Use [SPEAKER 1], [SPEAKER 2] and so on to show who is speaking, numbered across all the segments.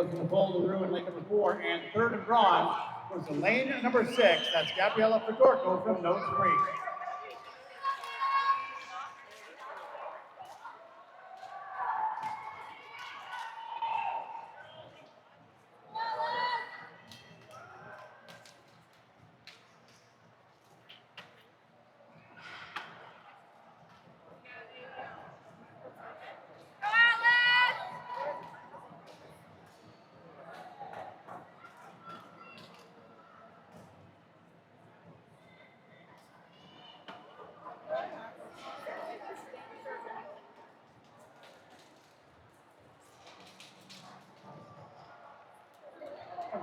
[SPEAKER 1] goes to Nicole LaRue in lane number 4, and third and bronze goes to lane number 6. That's Gabriella Fedorko from Note 3.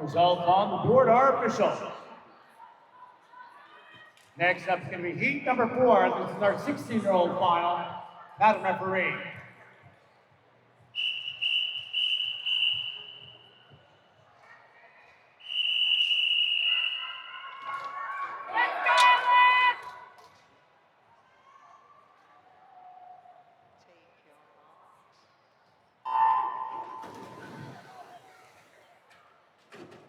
[SPEAKER 1] Results on the board are official. Next up is going to be heat number 4. This is our 16-year-old final. Madam referee.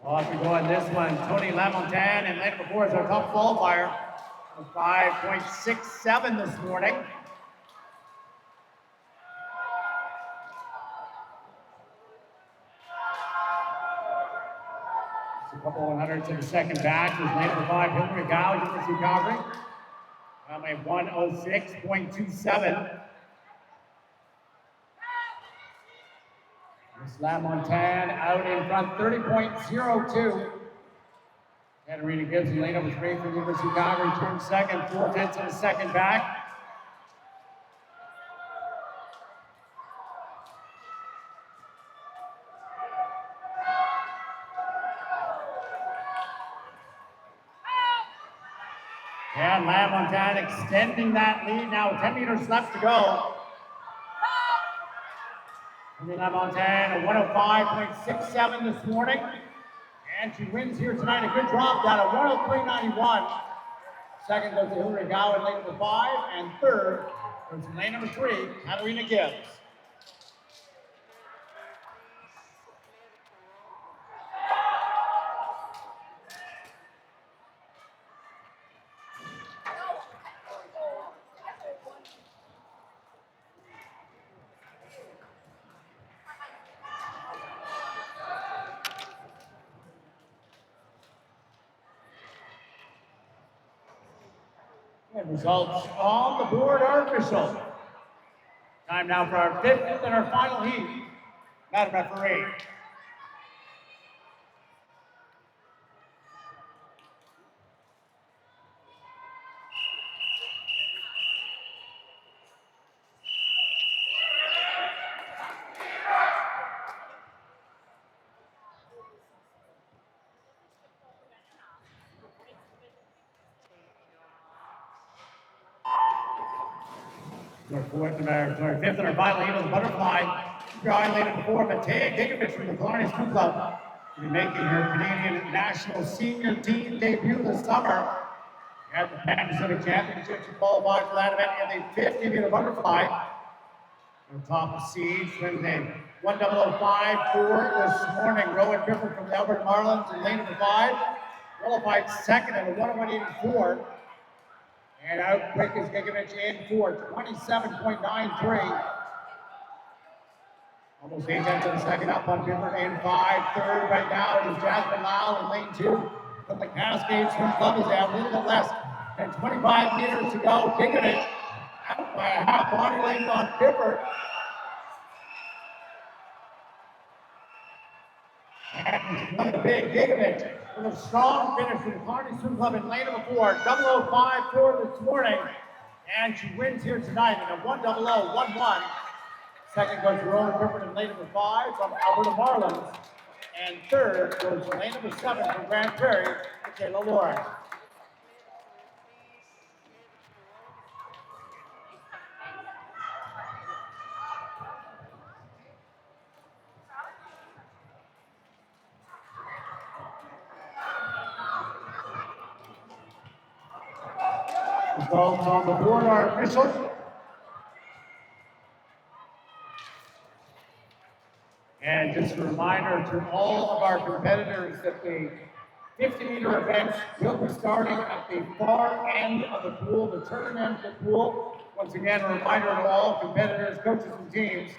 [SPEAKER 1] Off we go on this one. Tony Lamontagne and lane number 4 is our top qualifier. 5.67 this morning. Just a couple 100s in the second batch. There's lane number 5, Hillary Gow, University of Calgary. A 106.27. Lamontagne out in front, 30.02. Katarina Gibbs in lane number 3 for the University of Calgary, turns second, 4/10 in the second back. And Lamontagne extending that lead now, 10 meters left to go. Lamontagne, a 105.67 this morning. And she wins here tonight. A good drop down at 103.91. Second goes to Hillary Gow in lane number 5. And third goes to lane number 3, Katarina Gibbs. And results on the board are official. Time now for our 5th and our final heat. Madam referee. Our 5th and our final heat of the butterfly. Drawing lane number 4, Matea Gigovich from the Clarence Crew Club. Will be making her Canadian National Senior Team debut this summer. At the Pan Pacific Championship, she qualified for that event in the 50-meter butterfly. On top of seed, swims a 1:00.54 this morning. Rowan Pifford from the Alberta Marlins in lane number 5. Qualified second at a 1:01.84. And out quick is Gigovich in for 27.93. Almost 8 tenths of a second up on Pifford in 5. Third right now is Jasmine Lyle in lane 2. But the Cascades from Club is out a little bit less than 25 meters to go. Gigovich out by a half body length on Pifford. And one of the big Gigovich with a strong finish for the Clarence Swim Club in lane number 4, 00.54 this morning. And she wins here tonight in a 1:00.11. Second goes to Rowan Pifford in lane number 5 from Alberta Marlins. And third goes to lane number 7 from Grand Prairie, Michaela Lawrence. Results on the board are official. And just just a reminder to all of our competitors that the 50-meter events will be starting at the far end of the pool, the turn end of the pool. Once again, a reminder to all competitors, coaches, and teams,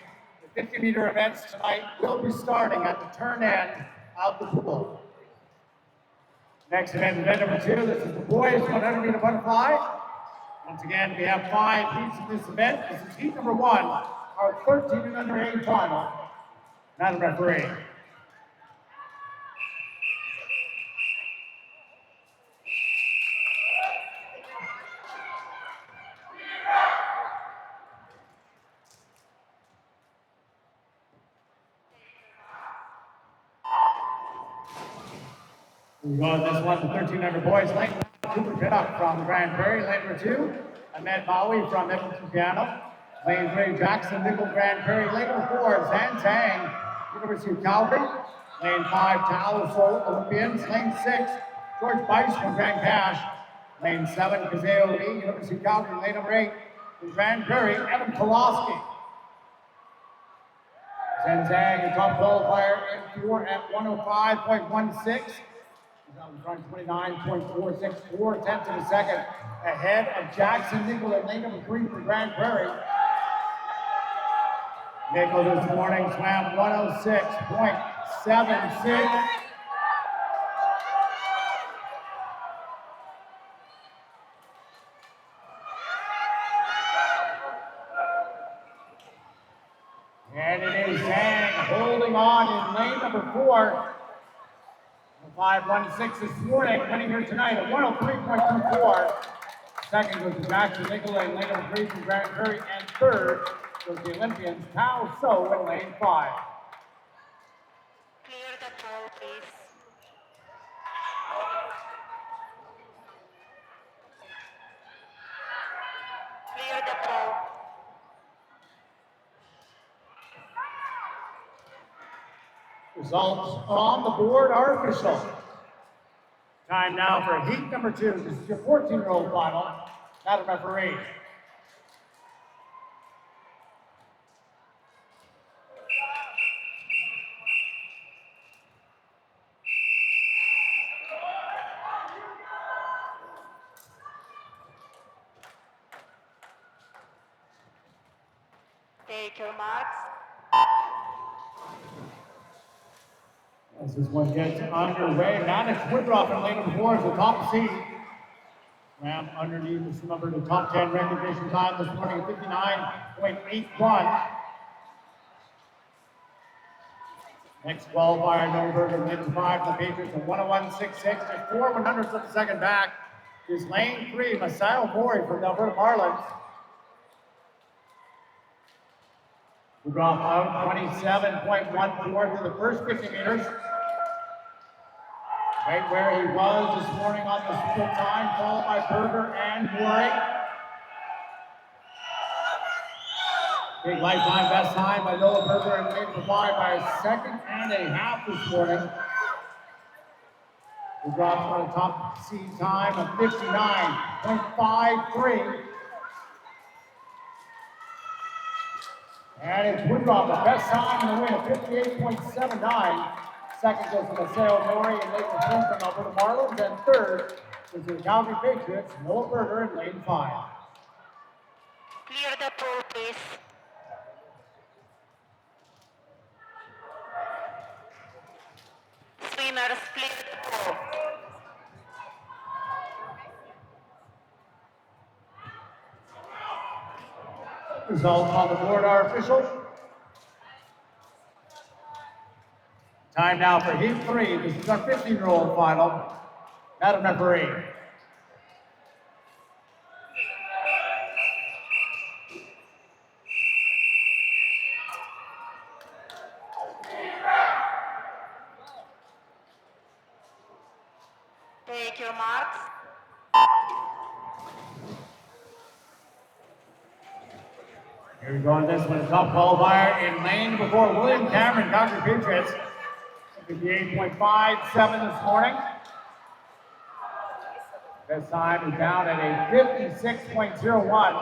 [SPEAKER 1] the 50-meter events tonight will be starting at the turn end of the pool. Next event number 2, this is the boys 100-meter butterfly. Once again, we have 5 heats in this event. This is heat number 1, our 13 and under age final. Madam Referee. We go to this one, the 1300 boys. Lane Cooper Pinnock from Grand Prairie. Lane number 2, Ahmed Maui from Edmonton Piano. Lane 3, Jackson Nickel, Grand Prairie. Lane number 4, Zan Tang, University of Calgary. Lane 5, Tao Seoul Olympians. Lane 6, George Bice from Grand Cache. Lane 7, Kazeo Lee, University of Calgary. Lane number 8, from Grand Prairie, Evan Koloski. Zan Tang, the top qualifier in 4 at 105.16. 29.46, 4 tenths of a second ahead of Jackson Nickel at lane number 3 for Grand Prairie. Nickel this morning swam 106.76. And it is Zhang holding on in lane number 4. 5.16 this morning, winning here tonight at 103.24. Second goes to Jackson Nickel in lane number 3 from Grand Prairie, and third goes the Olympians Tao So in lane 5.
[SPEAKER 2] Clear the pole, please. Clear the pole.
[SPEAKER 1] Results on the board are official. Time now for heat number 2. This is your 14-year-old final. Madam Referee.
[SPEAKER 2] Take your marks.
[SPEAKER 1] As this one gets underway, Maddox Woodruff in lane number 4 is the top seed. Ram underneath this number, the top 10 recognition time this morning at 59.81. Next qualifier, Noberg in lane 5, the Patriots at 101.66. There's 4 100ths of a second back. Is lane 3, Masayo Mori from the Alberta Marlins. Woodruff out 27.14 through the first 50 meters. Right where he was this morning on the split time, followed by Berger and Murray. Big lifetime best time by Noah Berger and lane number 5 by a second and a half this morning. Woodruff on a top seed time of 59.53. And it's Woodruff, the best time in the win of 58.79. Second goes to Maseo Mori and lane 3 from Alberta Marlins, and third is the Calgary Patriots, Noah Berger in lane 5.
[SPEAKER 2] Clear the pole, please. Swimmers, clear the pole.
[SPEAKER 1] Results on the board are official. Time now for heat 3. This is our 15-year-old final. Madam Referee.
[SPEAKER 2] Take your marks.
[SPEAKER 1] Here we go on this one, top qualifier in lane before William Cameron, Calgary Patriots. 58.57 this morning. Best time is down at a 56.01.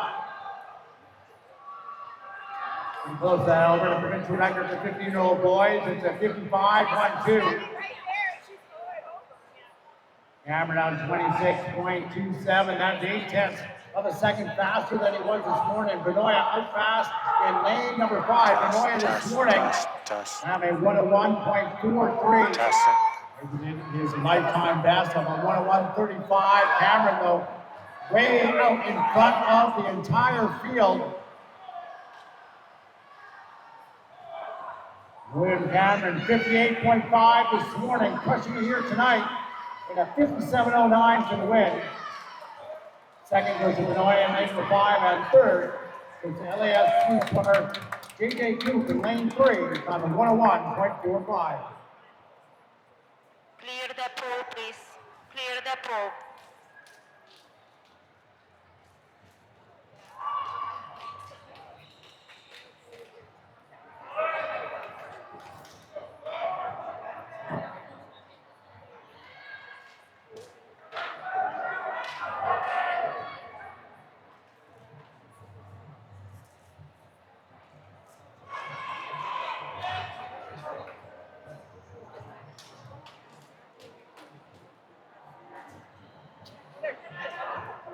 [SPEAKER 1] And close to Alberta provincial record for 15-year-old boys. It's a 55.12. Cameron on 26.27. That's 8/10 of a second faster than he was this morning. Benoit out fast in lane number 5. Benoit this morning having 101.43. His lifetime best of a 101.35. Cameron, though, way out in front of the entire field. William Cameron, 58.5 this morning, crushing it here tonight in a 57.09 for the win. Second goes to Benoit in lane number 5, and third goes to LAS free swimmer JJ Coop in lane 3, time of 101.45.
[SPEAKER 2] Clear the pool, please. Clear the pool.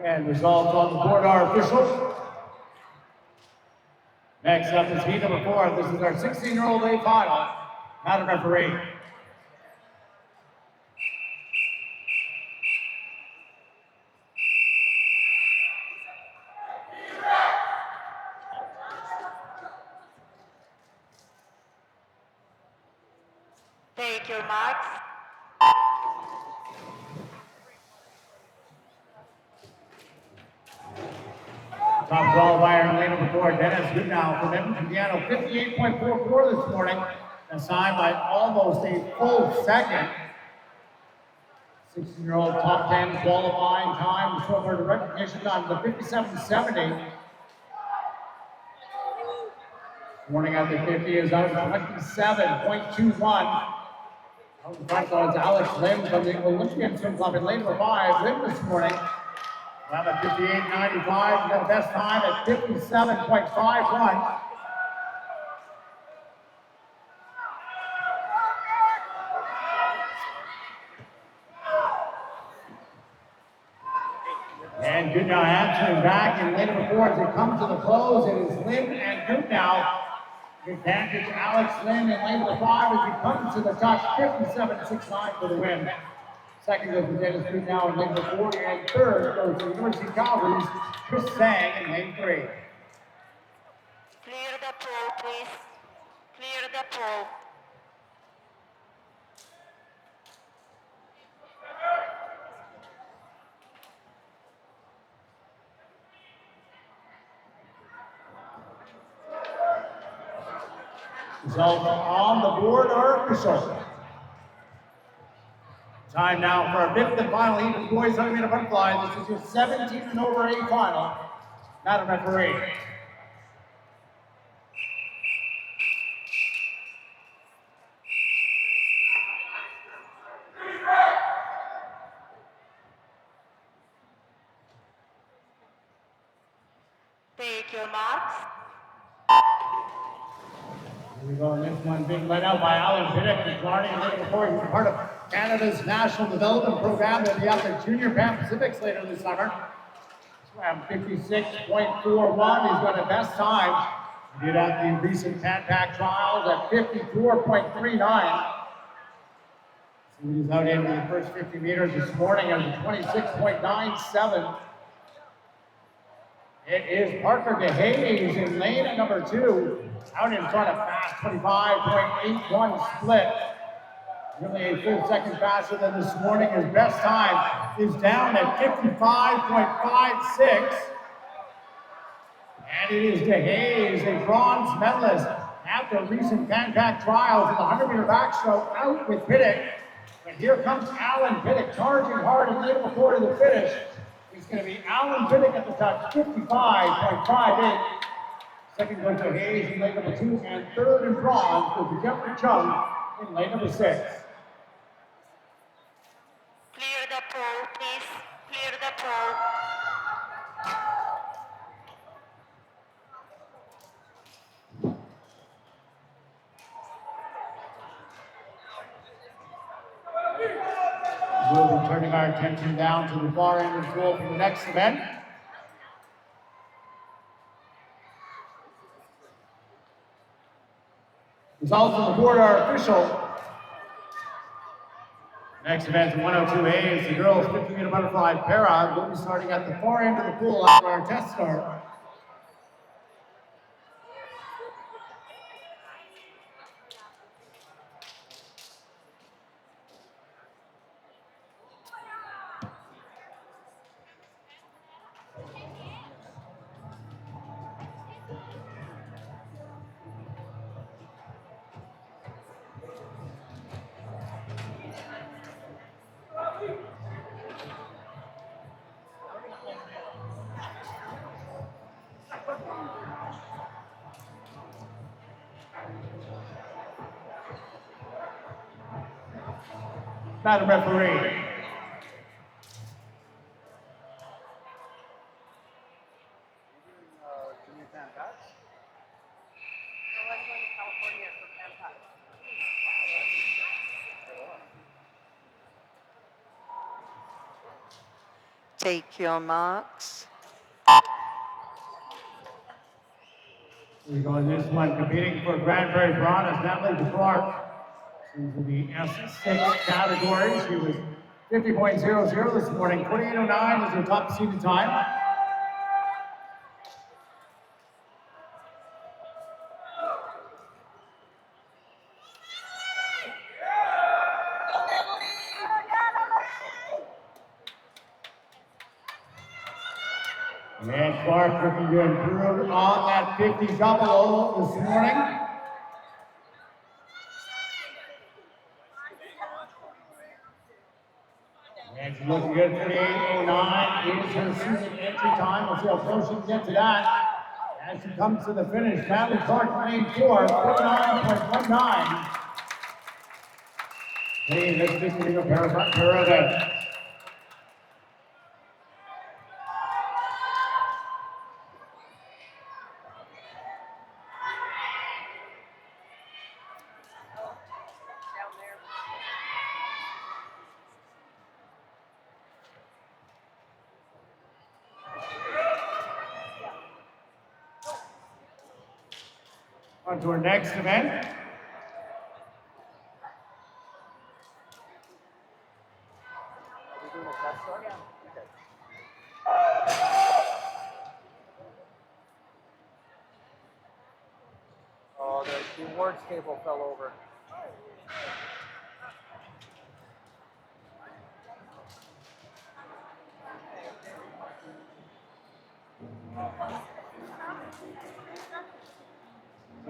[SPEAKER 1] And results on the board are official. Next up is heat number 4. This is our 16-year-old A final. Madam referee.
[SPEAKER 2] Take your marks.
[SPEAKER 1] Top qualifier in lane number 4, Dennis Goodnow from Edmonton, Indiana, 58.44 this morning. And signed by almost a full second. 16-year-old top 10 qualifying time, swimmer to recognition on the 57.70. Morning at the 50 is out 27.21. Out in front goes Alex Lim from the Olympian Swim Club in lane number 5. Lim this morning. Well, at 58.95, got the best time at 57.51. And Goodnow answering back in lane number 4 as it comes to the close. It is Lim and Goodnow. Advantage Alex Lim in lane number 5 as he comes to the touch, 57.69 for the win. Second goes to Dennis Goodnow in lane number 4, and third goes to University of Calgary's Chris Sang in lane 3.
[SPEAKER 2] Clear the pool, please. Clear the pool.
[SPEAKER 1] Results on the board are official. Time now for our 5th and final heat of the boys 100-meter butterfly. This is your 17 and over A final. Madam referee.
[SPEAKER 2] Take your marks.
[SPEAKER 1] Here we go on this one, being led out by Alan Biddick, who's learning and looking forward. He's part of Canada's National Development Program. They'll be up at Junior Pan Pacifics later this summer. Swam 56.41. He's got a best time. He did at the recent Canpac trials at 54.39. So he's out into the first 50 meters this morning at 26.97. It is Parker DeHaze in lane at number 2. Out in front of fast 25.81 split. Really a full second faster than this morning. His best time is down at 55.56. And it is DeHaze, a bronze medalist at the recent Canpac trials in the 100-meter backstroke, out with Piddick. But here comes Alan Piddick charging hard and late before to the finish. It's going to be Alan Piddick at the touch, 55.58. Second goes to Hayes in lane number 2, and third in bronze goes to Jeffrey Chung in lane number 6.
[SPEAKER 2] Clear the pool, please. Clear the pool.
[SPEAKER 1] We'll be turning our attention down to the far end of the pool for the next event. Results on the board are official. Next event, 102A, is the girls 50-meter butterfly para. We'll be starting at the far end of the pool after our test start. Madam Referee.
[SPEAKER 2] Take your marks.
[SPEAKER 1] We go in this one, competing for Grand Prairie Braun is Natalie Clark. She's in the S6 category. She was 50.00 this morning. 28.09 is her top seeded time. And Clark looking to improve on that 50 double this morning. And she's looking good. 38.09 is her season entry time. We'll see how close she can get to that. As she comes to the finish, Natalie Clark lane 4, 49.19. Hey, let's just make a para there. On to our next event.
[SPEAKER 3] Oh, the awards table fell over.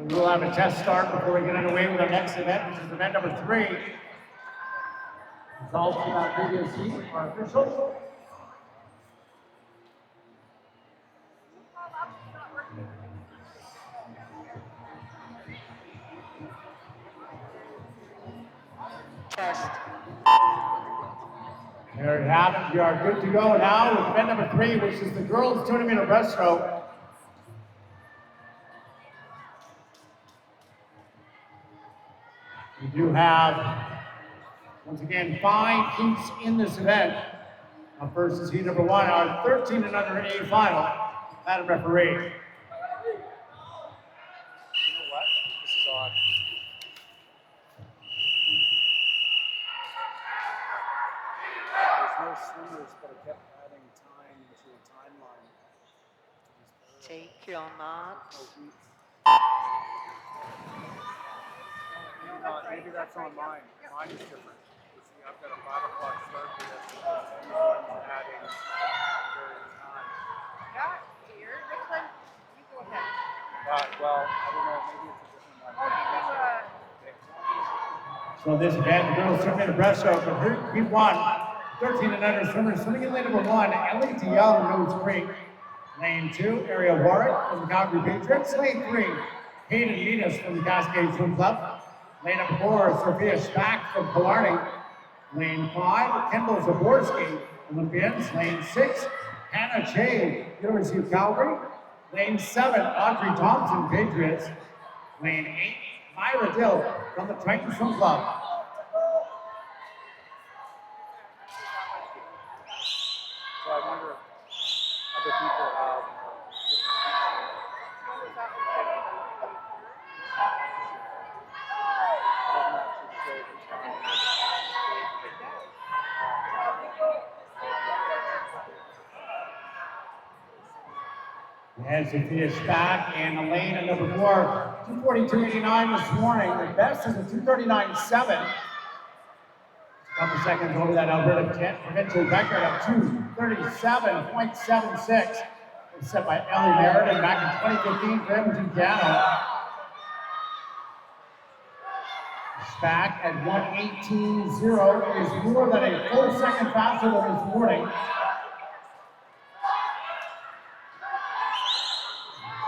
[SPEAKER 1] We'll have a test start before we get underway with our next event, which is event number 3. Results from our previous heat are official.
[SPEAKER 2] Test.
[SPEAKER 1] There you have it. We are good to go now with event number 3, which is the girls 200-meter breaststroke. We do have, once again, 5 heats in this event. Our first is heat number 1, our 13 and under A final. Madam Referee.
[SPEAKER 3] You know what? This is odd. There's no swimmers, but it kept adding time into a timeline.
[SPEAKER 2] Take your marks.
[SPEAKER 3] Maybe that's on mine. Mine is different. You see, I've got a 5 o'clock start to this. And adding various time.
[SPEAKER 4] Got here. Which one? You go ahead.
[SPEAKER 3] Well, I don't know. Maybe it's a different one.
[SPEAKER 1] So this event, the girls 200-meter breaststroke, heat 1, 13 and under swimmers. Swimming in lane number 1, Ellie DeYoung, Nose Creek. Lane 2, Ariel Warwick from the Calgary Patriots. Lane 3, Hayden Venus from the Cascade Swim Club. Lane number 4, Sophia Spack from Killarney. Lane 5, Kendall Zaborski, Olympians. Lane 6, Hannah Che, University of Calgary. Lane 7, Audrey Thompson, Patriots. Lane 8, Myra Dill from the Triton Swim Club. As he finished back in the lane at number 4, 2:42.89 this morning. The best is a 2:39.7. A couple seconds over that Alberta provincial record of 2:37.76. Set by Ellie Meriden back in 2015 for Edmonton Piano. Back at 1:18.0 is more than a full second faster than this morning.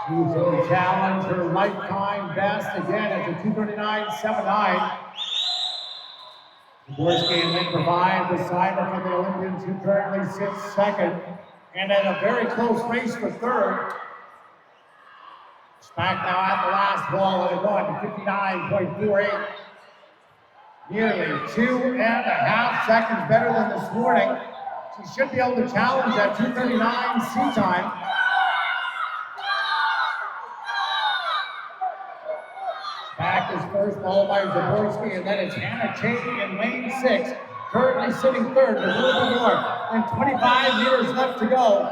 [SPEAKER 1] She's going to challenge her lifetime best again at the 2:39.79. Zaborski and Lynn provide beside her for the Olympians, who currently sits second, and in a very close race for third. Back now at the last ball at a 1:59.48. Nearly 2.5 seconds better than this morning. She should be able to challenge that 2:39 C time. Back is first, followed by Zaborski, and then it's Hannah Chang in lane 6, currently sitting third, a little bit more than 25 meters left to go.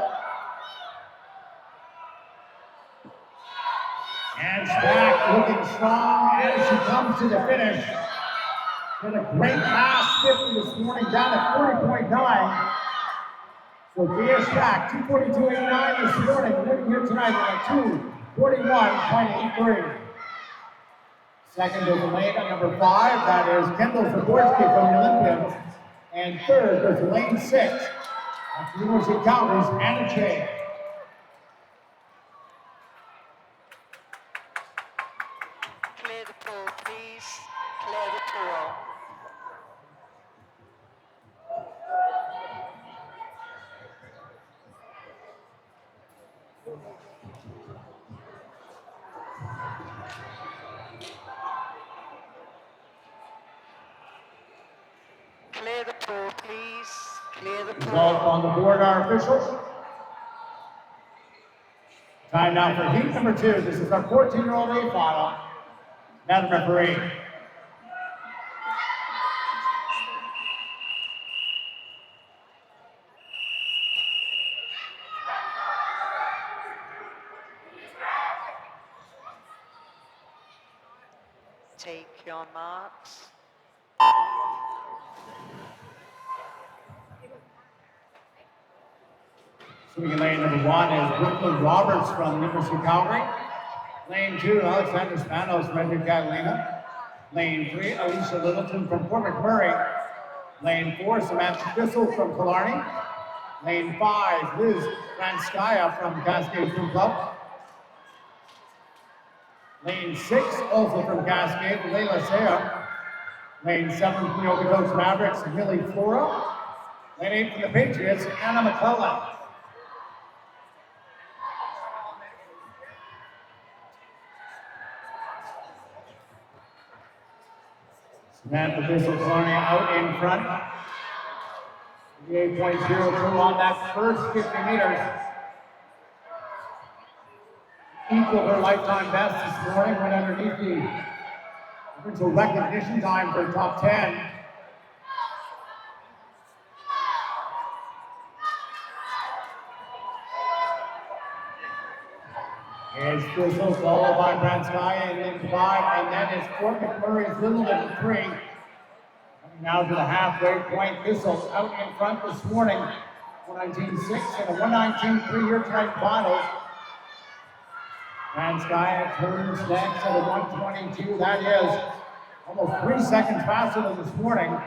[SPEAKER 1] And Spack looking strong as she comes to the finish. Did a great last 50 this morning, down at 40.9. So Thea Spack, 2:42.89 this morning, living here tonight at 2:41.83. Second is the lane at number 5, that is Kendall Zaborski from the Olympians. And third is lane 6, at the University of Calgary's Anna Chang.
[SPEAKER 2] Clear the pool, please. Clear the pool. Clear the pool, please. Clear the
[SPEAKER 1] Result
[SPEAKER 2] pool.
[SPEAKER 1] on the board, our officials. Time now for heat number 2. This is our 14-year-old A final. Madam referee.
[SPEAKER 2] Take your marks.
[SPEAKER 1] Swimming in lane number 1 is Brooklyn Roberts from the University of Calgary. Lane 2, Alexander Spanos from Edmonton Catalina. Lane 3, Alicia Littleton from Fort McMurray. Lane 4, Samantha Thistle from Killarney. Lane 5, Liz Franskaya from Cascade Swim Club. Lane 6, also from Cascade, Layla Saya. Lane 7, from the Okotoks Mavericks, Millie Flora. Lane 8 from the Patriots, Anna McClellan. Samantha Thistle Killarney out in front. 58.02 on that first 50 meters. Equaled her lifetime best this morning, went underneath the provincial recognition time for top 10. It's Thistle followed by Branskaya in lane 5, and then it's Fort McMurray's Littleton 3. Coming now to the halfway point, Thistle out in front this morning, 119.6 and a 119.3 here tonight finals. Branskaya turns next at a 122. That is almost 3 seconds faster than this morning.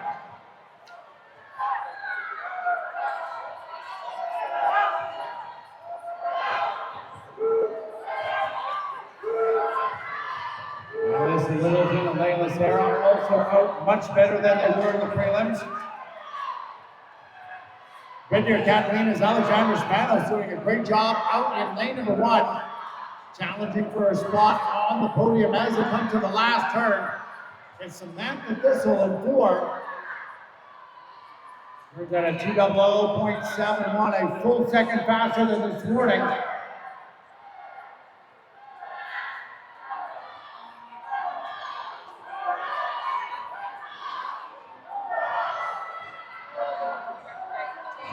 [SPEAKER 1] Littleton and Layla Sarah are also out much better than they were in the prelims. Reddear Catalina's Alexander Spanos doing a great job out in lane number 1, challenging for a spot on the podium as they come to the last turn. It's Samantha Thistle in 4. Turns out a 2:00.71, a full second faster than this morning.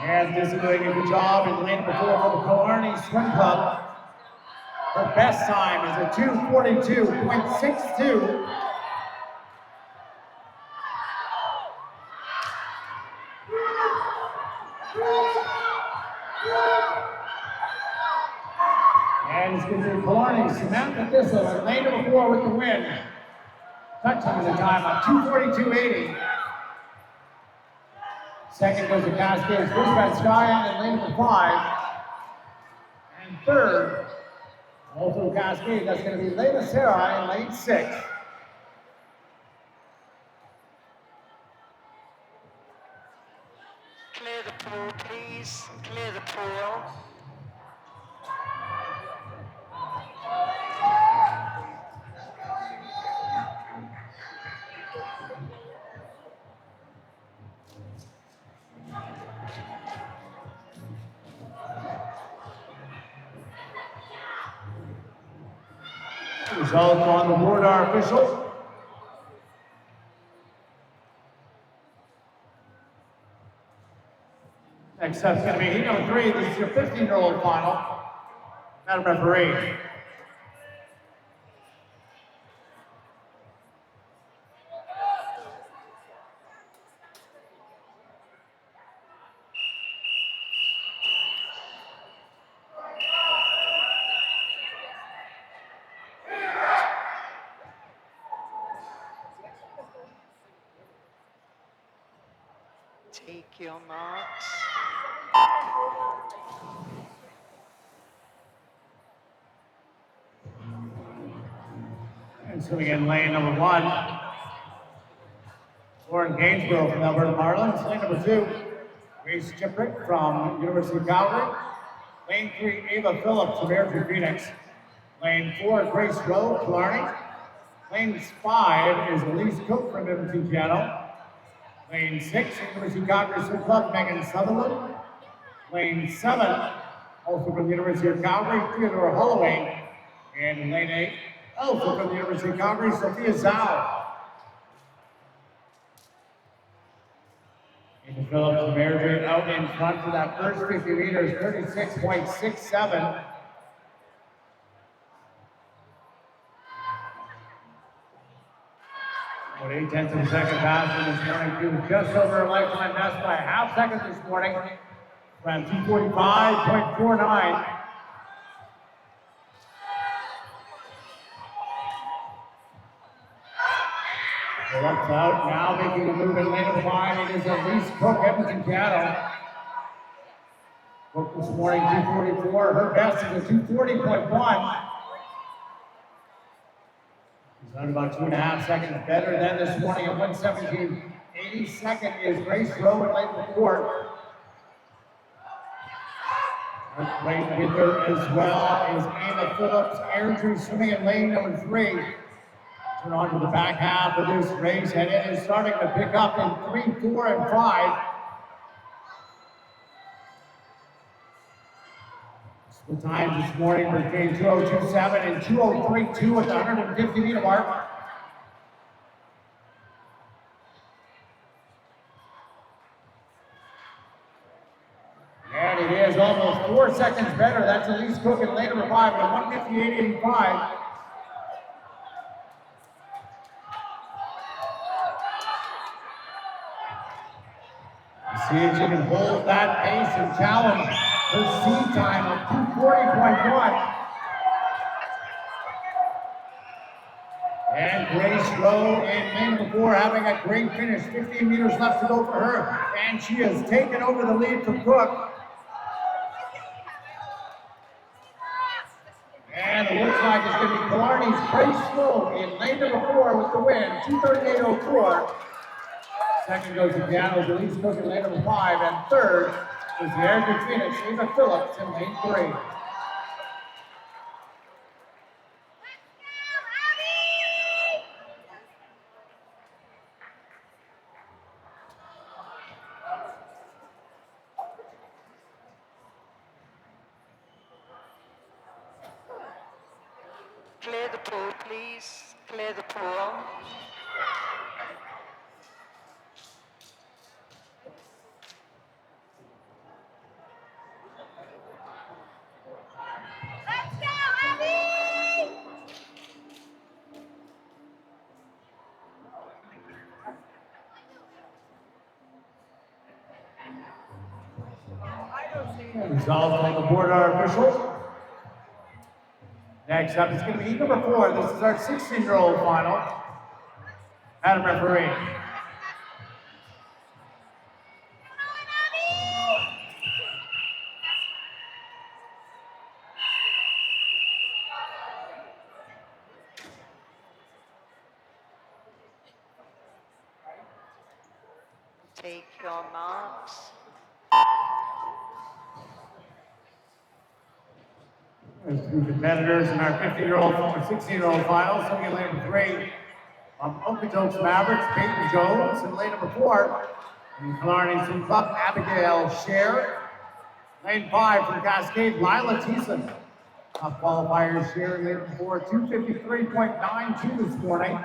[SPEAKER 1] And Thistle doing a good job in lane number 4 for the Killarney Swim Club. best time is a 2:42.62. And it's going to be Killarney, Samantha Thistle, and lane number 4 with the win. Touching the time on 2:42.80. Second goes to Cascades, Skya in lane number 5. And third, also Cascade, that's going to be Lena Sarah in lane 6.
[SPEAKER 2] Clear the pool, please. Clear the pool.
[SPEAKER 1] Results on the board are official. Next up is going to be heat number 3. This is your 15-year-old final. Madam Referee.
[SPEAKER 2] Take your marks.
[SPEAKER 1] And swimming in lane number 1, Lauren Gainsborough from Alberta Marlins. Lane number 2, Grace Chiprick from University of Calgary. Lane 3, Ava Phillips from Airdrie Phoenix. Lane 4, Grace Rowe, Killarney. Lane 5 is Elise Cook from Edmonton, Piano. Lane 6, University of Calgary Swim Club, Megan Sutherland. Lane 7, also from the University of Calgary, Theodore Holloway. And in lane 8, also from the University of Calgary, Sophia Zhao. Ava Phillips from Airdrie out in front for that first 50 meters, 36.67. About 8/10 of a second faster this morning, too. Just over a lifetime best by a half second this morning. Ran 2:45.49. Phillips out now, making a move in lane number 5. It is Elise Cook, Edmonton Piano. Cook this morning, 2:44. Her best is a 2:40.1. She's on about 2.5 seconds better than this morning at 1:17.80. Second is Grace Rowe in lane number 4. Right with her as well is Anna Phillips, Airdrie swimming in lane number 3. Turn on to the back half of this race, and it is starting to pick up in 3, 4, and 5. The times this morning were between 2:02.7 and 2:03.2 at the 150-meter mark. And it is almost 4 seconds better. That's Elise Cook in lane number 5 at 1:58.85. See if she can hold that pace and challenge her seed time of 2:40.1. And Grace Rowe in lane number 4 having a great finish. 15 meters left to go for her. And she has taken over the lead from Cook. And it looks like it's going to be Killarney's Grace Rowe in lane number 4 with the win, 2:38.04. Second goes to Piano's Elise Cook in lane number 5, and third is the Airdrie Phoenix, Ava Phillips in lane 3.
[SPEAKER 2] Clear the pool, please. Clear the pool.
[SPEAKER 4] Let's go, Abby!
[SPEAKER 1] Results on the board are official. Next up is going to be heat number 4. This is our 16-year-old final. Madam referee.
[SPEAKER 2] Take your marks.
[SPEAKER 1] There's 2 competitors in our 50-year-old or 16-year-old final. So we get lane number 3 Okotoks Mavericks, Peyton Jones, and lane number 4 from Killarney Swim Club, Abigail Scher. Lane 5 from Cascade, Lila Thiessen. Top qualifiers here in lane 4, 253.92 this morning.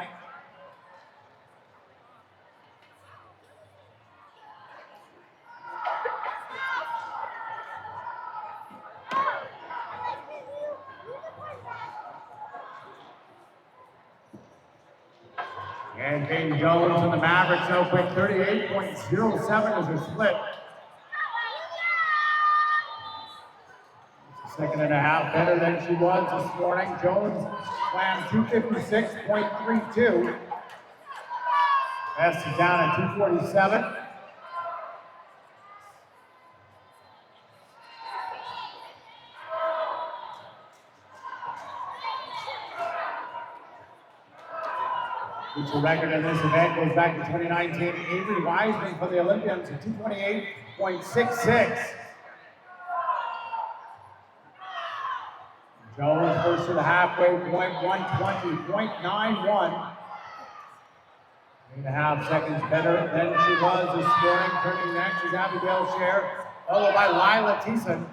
[SPEAKER 1] And Peyton Jones and the Mavericks now quick 38.07 is their split. It's a second and a half better than she was this morning. Jones swam 256.32. Best is down at 247. The record in this event goes back to 2019. Avery Wiseman for the Olympians at 228.66. Jones first to the halfway point, 120.91. 3.5 seconds better than she was this morning. Turning next is Abigail Scher, followed by Lila Thiessen.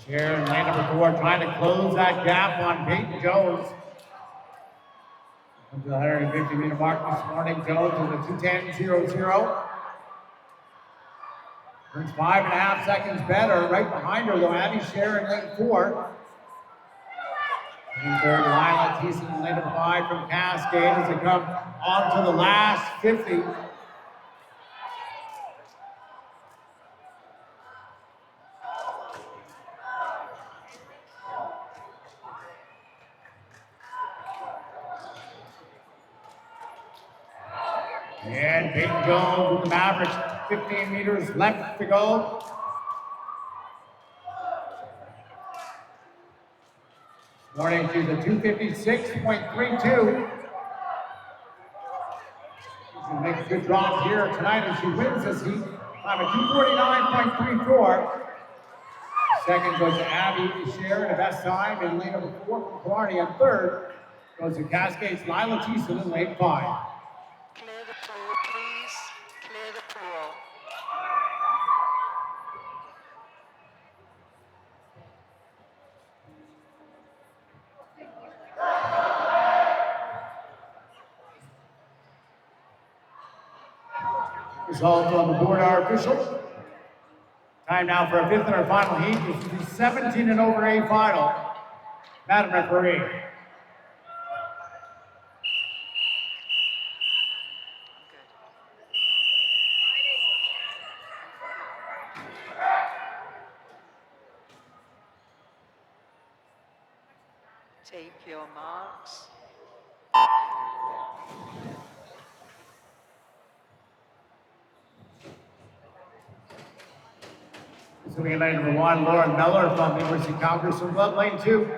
[SPEAKER 1] Scher in lane number 4 trying to close that gap on Peyton Jones. Up to the 150-meter mark this morning. Jones is a 2:10.00. Turns 5.5 seconds better. Right behind her, though, Abby Scher in lane 4. And third, Lila Thiessen in lane number 5 from Cascade as they come on to the last 50. And Peyton Jones with the Mavericks, 15 meters left to go. This morning she's a 256.32. She's going to make a good drop here tonight as she wins this heat. I'm a 249.34. Second goes to Abby Scher in the best time in lane number 4 from Killarney. And third goes to Cascade's Lila Thiessen in lane 5.
[SPEAKER 2] Clear the pool, please. Clear the pool.
[SPEAKER 1] Results on the board are official. Time now for a 5th and our final heat. This is the 17 and over A final. Madam referee.
[SPEAKER 2] Take your marks.
[SPEAKER 1] So we have lane number 1, Lauren Miller from the University of Calgary Swim Club. Lane 2,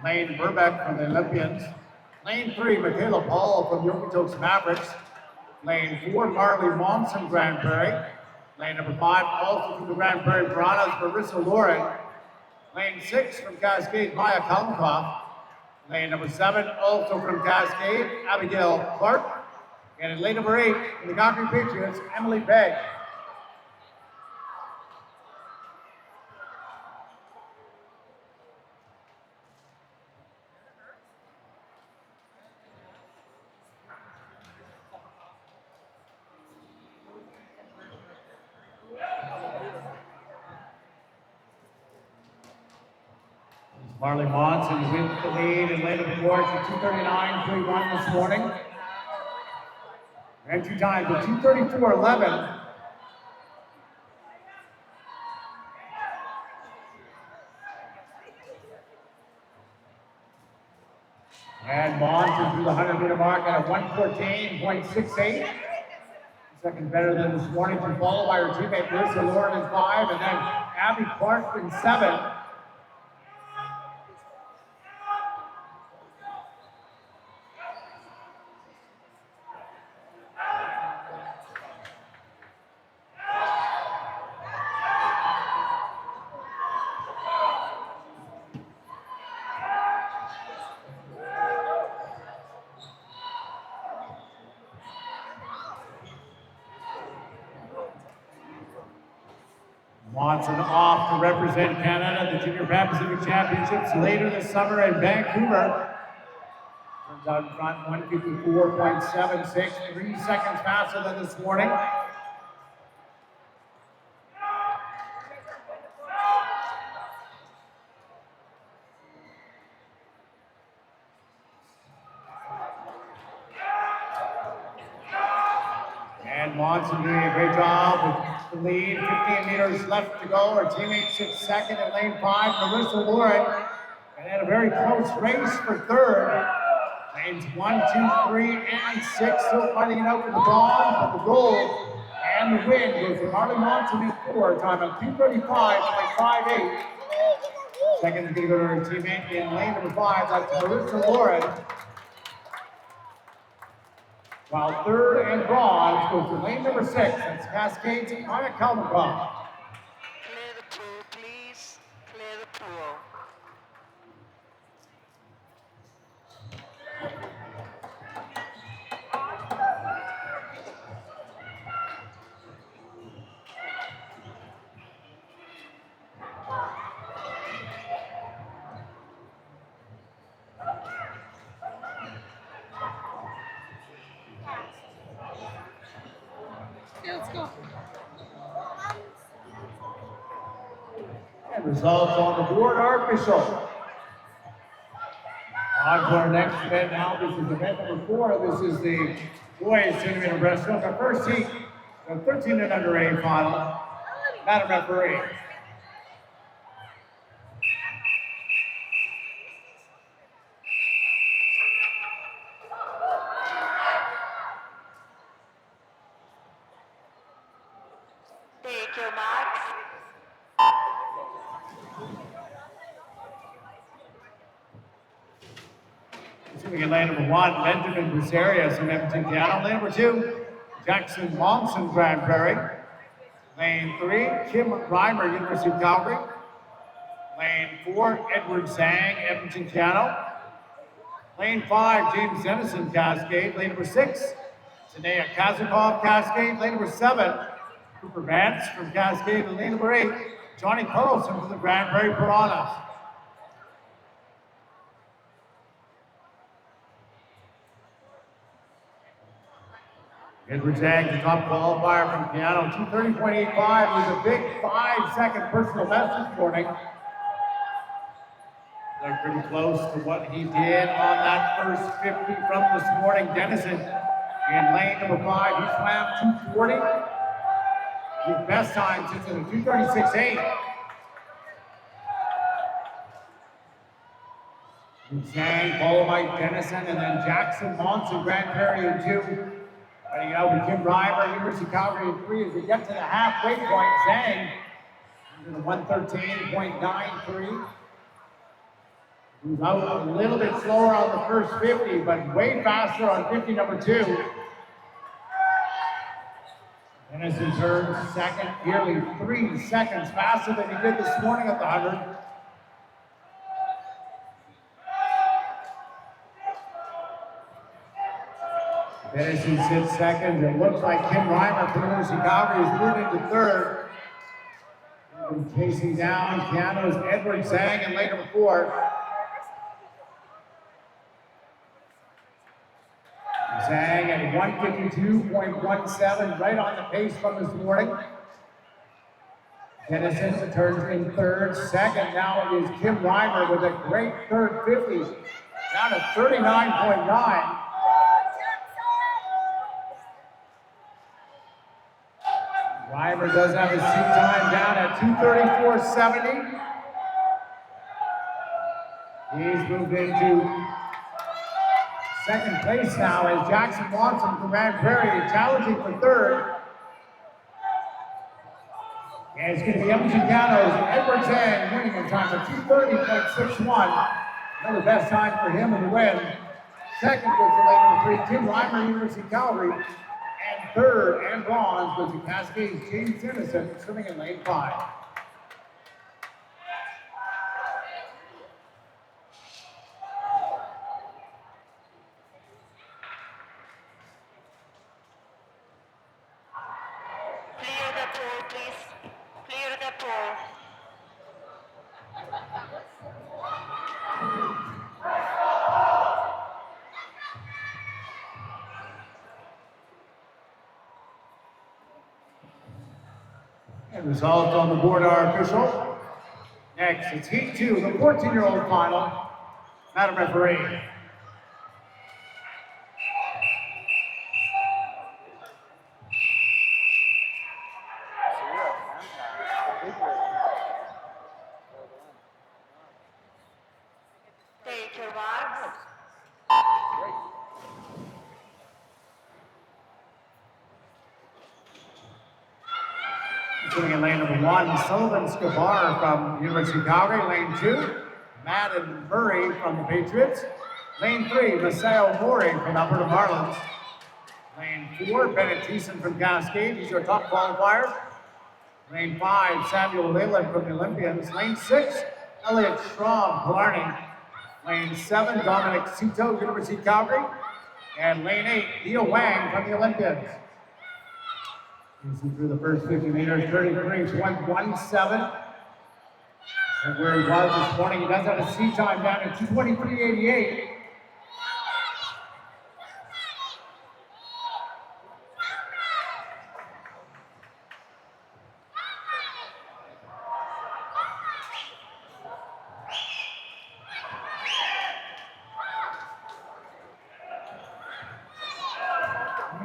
[SPEAKER 1] Lane Burbeck from the Olympians. Lane 3, Michaela Paul from the Okotoks Mavericks. Lane 4, Marley Monson, Grand Prairie. Lane number 5, also from the Grand Prairie Piranhas, Marissa Lauren. Lane 6 from Cascade, Maya Kalinkoff. Lane number 7, also from Cascade, Abigail Clark. And in lane number 8, from the Calgary Patriots, Emily Pegg. Marley Monson with the lead and led the board to 2:39.31 this morning. Entry time to 2:34.11. And Monson through the 100-meter mark at a 1:14.68. Second better than this morning, to followed by her teammate Marissa Lauren in 5, and then Abby Clark in 7. Monson off to represent Canada at the Junior Pan Pacific Championships later this summer in Vancouver. Turns out in front 1:54.76, 3 seconds faster than this morning. And Monson doing a great job with the lead. 15 meters left to go. Her teammate sits second in lane 5, Marissa Lauren. And had a very close race for third. Lanes 1, 2, 3, and 6 still fighting it out for the bronze, but the gold and the win goes to Marley Monson in 4, time of 2:35.58. Second is going to go to her teammate in lane number 5, that's Marissa Lauren. While third and bronze goes to lane number 6, that's Cascades Anna Kalmakoff.
[SPEAKER 2] Clear the pool, please. Clear the pool.
[SPEAKER 4] Let's go.
[SPEAKER 1] And results on the board are official. On to our next event now. This is event number 4. This is the boys 200-meter breaststroke. Our first heat, the 13 and under A final. Madam referee.
[SPEAKER 2] Take your marks.
[SPEAKER 1] Assuming in lane number 1, Benjamin Brusarius from Edmonton, Canada. Lane number 2, Jackson Monson, Grand Prairie. Lane 3, Kim Reimer, University of Calgary. Lane 4, Edward Zhang, Edmonton, Canada. Lane 5, James Dennison, Cascade. Lane number 6, Tanea Kazakov, Cascade. Lane number 7, Cooper Vance from Cascade. And lane number 8, Johnny Carlson from the Grand Prairie Piranhas. Edward Zhang, the top qualifier from Piano, 2:30.85 was a big 5-second personal best this morning. They're pretty close to what he did on that first 50 from this morning. Dennison in lane number 5, he swam 2:40. His best time since in 2:36.8. Zhang followed by Dennison and then Jackson Monson, Grand Prairie in 2. Fighting out with Kim Reimer, University of Calgary in 3 as we get to the halfway point. Zhang in the 1:13.93. He was out a little bit slower on the first 50, but way faster on 50 number 2. Dennison turns second, nearly 3 seconds faster than he did this morning at the 100. Dennison sits second. It looks like Kim Reimer from University of Calgary is moving to third. And chasing down Canada's Edward Zhang in lane number 4. Zhang at 1:52.17, right on the pace from this morning. Denison turns in third. Second now is Kim Reimer with a great third 50, down to 39.9. Reimer does have his seat time down at 2:34.70. He's moved into second place now as Jackson Watson from Grand Prairie challenging for third. And it's going to be Emiliano's Edward Zhang winning in time of 2:30.61. Another best time for him in the win. Second was the lane number 3, Tim Reimer, University of Calgary. And third and bronze was the Cascades James Dennison, swimming in lane 5.
[SPEAKER 2] Clear the pool, please. Clear the pool.
[SPEAKER 1] And results on the board are official. Next, it's Heat 2, the 14-year-old final. Madam Referee.
[SPEAKER 2] Take your bags.
[SPEAKER 1] Swimming in lane number 1, Sullivan Scabar from University of Calgary. Lane 2, Madden Murray from the Patriots. Lane 3, Masao Mori from Alberta Marlins. Lane 4, Bennett Thiessen from Cascade. These are top qualifiers. Lane 5, Samuel Leyland from the Olympians. Lane 6, Elliot Schramm, Blarney. Lane 7, Dominic Cito, University of Calgary. And lane 8, Leo Wang from the Olympians. Through the first 50 meters, 33.17. And where he was this morning, he does have a seat time down at 2:23.88.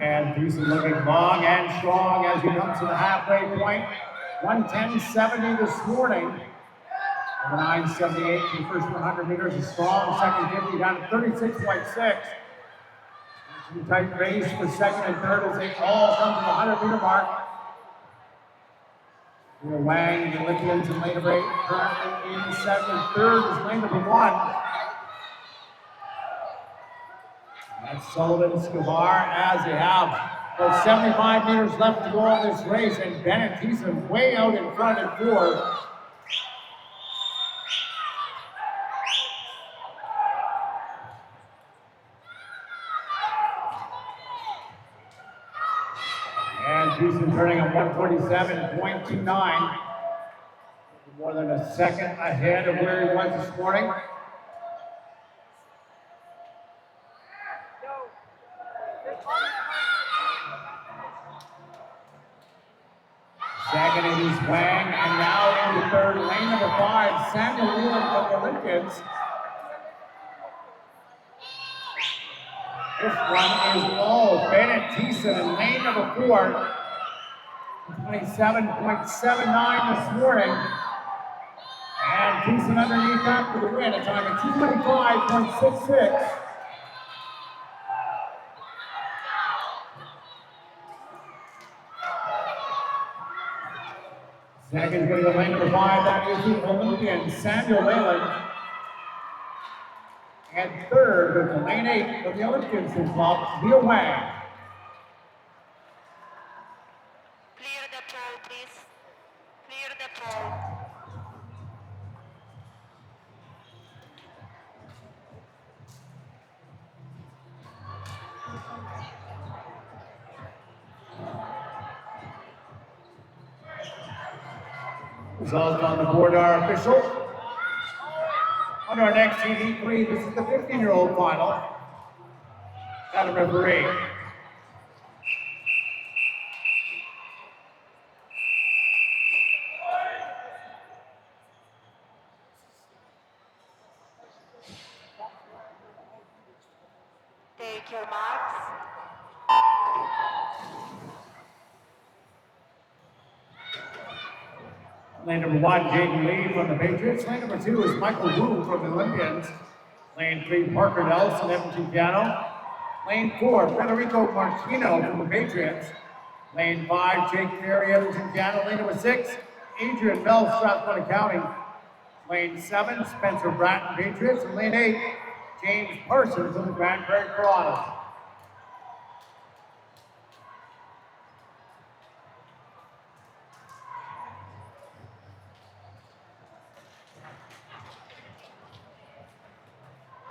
[SPEAKER 1] And Thiessen looking long and strong as he comes to the halfway point. 1:10.70 this morning. 9:78 for the first 100 meters. A strong second 50 down to 36.6. Some tight race for second and third as they all come to the 100-meter mark. Wang, the Olympians in lane number 8, currently in second. Third is lane number 1. That's Sullivan Scabar as they have about 75 meters left to go on this race, and Bennett Thiessen way out in front at 4. And Thiessen turning at 1:47.29. More than a second ahead of where he was this morning. Second it is Wang, and now into third, lane number 5, Samuel Leland from the Olympians. This one is all Bennett Thiessen in lane number 4. 27.79 this morning. And Thiessen underneath that for the win, a time of 2:25.66. Second going to lane number 5, that is the Olympian Samuel Leyland. And third goes to lane 8 of the Olympians in club, Leo Wang.
[SPEAKER 2] Clear the pool, please. Clear the pool.
[SPEAKER 1] Results on the board are official. On our next heat, 3, this is the 15-year-old final. Madam Referee.
[SPEAKER 2] Take your marks.
[SPEAKER 1] Lane number 1, Jaden Lee from the Patriots. Lane number 2 is Michael Wu from the Olympians. Lane 3, Parker Nelson, Edmonton Piano. Lane 4, Federico Martino from the Patriots. Lane 5, Jake Ferry, Edmonton Piano. Lane number 6, Adrian Bell, Strathcona County. Lane 7, Spencer Bratton, Patriots. And lane 8, James Parsons from the Grand Prairie Piranhas.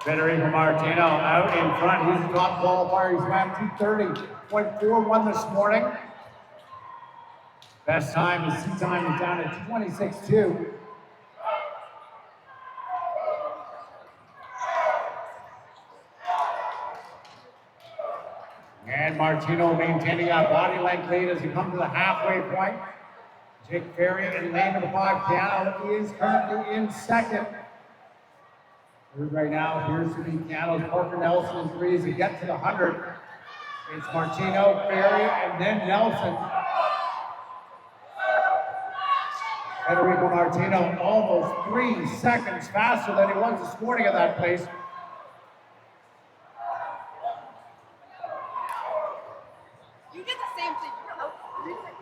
[SPEAKER 1] Federico Martino out in front. He's the top qualifier. He's ran 2:30.41 this morning. Best time, his seat time is down at 2:26.2. And Martino maintaining that body length lead as he comes to the halfway point. Jake Ferry in lane number 5, Piano, is currently in second. Third right now appears to be Piano's Parker Nelson in 3 as he gets to the 100. It's Martino, Ferry, and then Nelson. Federico Martino almost 3 seconds faster than he was this morning at that place.
[SPEAKER 4] You did the same thing. You were out 3 seconds.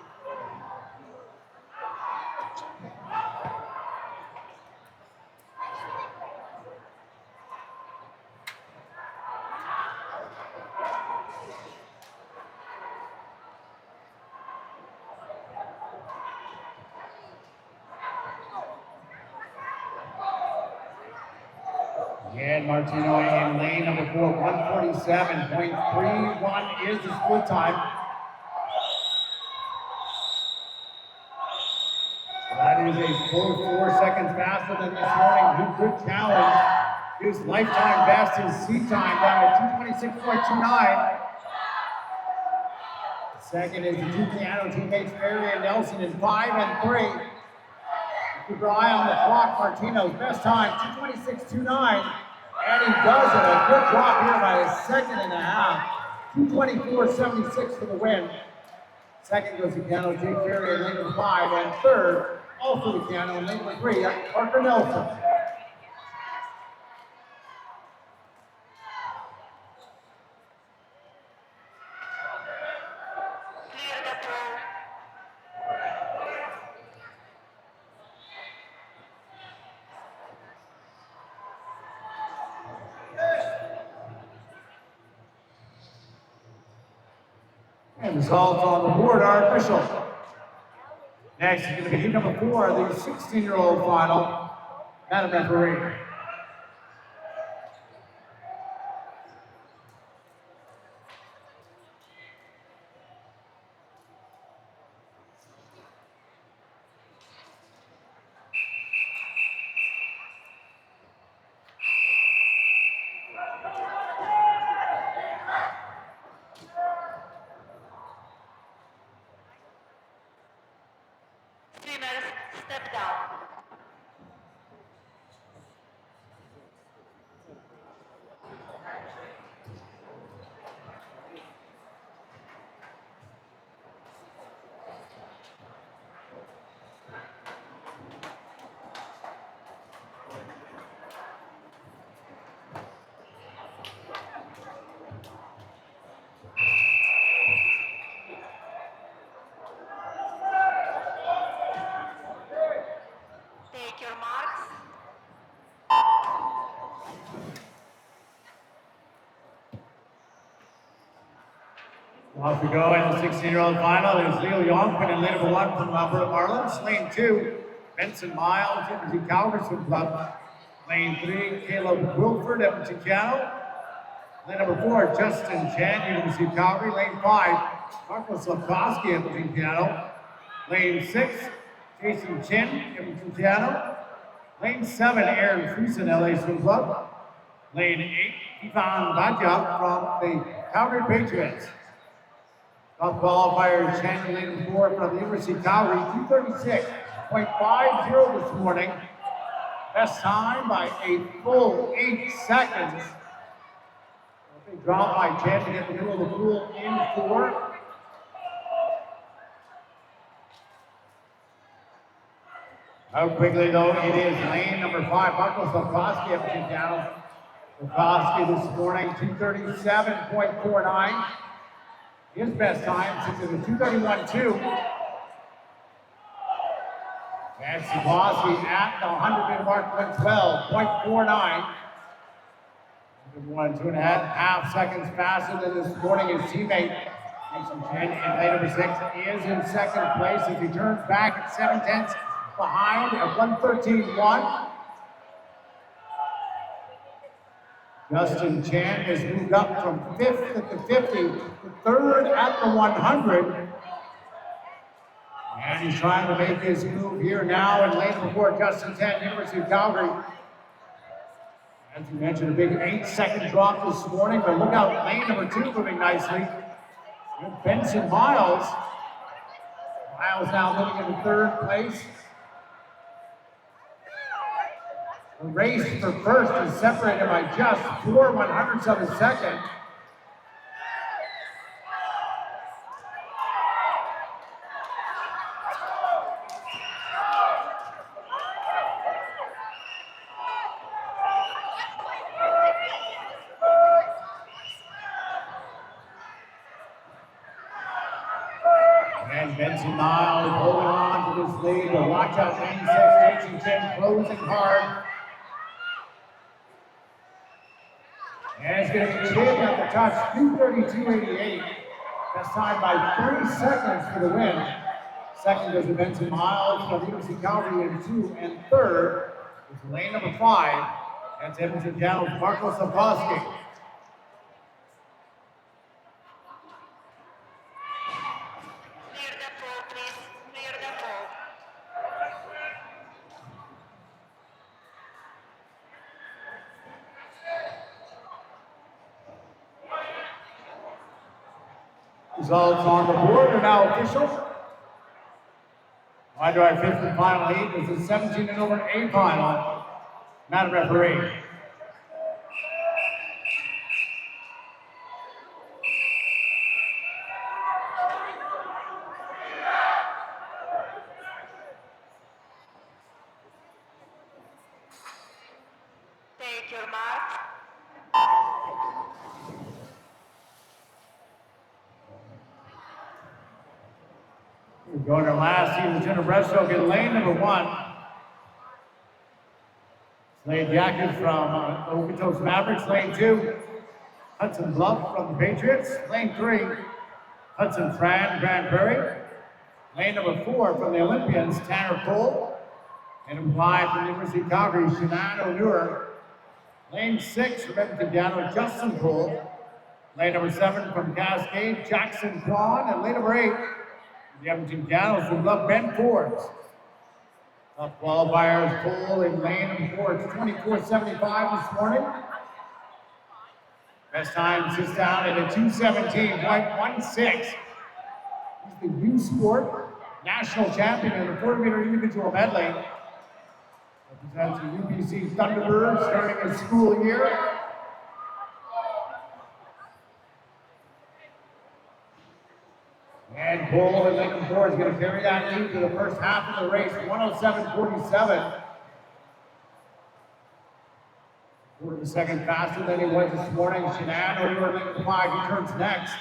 [SPEAKER 1] And Martino in lane number 4, 147.31 is the split time. That is a full 4 seconds faster than this morning. He could challenge his lifetime best, his seat time down at 2:26.29. Second is the 2 Piano teammates, Ferry and Nelson in 5 and 3. Keep your eye on the clock. Martino's best time, 2:26.29. And he does it. A good drop here by a second and a half. 2:24.76 for the win. Second goes to Piano, Jake Ferry in lane number 5. And third, also to Piano in lane number 3, Parker Nelson.
[SPEAKER 2] Clear the pool.
[SPEAKER 1] And results on the board are official. Next is going to be heat number 4, the 16-year-old final. Madam Referee.
[SPEAKER 2] Swimmers, step down. Take your marks.
[SPEAKER 1] Off we go in the 16-year-old final. There's Leo Youngman in lane number 1 from Alberta Marlins. Lane 2, Benson Miles, Edmonton Calgary Club. Lane 3, Caleb Wilford, Edmonton Piano. Lane number 4, Justin Chan, University of Calgary. Lane 5, Marcos Lepkowski, Edmonton Piano. Lane 6, Jason Chin, Edmonton Piano. Lane 7, Aaron Friesen, LA Swim Club. Lane 8, Ivan Badja from the Calgary Patriots. Top qualifier, Chan, lane 4 from the University of Calgary, 2:36.50 this morning. Best time by a full 8 seconds. A big drop by 10 to get the middle of the pool in 4. How quickly though, it is lane number 5, Marco Sokowski up to down. Sokowski this morning, 237.49. His best time since it was 231.2. And Sokowski at the 100 mark went 12.49. 2.5 seconds faster than this morning. His teammate, Mason Chen, in lane number 6, is in second place as he turns back at 7/10 behind at 1:13.1. Justin Chan has moved up from 5th at the 50 to 3rd at the 100. And he's trying to make his move here now in lane before Justin Chan, University of Calgary. As you mentioned, a big 8-second drop this morning, but look out, lane number 2 moving nicely. With Benson Miles. Miles now moving into 3rd place. The race for first is separated by just 4/100ths of a second. And Benson Miles holding on to this lead, but watch out, lane 6, Jason Chen closing hard. And it's going to be Chig at the touch, 2:32.88. Best time by 3 seconds for the win. Second goes to Benson Miles from University of Calgary in 2, and 3rd is lane number 5. That's Edmonton Downs, Marco Sokowski.
[SPEAKER 2] Clear the pool, please. Clear the pool.
[SPEAKER 1] Results on the board are now official. On to our 5th and final heat. This is 17 and over A final. Madam Referee.
[SPEAKER 2] Take your mark.
[SPEAKER 1] We're going to last season's Jenna Breaststroke in lane number 1. Slade Jacket from Okotoks Mavericks, lane 2. Hudson Bluff from the Patriots, lane 3. Hudson Fran, Grand Prairie. Lane number 4 from the Olympians, Tanner Cole. And number 5 from the University of Calgary, Shannon O'Neill. Lane 6 from Edmonton Downs, Justin Cole. Lane number 7 from Cascade, Jackson Kwan. And lane number 8, the Edmonton Downs would love Ben Forbes. Top qualifiers, Cole in lane number 4. It's 24.75 this morning. Best time sits down at a 2:17.16. He's the U Sport national champion in the 400-meter individual medley. Represents the UBC Thunderbirds starting his school year. And Cole in lane 4 is going to carry that lead to the first half of the race, 107.47. Quarter of a second faster than he was this morning. Shannon O'Neill lane 5, he turns next.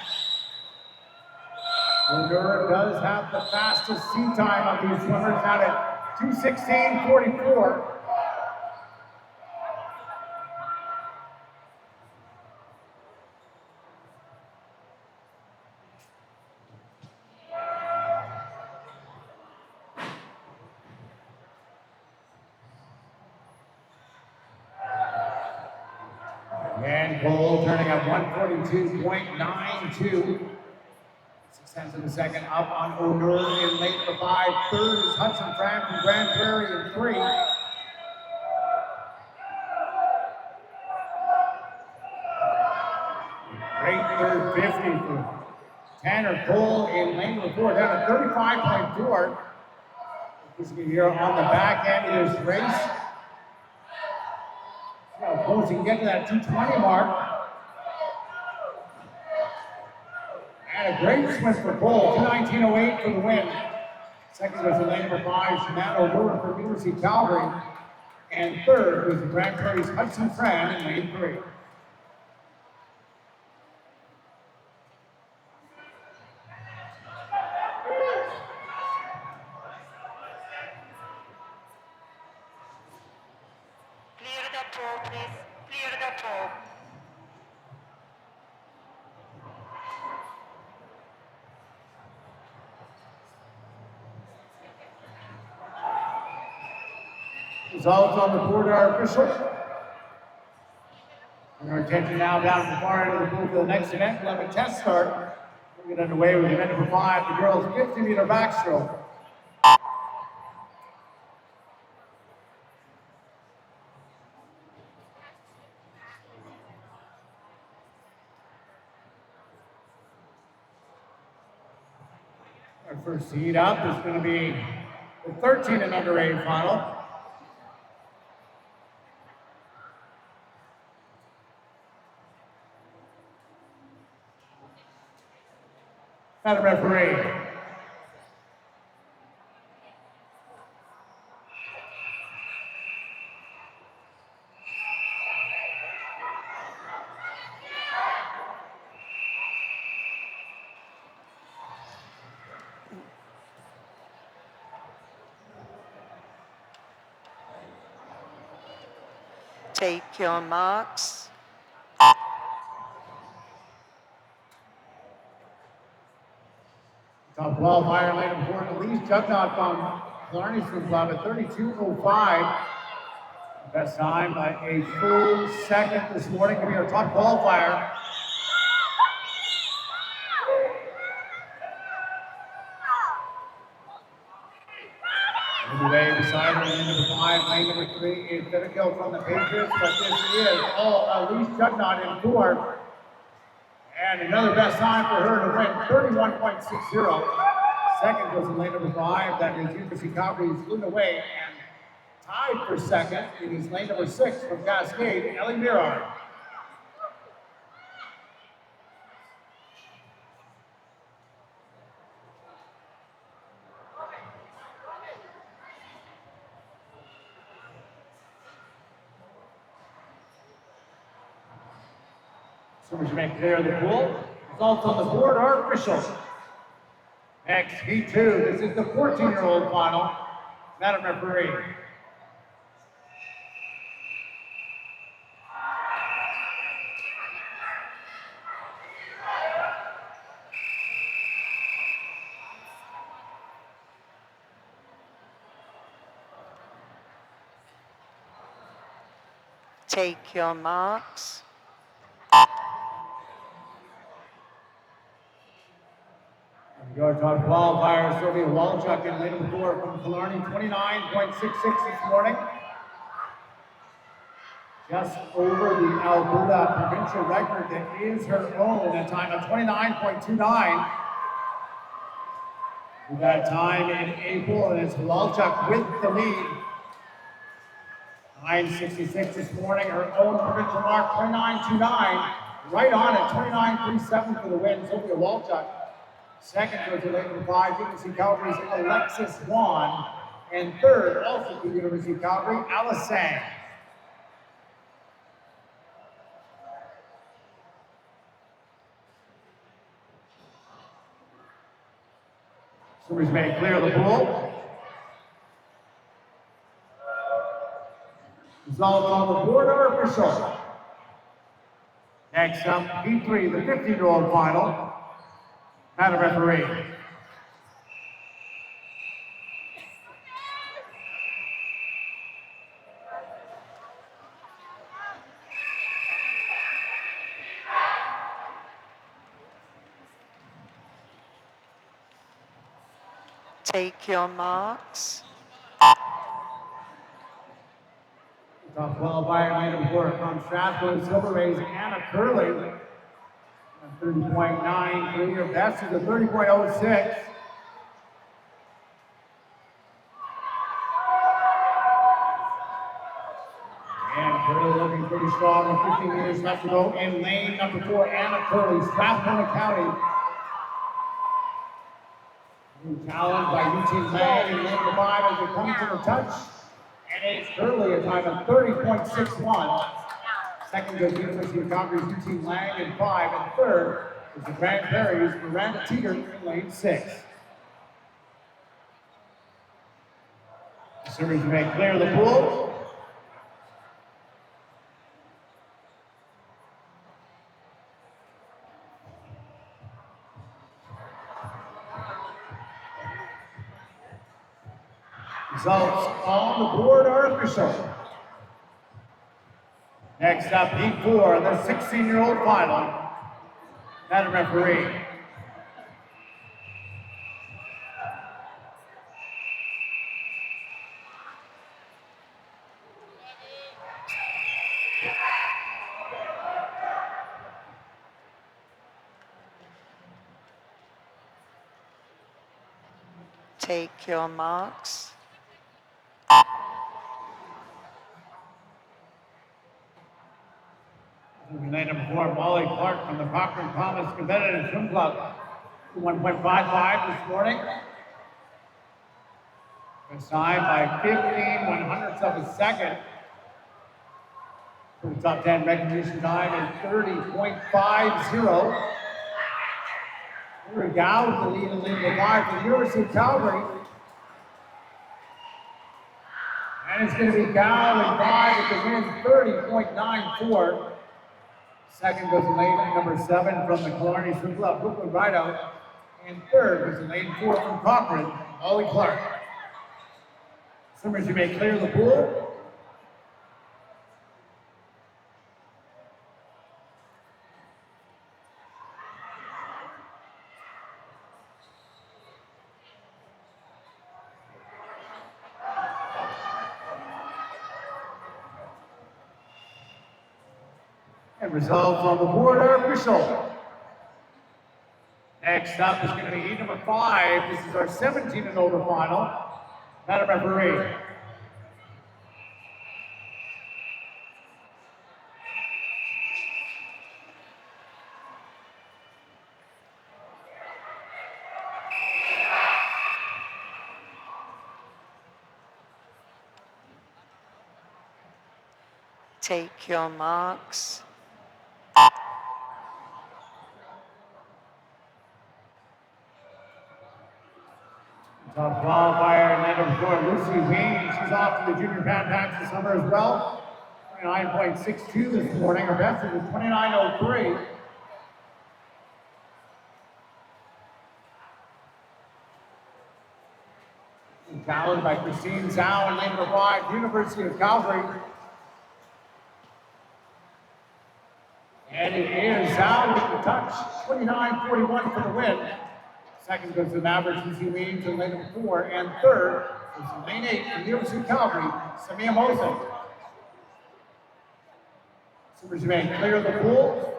[SPEAKER 1] O'Neill does have the fastest seat time of these swimmers out at 2:16.44. And Cole turning up 142.92. 6/10 of a second up on O'Neill in lane number 5. 3rd is Hudson Fran from Grand Prairie in 3. Great third 50 for Tanner Cole in lane number 4, down to 35.4. This is here on the back end of this race. See how close he can get to that 220 mark. And a great swim for Cole, 2:19.08 for the win. Second was the lane number 5, Shimano Brewer for University of Calgary. And third was the Grand Prairie's Hudson Fran in lane 3.
[SPEAKER 2] Clear the pole, please. Clear the pole.
[SPEAKER 1] Results on the board are official. And our attention now down to the far end of the pool for the next event. We'll have a test start. We'll get underway with event number 5, the girls' 50-meter backstroke. Our first heat up is going to be the 13 and under 8 final. Madam Referee.
[SPEAKER 2] Take your marks.
[SPEAKER 1] Top qualifier lane number 4, Elise Jugnaut from Clarny Swim Club at 32.05. Best time by a full second this morning to be our top qualifier. Underway beside her, lane number 5, lane number 3 is Fitterkill from the Patriots, but this is all Elise Jugnaut in 4. And another best time for her to win, 31.60. Second goes in lane number 5, that is University of Calgary's Luna Way, and tied for second, it is lane number 6 from Cascade, Ellie Mirard. Swimmers make clear of the pool. Results on the board are official. Next, Heat 2. This is the 14-year-old final. Madam Referee.
[SPEAKER 2] Take your marks.
[SPEAKER 1] Your top qualifier, Sylvia Walchuk in lane number 4 from Killarney, 29.66 this morning. Just over the Alberta provincial record that is her own, a time of 29.29. We got time in April, and it's Walchuk with the lead. 9.66 this morning, her own provincial mark, 29.29. Right on at 29.37 for the win, Sylvia Walchuk. Second goes to lane number 5, University of Calgary's Alexis Swan. And third, also to University of Calgary, Alice Sang. Swimmers may clear the pool. Results on the board are official. Next up, Heat 3, the 15-year-old final. Madam Referee.
[SPEAKER 2] Take your marks.
[SPEAKER 1] Top qualifier, lane number 4 from Strathfield Silver Rays, Anna Curley. 30.93, her best is a 30.06. And Curley looking pretty strong with 15 meters left to go in lane number 4, Anna Curley, Strathcona County. Being challenged by UT Lang in lane number 5 as they come to the touch. And it's early a time of 30.61. Second goes University of Calgary's UT Lang in 5, and third is the Grand Prairie's Miranda Teeter in lane 6. The servers may clear the pool. Results on the board are official. Next up, Heat 4, the 16-year-old final. Madam Referee.
[SPEAKER 2] Take your marks.
[SPEAKER 1] Lane number 4, Molly Clark from the Procter & Thomas Competitive Swim Club. 1.55 this morning. Best time by 15/100ths of a second. For the top 10 recognition time is 30.50. Here we go with the lead in lane number 5 for the University of Calgary. And it's going to be Gal in 5 with the win 30.94. Second goes to lane number 7 from the Killarney Swim Club, Brooklyn Rideout. And third goes to lane 4 from Cochrane, Molly Clark. Swimmers, you may clear the pool. And results on the board are official. Next up is going to be heat number 5. This is our 17 and older final. Madam Referee.
[SPEAKER 2] Take your marks.
[SPEAKER 1] Top qualifier in lane number 4, Lucy Wayne. She's off to the Junior Pan Packs this summer as well. 29.62 this morning. Her best is a 29.03. Challenged by Christine Zhao in lane number 5, University of Calgary. And it is Zhao with the touch, 29.41 for the win. Second goes to Maverick CC Weems in lane number 4, and third is lane 8 from the University of Calgary, Samia Mosen. Swimmers may clear the pool.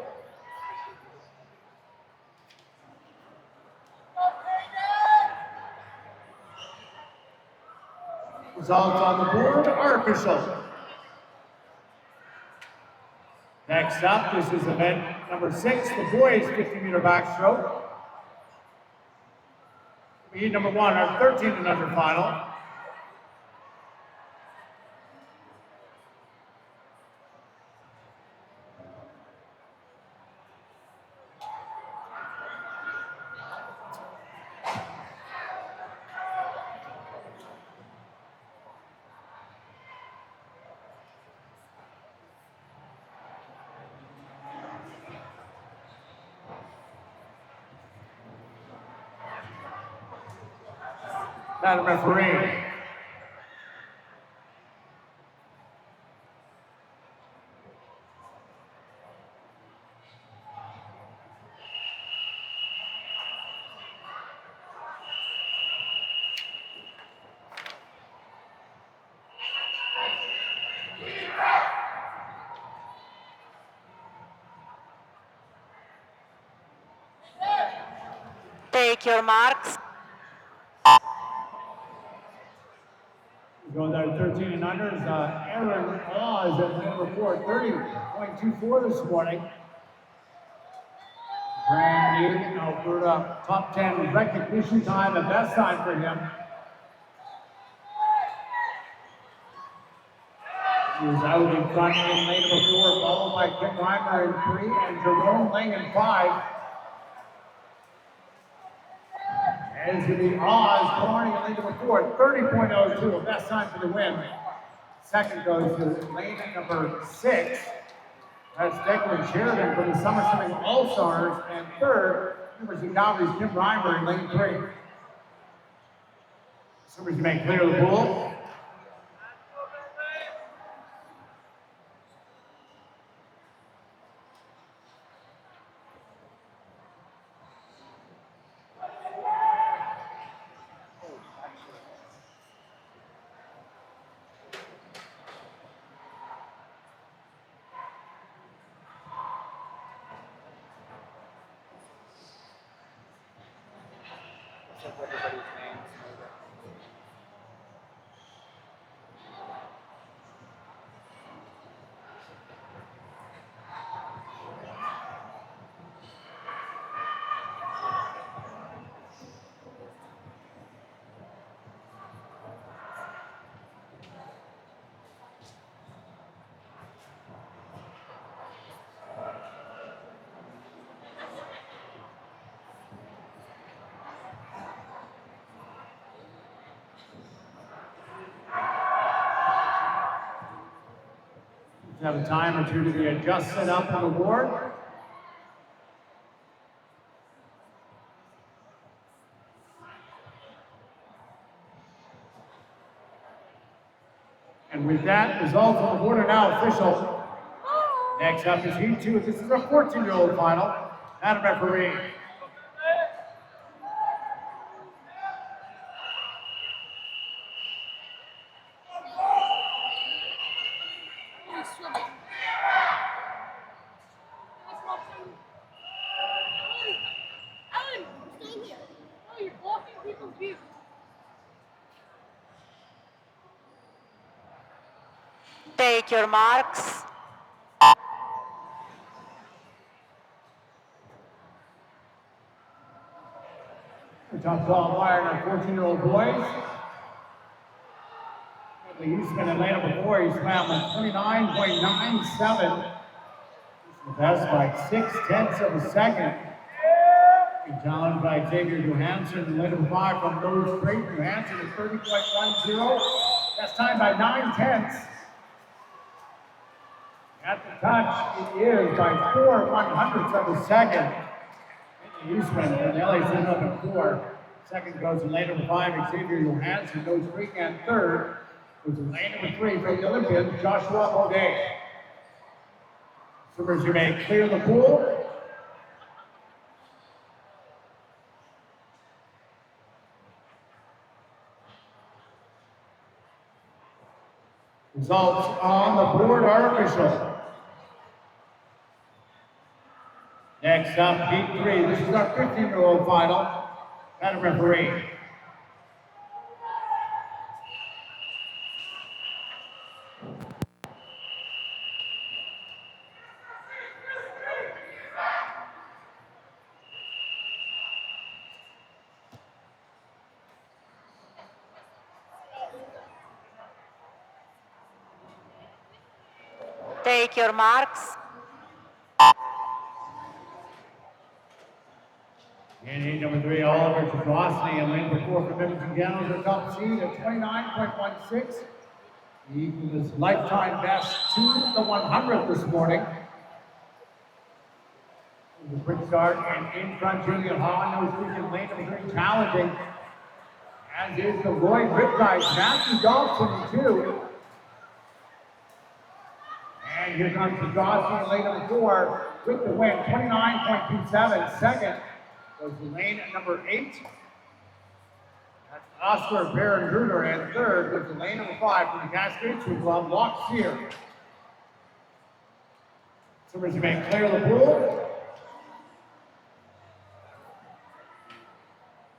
[SPEAKER 1] Results on the board are official. Next up, this is event number 6, the boys 50-meter backstroke. Heat number 1, our 13 and under final. Madam Referee.
[SPEAKER 2] Take your marks.
[SPEAKER 1] Going down 13 and under is Aaron Oz at number 4, 30.24 this morning. Brand unique Alberta top 10 recognition time and best time for him. He was out in front in lane number 4, followed by Kim Reimer in 3 and Jerome Lang in 5. As to the Oz, Barney in lane number 4, 30.02, a best time for the win. Second goes to lane number 6. That's Declan Sheridan for the Summer Swimming All-Stars. And third, University of Calgary's Kim Reimer in lane 3. Swimmers you may clear the pool.
[SPEAKER 3] Everybody's names.
[SPEAKER 1] Have a time or two to be adjusted up on the board. And with that, results on the board are now official. Next up is Heat 2. This is a 14-year-old final. Madam Referee.
[SPEAKER 2] Take your marks.
[SPEAKER 1] The top qualifier on 14-year-old boys. The Eastman in lane number 4, he swam at 29.97. The best by 0.6 of a second. Good challenge by Xavier Johansson in lane number 5 from Nose Straight. Johansson is 30.10. Best time by 9/10. At the touch, it is by 4/100ths of a second. Eastman from the LA Center up at 4. Second goes to lane number 5, Xavier Johansson, Nose Straight, and third goes to lane number 3 from the Olympian, Joshua O'Day. Swimmers, you may clear the pool. Results on the board are official. Next up, Heat 3. This is our 15-year-old final. Madam Referee.
[SPEAKER 2] Take your marks.
[SPEAKER 1] And heat number 3, Oliver Chakosny and lane number 4 from Edmonton Gallons, the top seed at 29.16. He equaled his lifetime best to the 100th this morning. The quick start and in front, Julian Hahn was speaking lane number 3 challenging, as is the Roy Riptide, Matthew Dobson in 2. And here comes Chakosny in lane number 4 with the win, 29.27. Second goes to lane number 8. That's Oscar Barron-Gruner, and third goes to lane number 5 from the Cascade Swim Club, Locke Sear. Swimmers, you may clear the pool.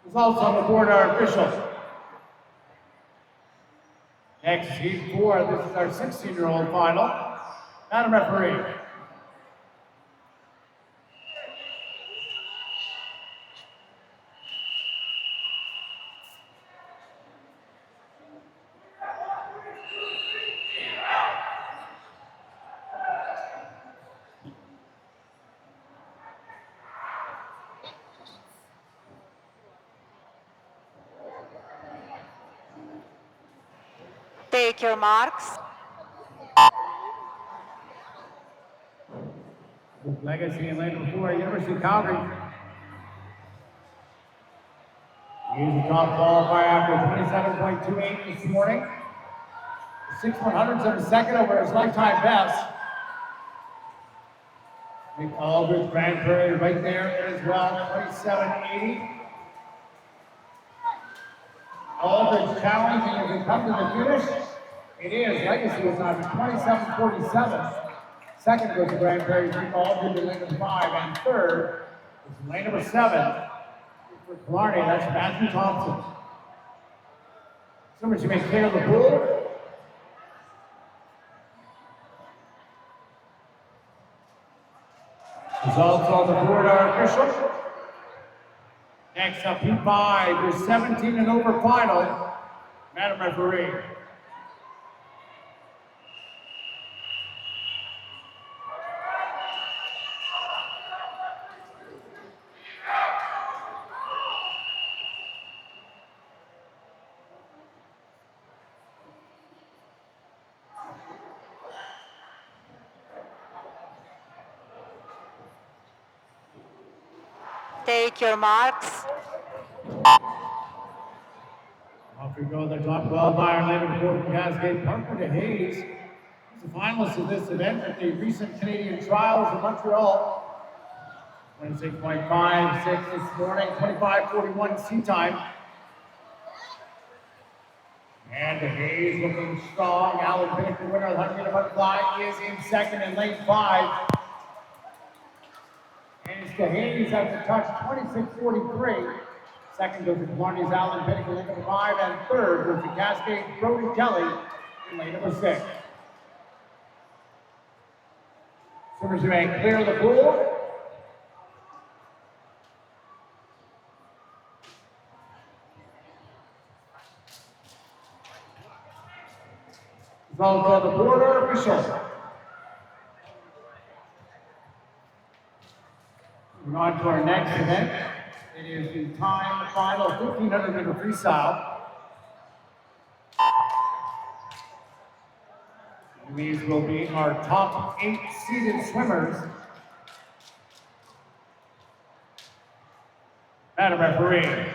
[SPEAKER 1] Results on the board are official. Next, Heat 4. This is our 16-year-old final. Madam Referee.
[SPEAKER 2] Take your marks.
[SPEAKER 1] With Legacy in lane number 4, University of Calgary. He's the top qualifier after 27.28 this morning. 6/100ths of a second over his lifetime best. I think Aldridge Grand Prairie right there as well, 27.80. Aldridge challenging as we come to the finish. It is. Legacy is on 27.47. Second goes to Grand Prairie, Aldridge in lane number 5, and third is lane number 7 for Killarney. That's Matthew Thompson. Swimmers, you may clear the pool. Results on the board are official. Next up, P5, your 17 and over final. Madam Referee.
[SPEAKER 2] Take your marks.
[SPEAKER 1] Off we go, the top qualifier, lane number 4 from Cascade, Parker to Hayes. He's the finalist of this event at the recent Canadian Trials in Montreal. 26.56 this morning, 25:41 sea time. And Hayes looking strong. Alan Pinnock, the winner of the 100-meter butterfly, is in second in lane 5. And it's Hayes at the touch, 26:43. Second goes to Killarney's Alan Pinnock in lane number 5, and third goes to Cascade Brody Kelly in lane number 6. Swimmers, you may clear the pool. Results on the board are official. Moving on to our next event. It is the time final 1,500 meter freestyle. And these will be our top 8 seeded swimmers. Madam Referee.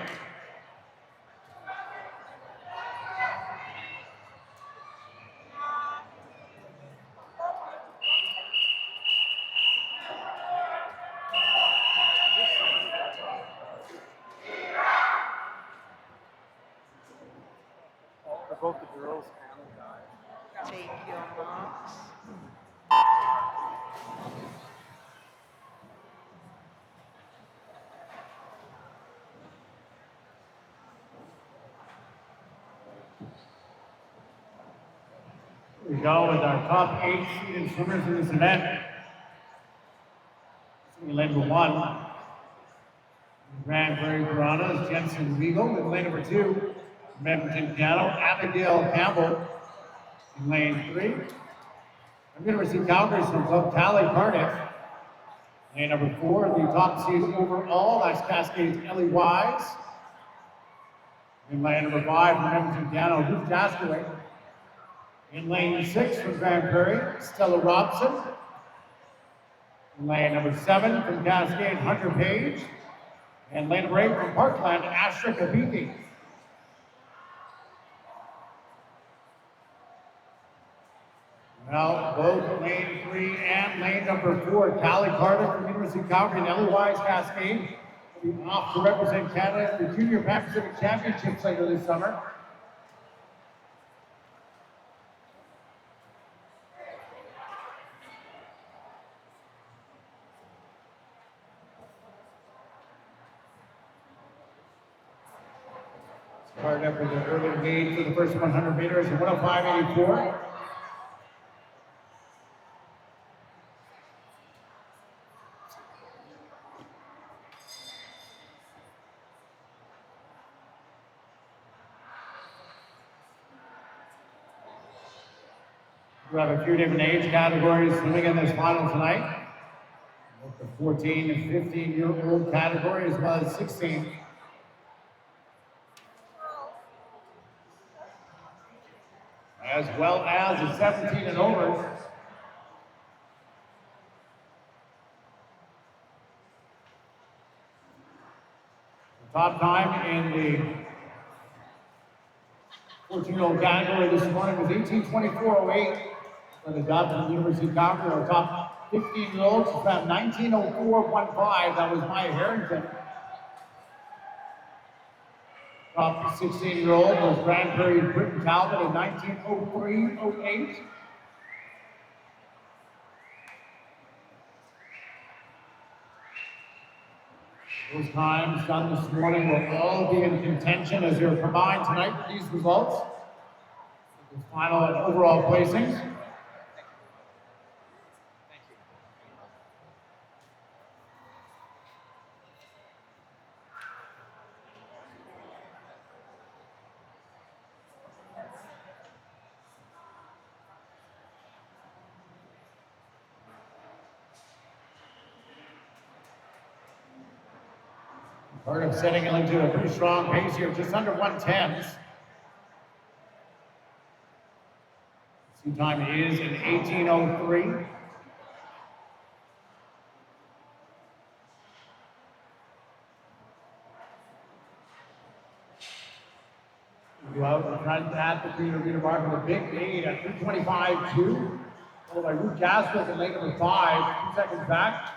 [SPEAKER 3] Both the girls and the guys.
[SPEAKER 2] Take your marks.
[SPEAKER 1] We go with our top 8 seeded swimmers in this event. In lane number 1, Grand Prairie Piranhas, Jensen Weagle. In lane number 2, Edmonton Piano, Abigail Campbell. In lane 3, I'm going to receive Calgary's from Club Tally Cardiff. Lane number 4, the top seed overall, that's Cascade's Ellie Wise. In lane number 5, from Edmonton Piano, Ruth Jaskoway. In lane 6 from Grand Prairie, Stella Robson. In lane number 7 from Cascade, Hunter Page. And lane number 8 from Parkland, Astra Kabiki. Well, both lane 3 and lane number 4, Callie Carter from University of Calgary and Ellie Wise Cascade will be off to represent Canada at the Junior Pan Pacific Championships later this summer. Starting up with the early lead for the first 100 meters, 105.84. We have a few different age categories swimming in this final tonight. Both the 14 and 15-year-old category as well as 16. as well as the 17 and overs. The top time in the 14-year-old category this morning was 18:24.08 for the Dublin University Calgary. Our top 15-year-olds ran 19:04.15. That was Maya Harrington. Top 16-year-old was Grand Prairie Britton Talbot at 19:03.08. Those times done this morning will all be in contention as they're combined tonight for these results. The final and overall placings. Part of setting into a pretty strong pace here, just under 110s. Sea time is in 18:03. Go out and try to add the 300-meter mark with a big lead at 3:25.2. Followed by Ruth Gaswick in lane number 5, 2 seconds back.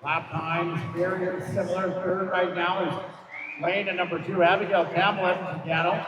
[SPEAKER 1] Lap times very similar. Third right now is lane and number 2, Abigail Campbell from Piano.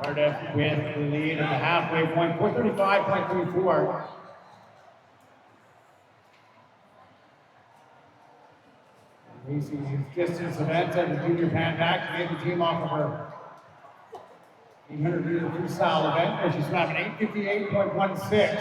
[SPEAKER 1] Cardiff with the lead at the halfway point, 435.34. Macy's distance event at the Junior Pan Pac made the team off of her 800-meter freestyle event, where she's snapping 8:58.16.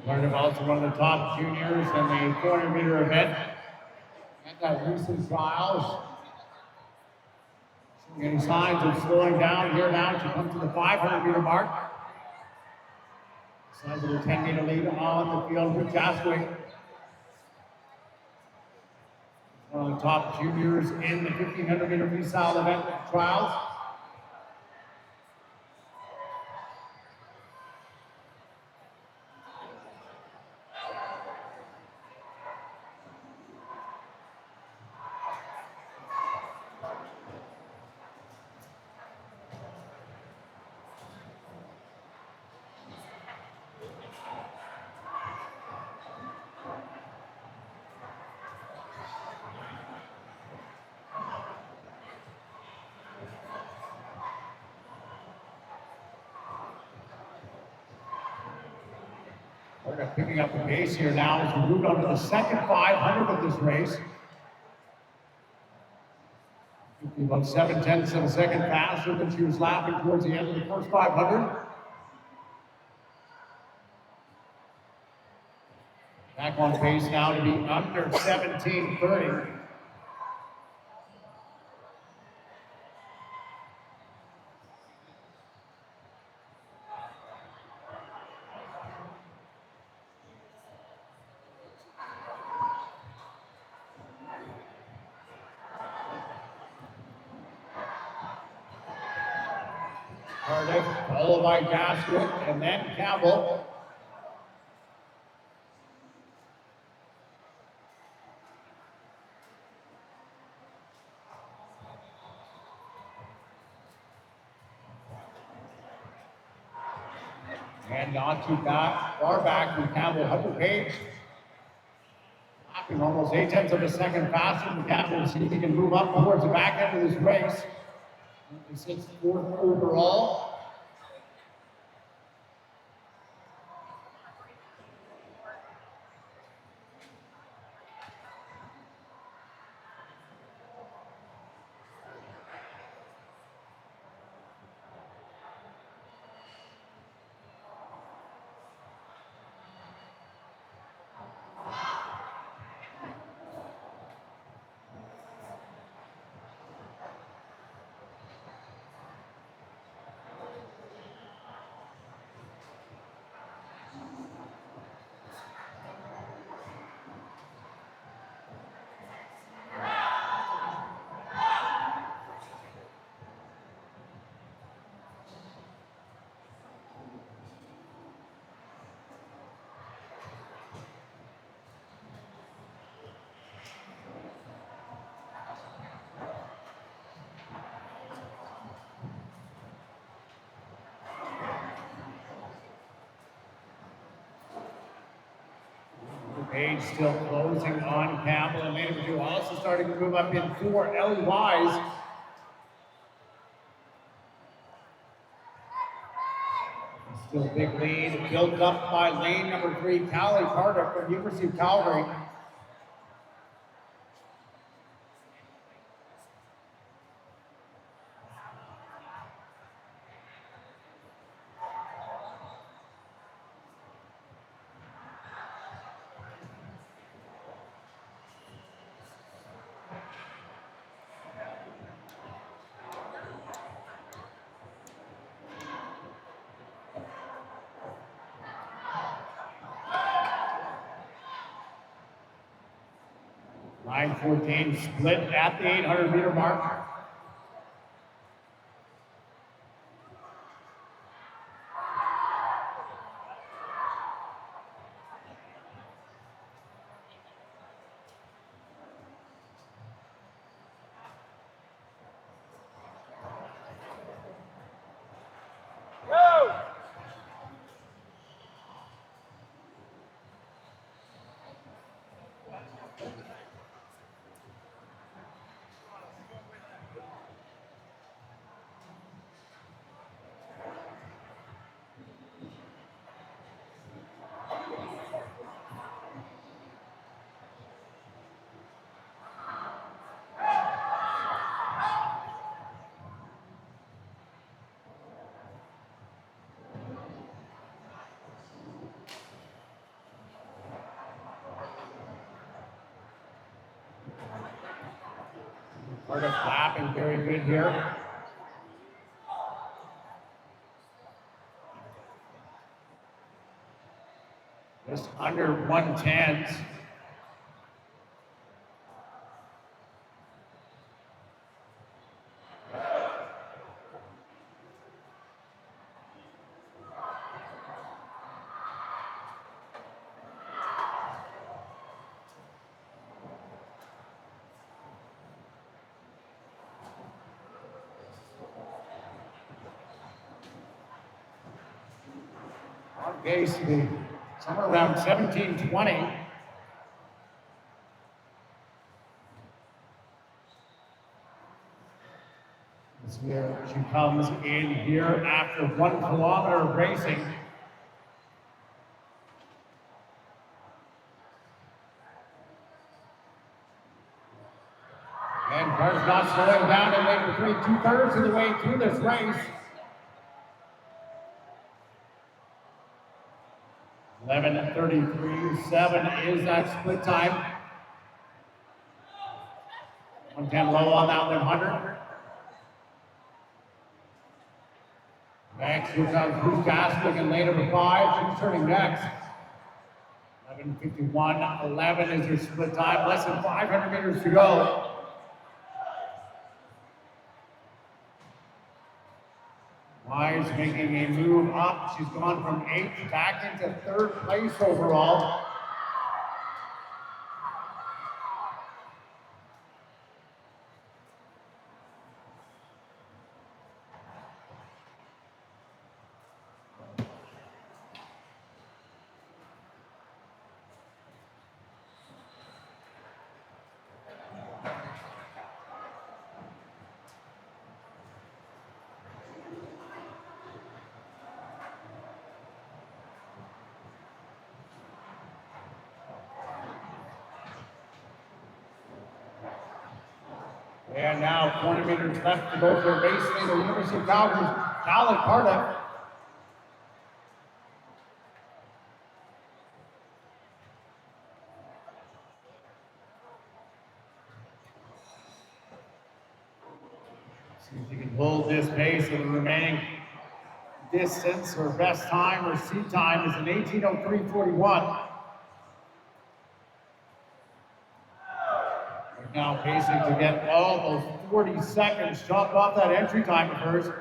[SPEAKER 1] Cardiff also one of the top juniors in the 400-meter event. And that recent trials. Showing any signs of slowing down here now as she comes to the 500-meter mark. Size of the 10-meter lead on the field with Jaswick. One of the top juniors in the 1,500-meter freestyle event trials. Picking up the pace here now as we move on to the second 500 of this race. About 7/10 of a second faster than she was lapping towards the end of the first 500. Back on pace now to be under 17:30. Cardiff, followed by Gaswick, and then Campbell. And not too far back from Campbell, Hunter Page. Hopping almost 8/10 of a second faster than Campbell. See if he can move up towards the back end of this race. He sits fourth overall. Page still closing on Campbell, and Maynard also starting to move up in 4. Ellie Wise. Still big lead, built up by lane number 3, Callie Carter from University of Calgary. Line 14 split at the 800-meter mark. Carter flapping very good here. Just under 110s. Pace to be somewhere around 17:20. Here she comes in here after 1 kilometer of racing. And Carter's not slowing down in lane 3, 2/3 of the way through this race. 11:33.7 is that split time. 110 low on that 100. Next, here comes Bruce Gaswick in lane number 5. She's turning next. 11:51.11 is her split time. Less than 500 meters to go. Wise making a move up. She's gone from 8th back into 3rd place overall. And now 20 meters left to go for a race lead. The University of Calgary's Alberta. See if you can hold this pace of the remaining distance. Her best time or seat time is an 18:03.41. Now pacing to get almost 40 seconds, chop off that entry time of hers.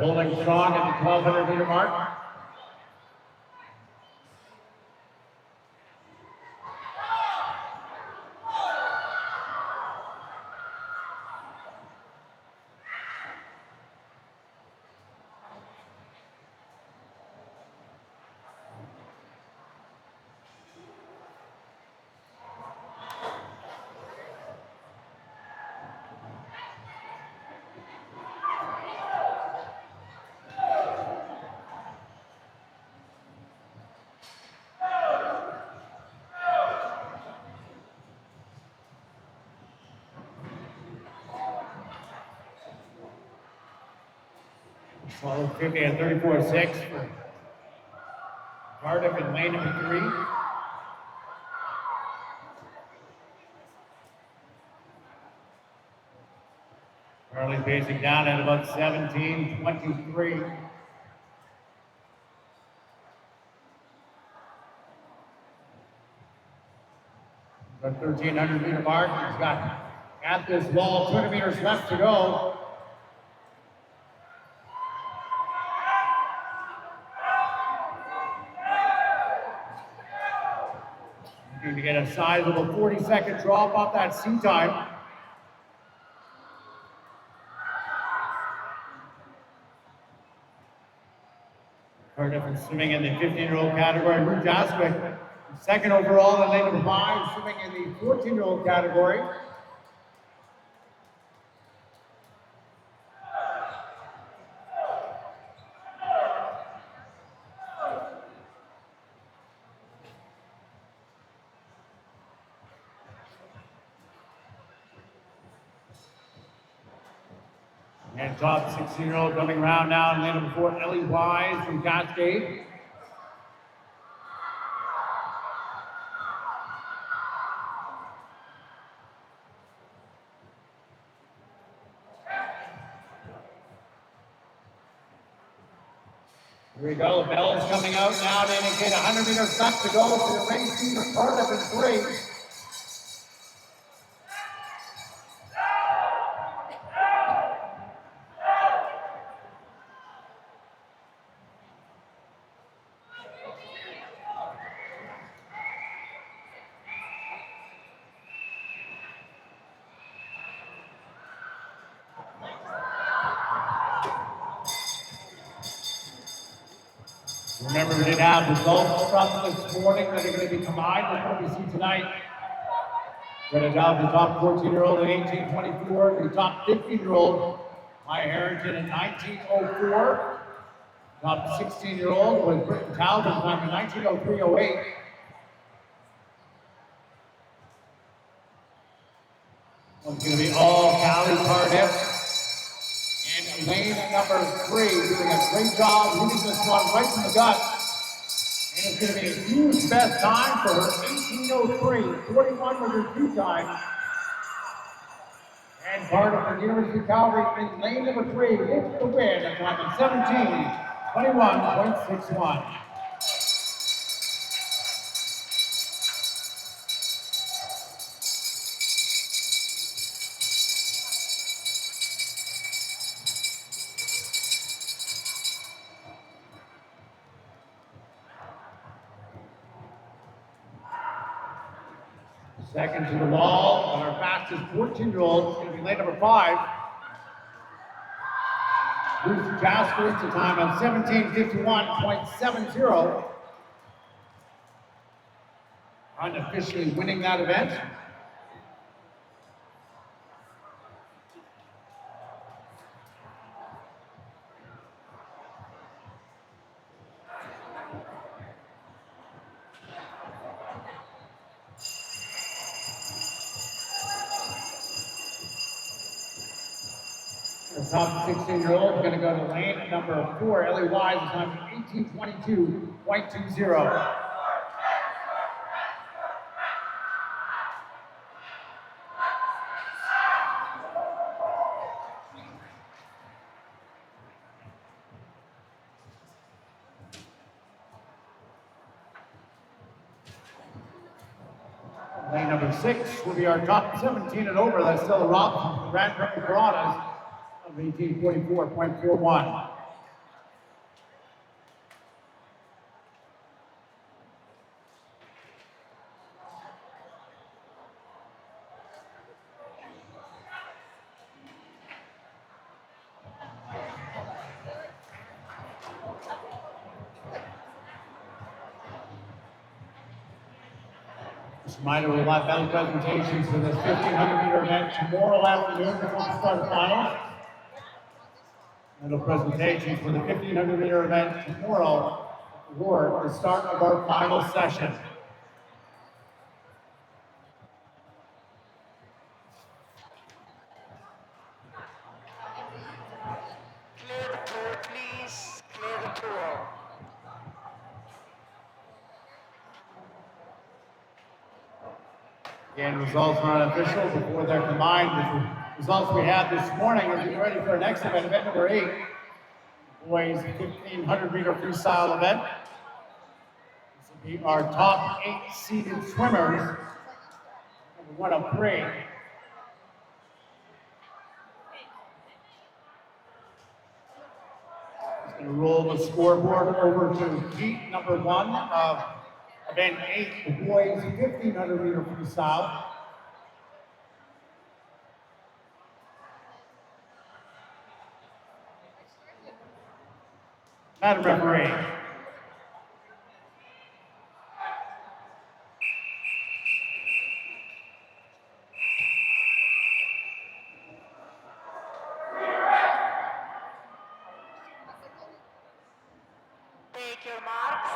[SPEAKER 1] Holding strong at the 1,200 meter mark. Solid 50 at 34.6 for Cardiff in lane number 3. Currently pacing down at about 17:23. The 1,300 meter mark. He's got at this wall 200 meters left to go. To get a sizable 40-second drop off that seat time. Cardiff is swimming in the 15-year-old category. Ruth Jaswick, second overall in lane number 5, swimming in the 14-year-old category. And top 16-year-old coming around now in lane number 4, Ellie Wise from Cascade. Here we go, the bell is coming out now to indicate 100 meters left to go for the race team of Cardiff in 3. Remember, we did have results from this morning that are going to be combined with what we see tonight. We're going to have the top 14-year-old at 18:24, the top 15-year-old, Maya Harrington at 19:04, top 16-year-old with Britton Talbot time at 19:03.08. It's going to be all Cali Cardiff. And lane number 3 doing a great job leading this one right from the gut. And it's going to be a huge best time for her, 18:03, 41 was her 2 time. And Cardiff from the University of Calgary in lane number 3 with the win at time of 17:21.61. Second to the wall, and our fastest 14-year-old is going to be lane number 5. Bruce Jasper to time of 17:51.70. Unofficially winning that event. The top 16-year-old is going to go to lane number 4, Ellie Wise, at time of 18:22.20. Lane number 6 will be our top 17 and over. That's still a Robinson from Grand Prairie Piranhas of 18:44.41. Just a reminder, we'll have medal presentations for this 1,500-meter event tomorrow afternoon before the start of finals. Medal presentations for the 1,500-meter event tomorrow before the start of our final session.
[SPEAKER 2] Clear the pool, please. Clear the pool.
[SPEAKER 1] Again, results are unofficial before they're combined with the results we had this morning as we get ready for our next event, event number 8, boys 1,500-meter freestyle event. This will be our top 8 seeded swimmers. Number 1 of 3. Just going to roll the scoreboard over to heat number 1 of event 8, the boys 1,500-meter freestyle. Madam Referee.
[SPEAKER 2] Take your marks.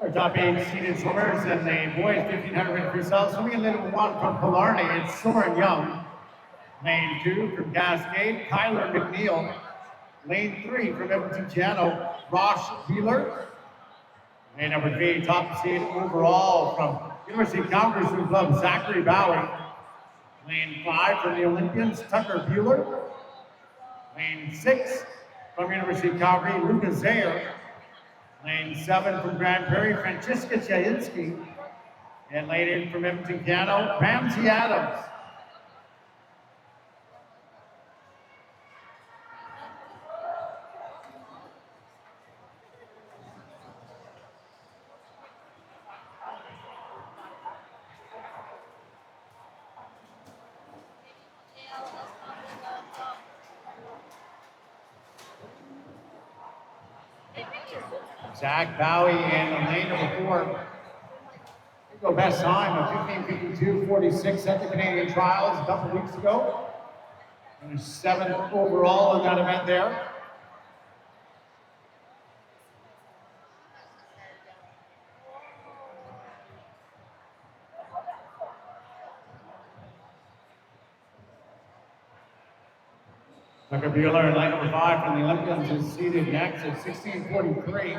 [SPEAKER 1] Our top 8 seeded swimmers in the boys 1,500-meter freestyle. Swimming in lane number 1 from Killarney, it's Soren Young. Lane 2 from Cascade, Kyler McNeil. Lane 3 from Edmonton Channel, Rosh Wheeler. Lane number 3, top seed overall from University of Calgary Swim Club, Zachary Bowie. Lane 5 from the Olympians, Tucker Bueller. Lane 6 from University of Calgary, Lucas Zayer. Lane 7 from Grand Prairie, Francisca Chayinsky. And lane 8 from Edmonton Canal, Ramsey Adams. Zach Bowie in lane number 4. Go best time of 15:52.46 at the Canadian Trials a couple weeks ago. And 7th overall in that event there. Tucker Bueller in lane number 5 from the Olympians is seated next at 16:43.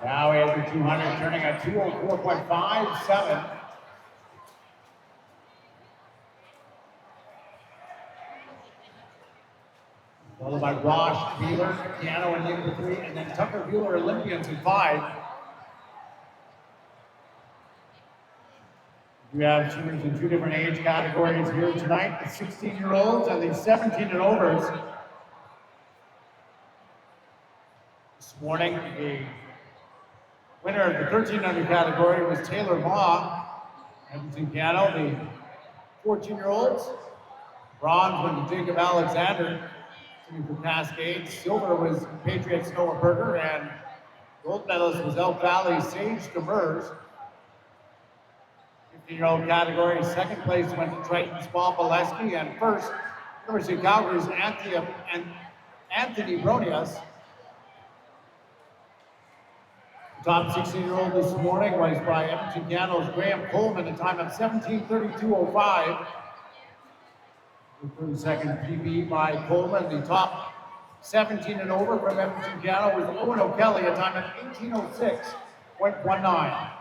[SPEAKER 1] Now he has the 200 turning at 204.57. Followed by Ross, Bueller, Piano in number 3, and then Tucker Bueller, Olympians in 5. We have seniors in 2 different age categories here tonight, the 16-year-olds and the 17 and overs. This morning, the winner of the 1300 category was Taylor Ma, Edmonton Piano, the 14-year-olds. Bronze went to Jacob Alexander, sitting for Cascade. Silver was Patriots Noah Berger, and gold medalist was Elk Valley Sage Demers. 15-year-old category, second place went to Triton's Paul Boleski, and first, University of Calgary's Anthony Bronias. The top 16-year-old this morning was by Edmonton Piano's Graham Coleman, a time of 17:32.05. The 32nd PB by Coleman. The top 17 and over from Edmonton Piano was Owen O'Kelly, a time of 18:06.19.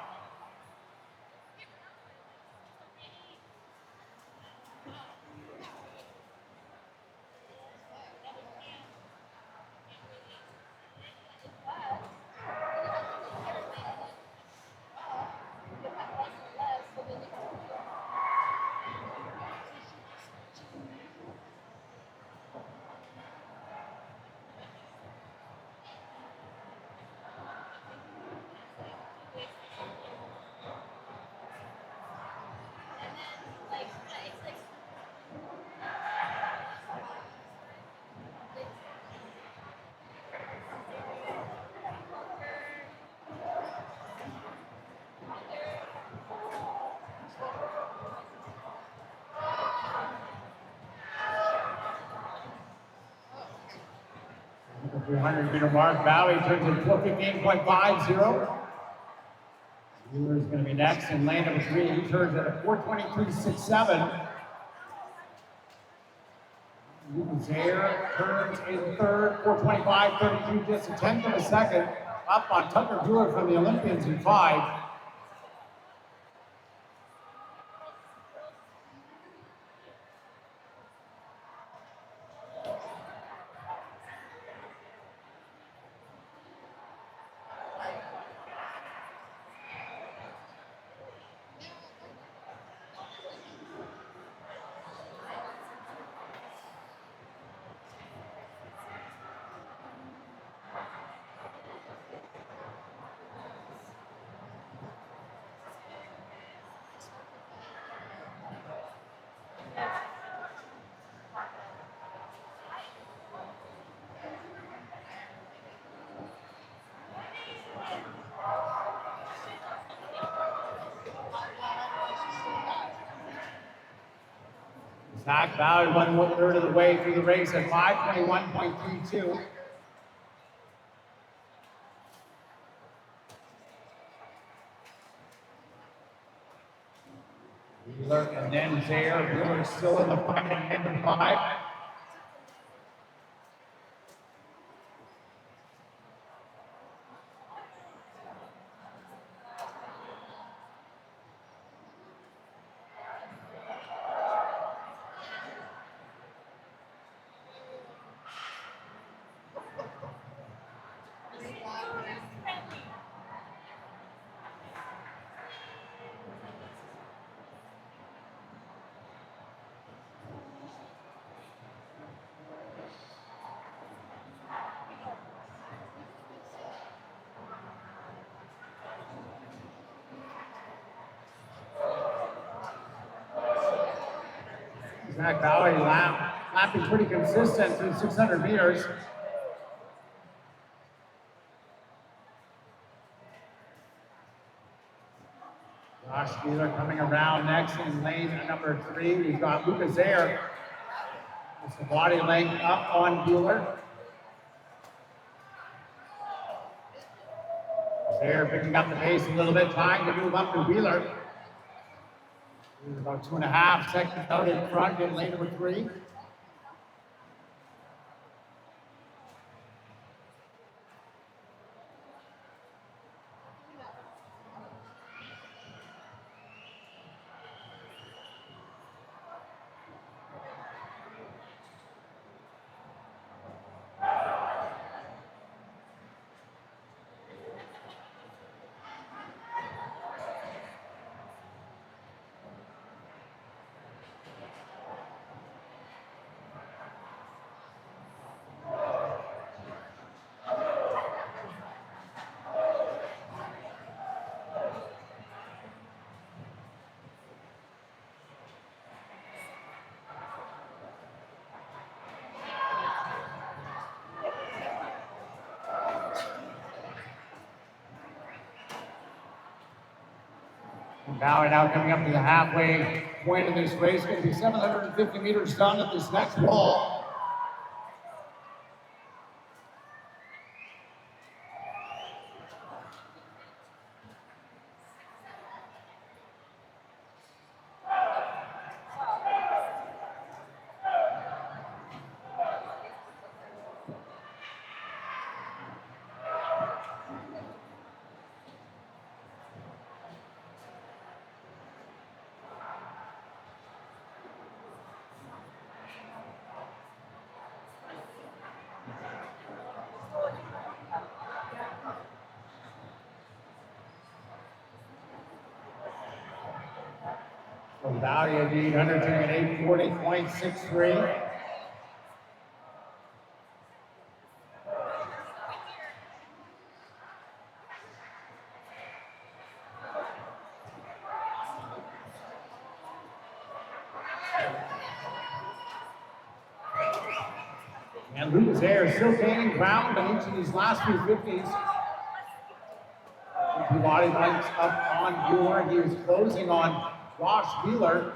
[SPEAKER 1] The 300 meter mark, Bowie turns in 4:15.50. Wheeler is going to be next in lane number 3. He turns at a 4:23.67. Zaire turns in third, 4:25.32, just a tenth of a second. Up on Tucker Bueller from the Olympians in 5. Zach Bowie 1/3 of the way through the race at 5:21.32. Wheeler and then Zaire. Wheeler still in the front at number 5. Zach Bowie lapping pretty consistent through 600 meters. Josh Wheeler coming around next in lane number 3. We've got Lucas Zaire. It's the body length up on Wheeler. Zaire picking up the pace a little bit, trying to move up to Wheeler. He's about 2.5 seconds out in front in lane number 3. Now coming up to the halfway point of this race, going to be 750 meters done at this next wall. Value indeed undertaking 840.63. And Lucas Air still gaining ground on each of these last few 50s. The body lengths up on Bueller. He was closing on Josh Wheeler.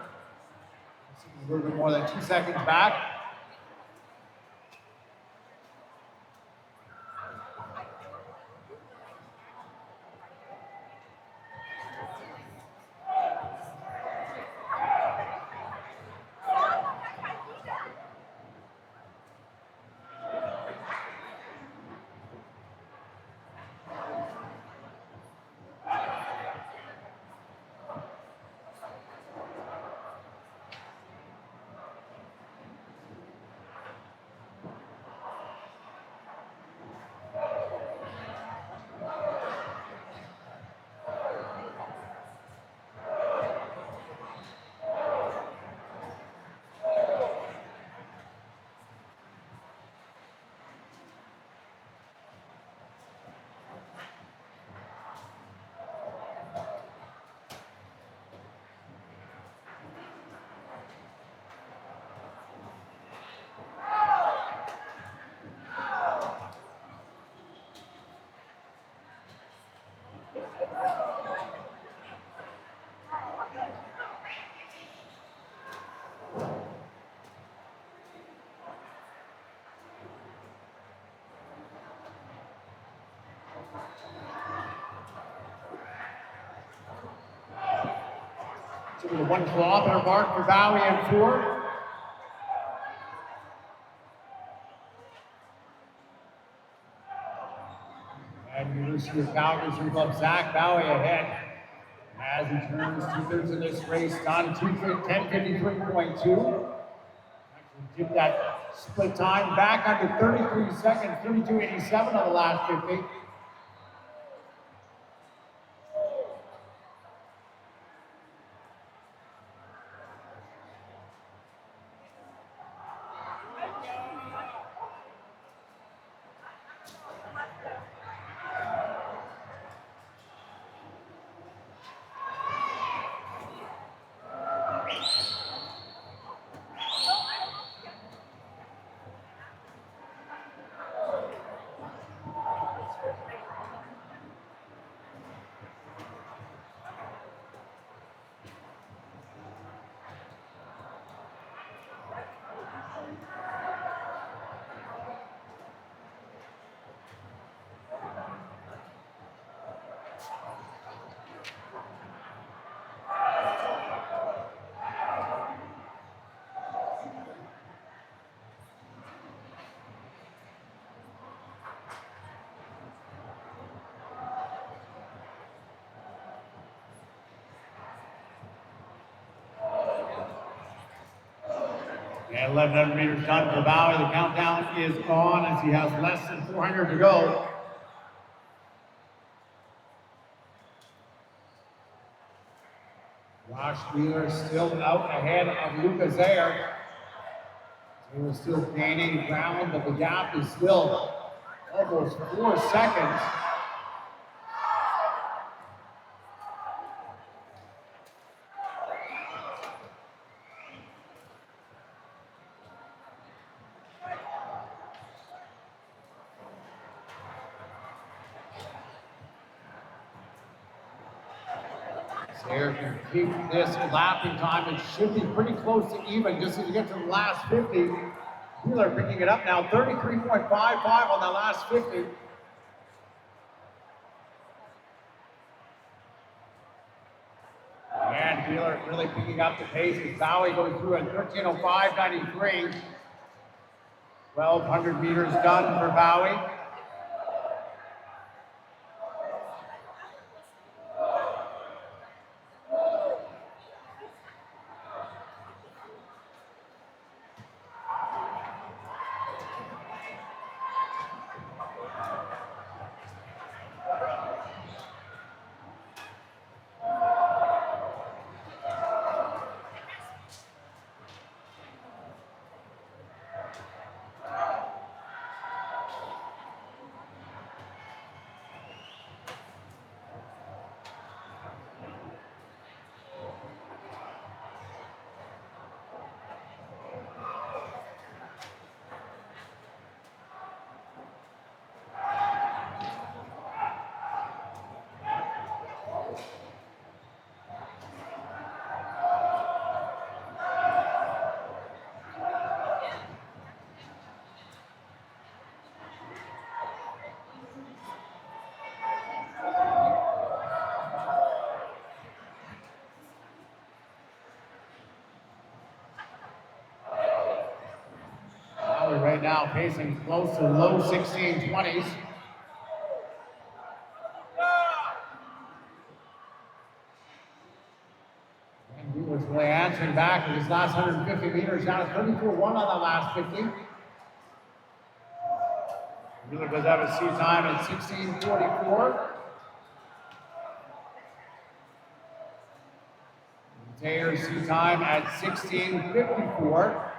[SPEAKER 1] A little bit more than 2 seconds back. To the 1 kilometer mark for Bowie and Ford. And University of Calgary Swim Club Zach Bowie ahead as he turns 2/3 of this race done, 10:53.2. Actually did that split time back under 33 seconds, 32.87 on the last 50. And 1,100 meters done for Bowie. The countdown is on as he has less than 400 to go. Josh Wheeler still out ahead of Lucas Zayer. Zayer still gaining ground, but the gap is still almost 4 seconds. Zayer can keep this lapping time. It should be pretty close to even just as you get to the last 50. Wheeler picking it up now, 33.55 on the last 50. And Wheeler really picking up the pace as Bowie goes through at 13:05.93. 1,200 meters done for Bowie. Right now pacing close to low 1620s. And he was really answering back with his last 150 meters, down to 34.1 on the last 50. Wheeler does have a seat time at 16:44. Zayer's seat time at 16:54.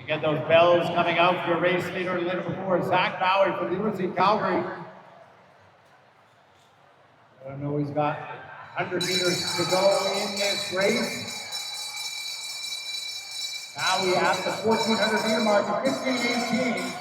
[SPEAKER 1] Get those bells coming out for your race leader a little before. Zach Bowie from the University of Calgary. I don't know, he's got 100 meters to go in this race. Bowie at the 1,400 meter mark of 15:18.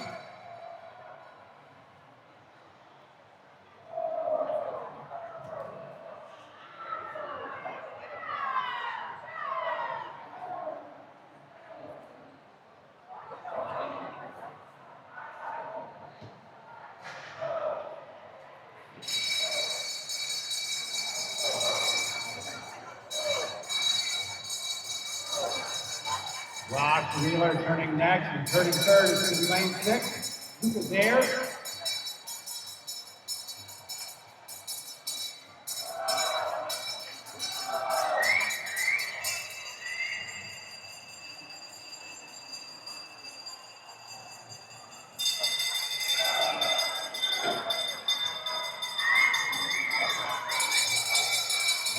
[SPEAKER 1] Wheeler turning next and turning third is going to be lane 6. Lucas Zayer.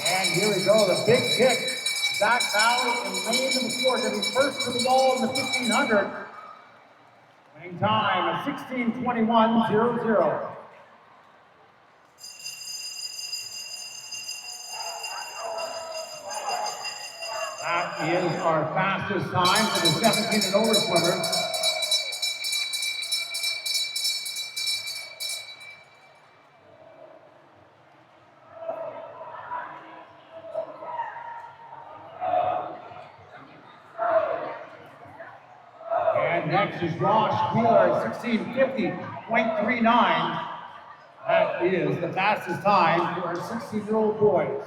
[SPEAKER 1] And here we go, the big kick. Zach Bowie and lane number 4 going to be first to the wall in the 1,500. Winning time of 16:21.00. That is our fastest time for the 17 and over swimmers. Next is Josh Wheeler at 16:50.39. That is the fastest time for our 16-year-old boys.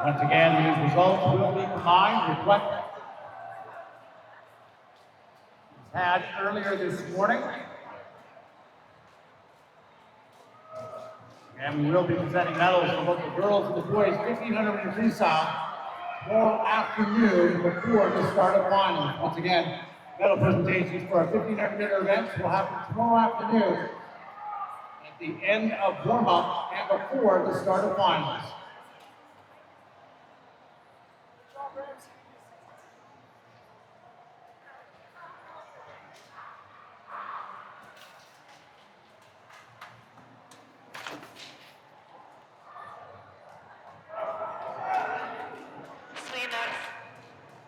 [SPEAKER 1] Once again, these results will be combined, reflect had earlier this morning. And we will be presenting medals for both the girls and the boys 1500 meter freestyle tomorrow afternoon before the start of finals. Once again, medal presentations for our 1500 meter events will happen tomorrow afternoon at the end of warm-up and before the start of finals.
[SPEAKER 2] Swimmers,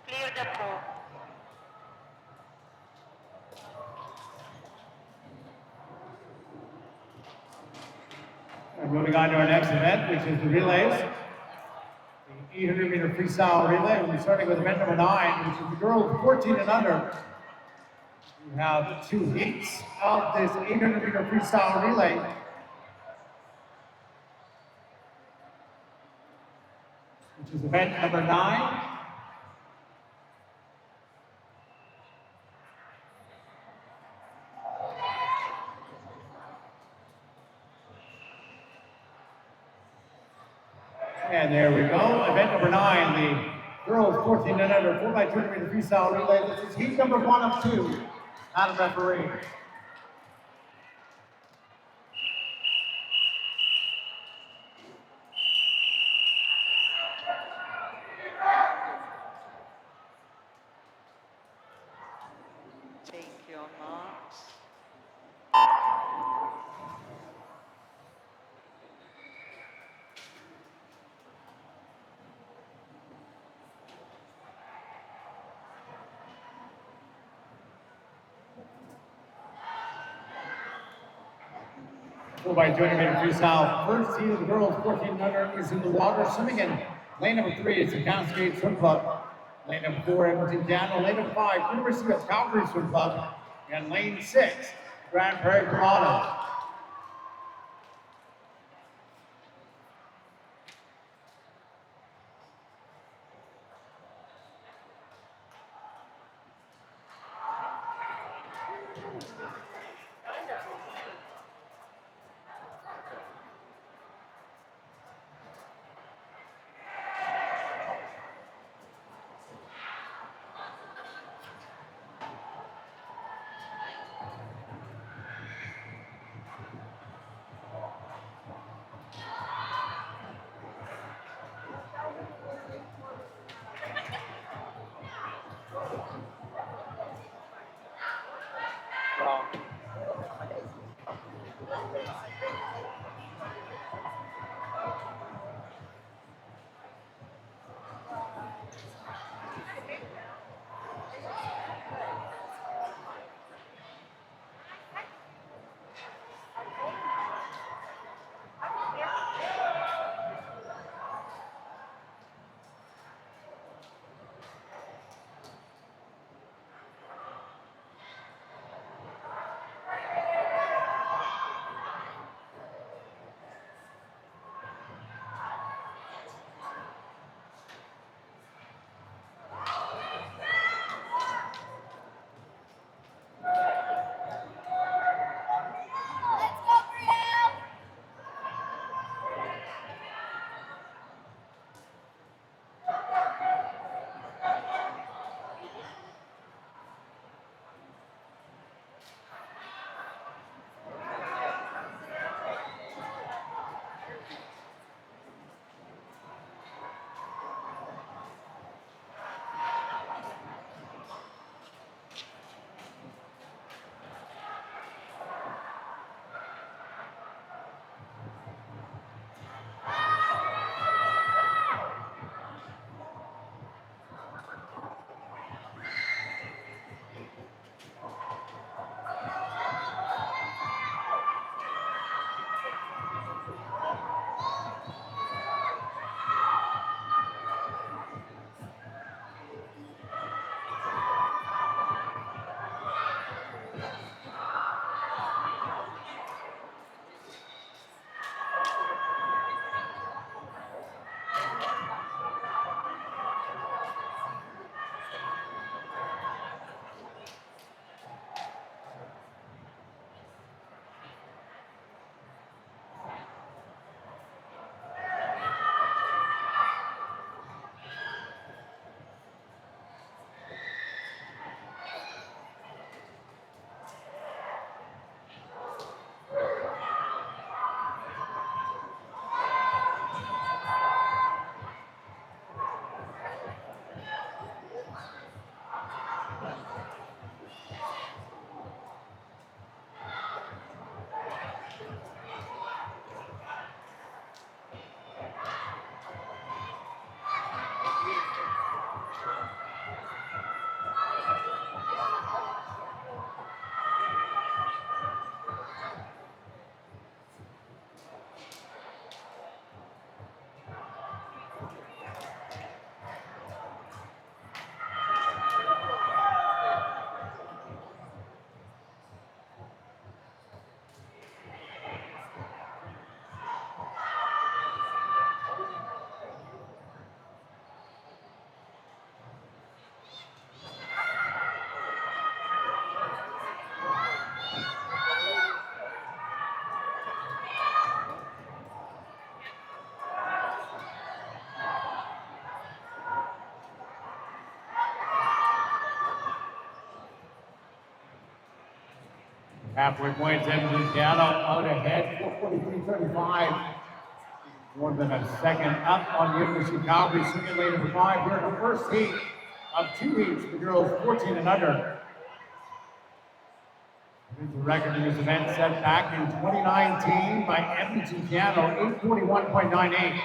[SPEAKER 2] clear the pool.
[SPEAKER 1] And moving on to our next event, which is the relays. The 800 meter freestyle relay. We'll be starting with event number 9, which is the girls 14 and under. We have 2 heats of this 800 meter freestyle relay. Which is event number 9. And there we go. Event number 9, the girls 14 and under 4x200 meter freestyle relay. This is heat number 1 of 2. Madam referee.
[SPEAKER 2] Take your marks.
[SPEAKER 1] Full by 200 meter freestyle. First heat of the girls 14 and under is in the water swimming in. Lane number 3 is the Cascade Swim Club. Lane number 4, Edmonton Piano. Lane number 5, University of Calgary Swim Club. And lane 6, Grand Prairie Pilates. Halfway point, Edmonton Piano out ahead, 4:43.35. More than a second up on the University of Calgary, swinging lane number 5 here in the first heat of 2 heats for girls 14 and under. The record in this event set back in 2019 by Edmonton Piano, 841.98.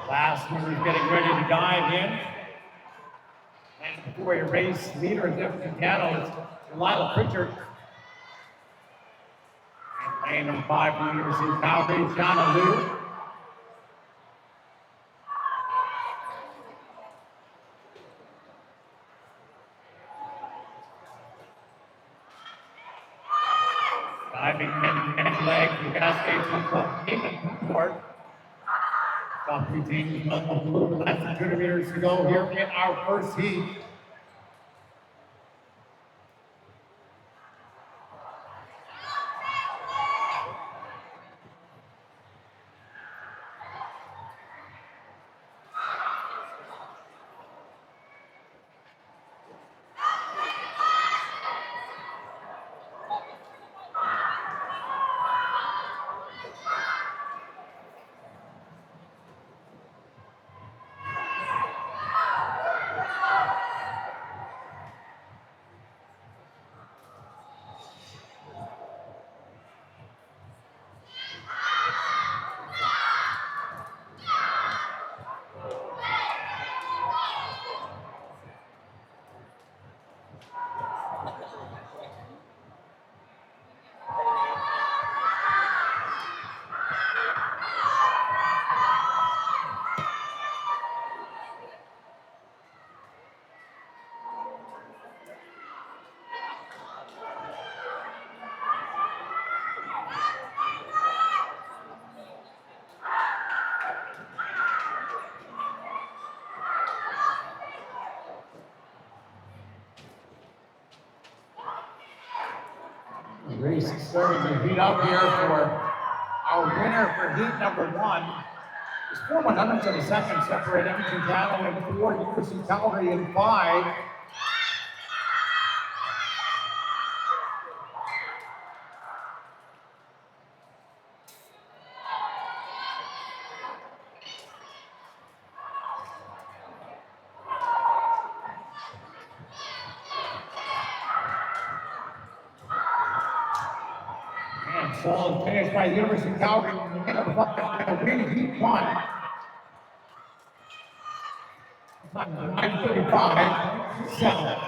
[SPEAKER 1] Last one is getting ready to dive in. And before your race leader is Edmonton Piano, it's Delilah Pritchard. And lane number 5 from the University of Calgary, Shauna Liu. Diving in leg, the Cascades from Court. Top 2 teams, a little bit less than 200 meters to go here in our first heat. The race is starting to heat up here for our winner for heat number 1. It's 4/100ths of a second separate Edmonton Piano and 4 University of Calgary in 5. And solid finish by the University of Calgary. Win heat 1. 9:35.7.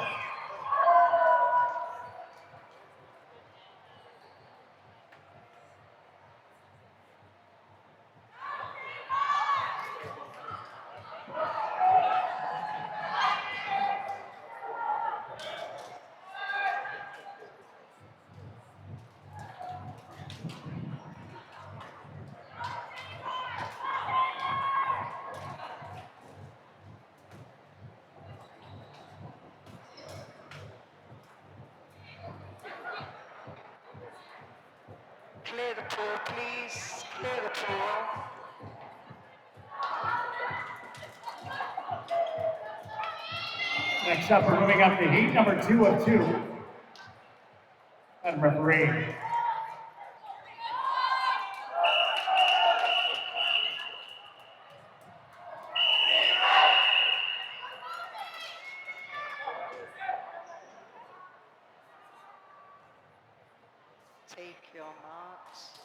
[SPEAKER 2] Clear the pool, please. Clear the pool.
[SPEAKER 1] Next up, we're moving up to heat number 2 of 2. And referee.
[SPEAKER 2] Take your marks.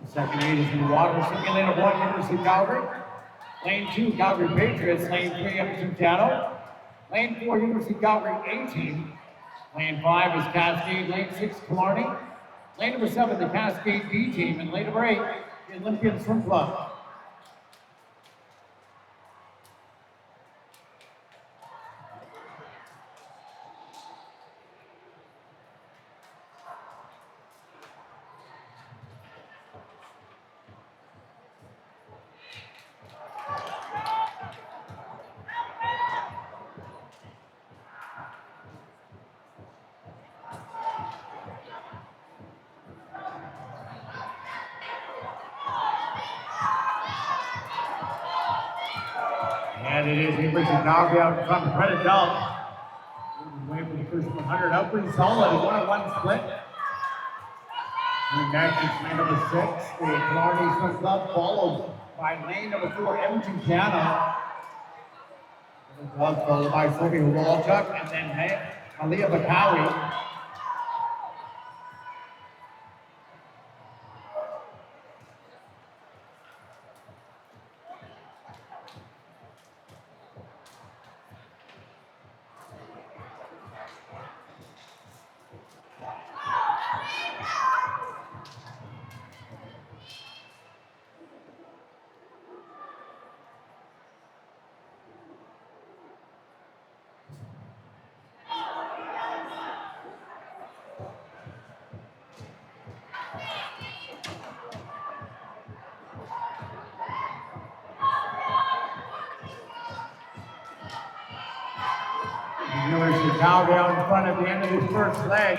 [SPEAKER 1] Second heat is in water simulator 1, University of Calgary. Lane 2, Calgary Patriots. Lane 3, Edmonton Piano. Lane 4, University of Calgary A team. Lane 5 is Cascade. Lane 6, Killarney. Lane number 7, the Cascade B team. And lane number 8, the Olympian Swim Club. And it is University of Calgary out in front of Credit Dell. Moving away from the first 100, out pretty solid, a 1-on-1 split. Moving back to lane number 6, the Killarney Swim Club, followed by lane number 4, Edmonton Piano. Club followed by Sophie Walchuk, and then Malia Bakawi. University of Calgary out in front at the end of his first leg.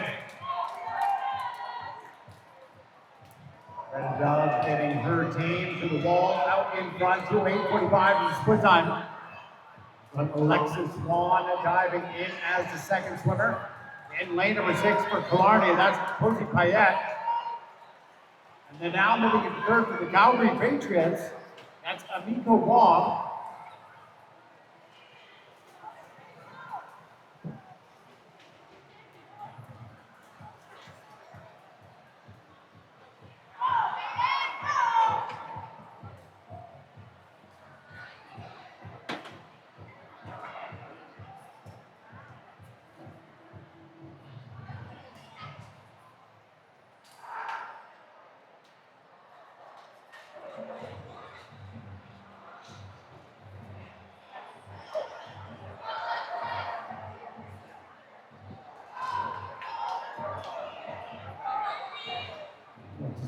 [SPEAKER 1] Red Dove getting her team to the wall out in front, 2:8:45 is split time. But Alexis Swan diving in as the second swimmer. In lane number 6 for Killarney, that's Posey Payette. And then now moving in third for the Calgary Patriots, that's Amiko Wong.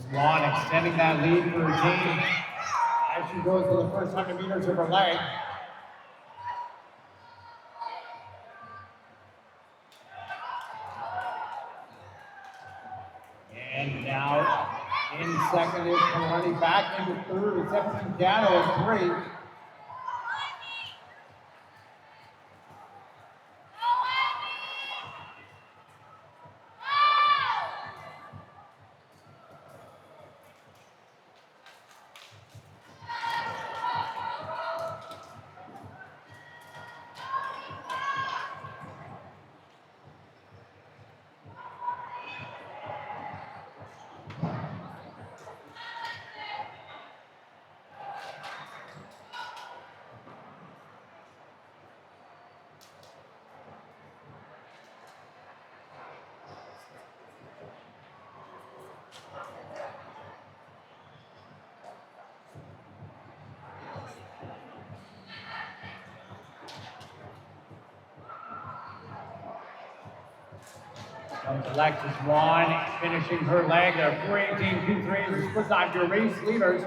[SPEAKER 1] Swan extending that lead for her team as she goes for the first 100 meters of her leg. And now in second is Killarney, back into third. It's Edmonton Piano at 3. Comes Alexis Swan, finishing her leg at 4:18.23 is split time to race leaders.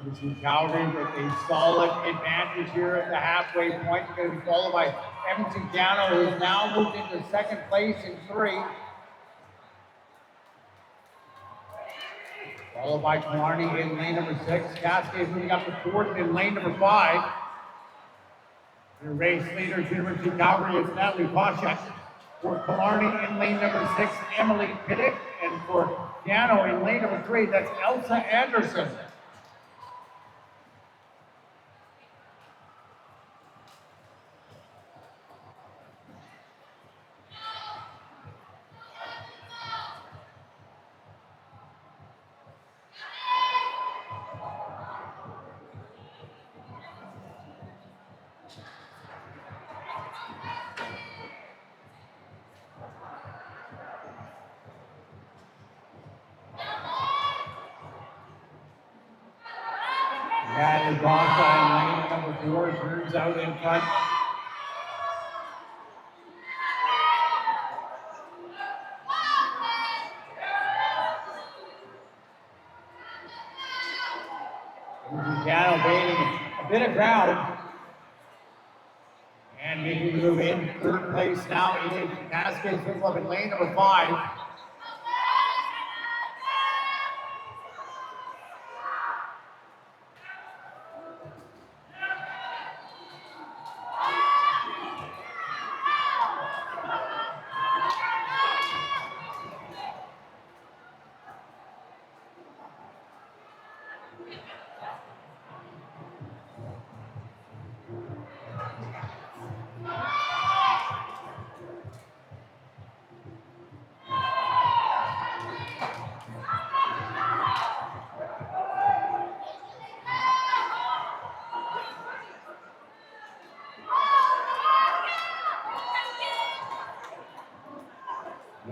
[SPEAKER 1] University of Calgary with a solid advantage here at the halfway point. They're going to be followed by Edmonton Gano, who has now moved into second place in 3. Followed by Killarney in lane number 6. Cascade moving up to 4th in lane number 5. Your race leaders, University of Calgary, is Natalie Poshak. For Killarney in lane number 6, Emily Piddick. And for Gano in lane number 3, that's Elsa Anderson. And Ivanka in lane number 4 turns out in front. Gano gaining a bit of ground. And making the move in 3rd place now is Cascade Swim Club in lane number 5.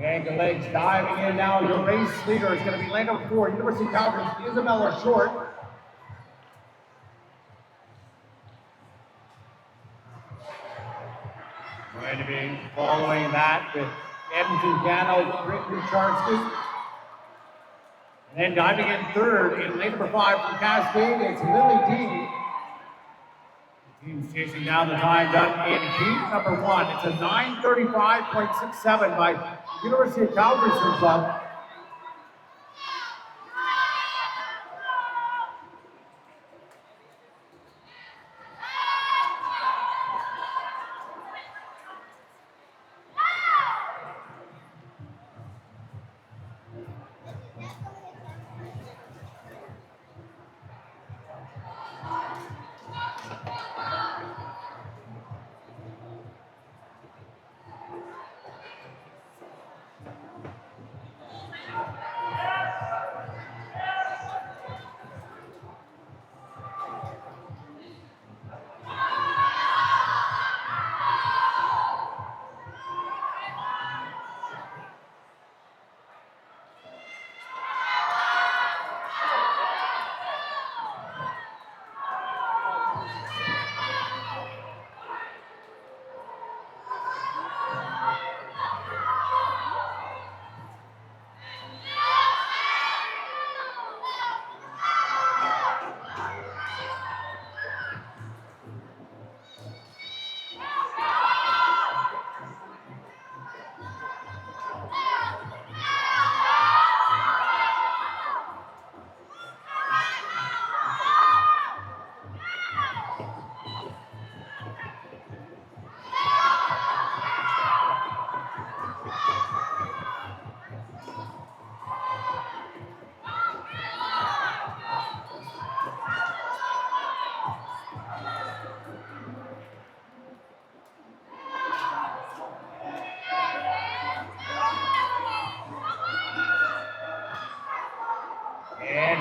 [SPEAKER 1] Ankle legs diving in now. Your race leader is going to be lane number 4, University of Calgary's Isabella Short. Going to be following that with Edmonton Gano, Brittany Charnsky. And then diving in 3rd in lane number 5 from Cascade, it's Lily Dean. Team's chasing down the time done in heat number 1. It's a 9:35.67 by University of Calgary Swim Club.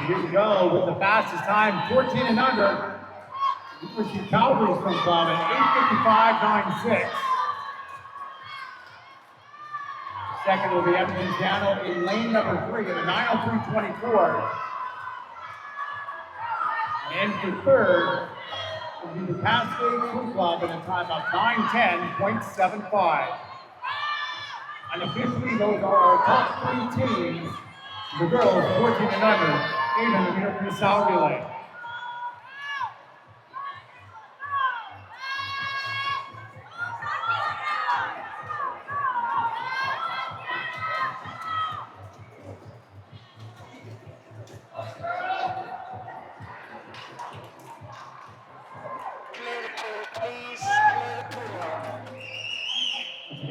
[SPEAKER 1] Here we go with the fastest time, 14 and under. University of Calgary's from club at 8:55.96. Second will be Edmonton Gano in lane number 3 at a 9:03.24. And for 3rd will be the Cascade Swim Club at a time of 9:10.75. And officially, those are our top 3 teams. The girls 14 and under, 800 meter free salary lane.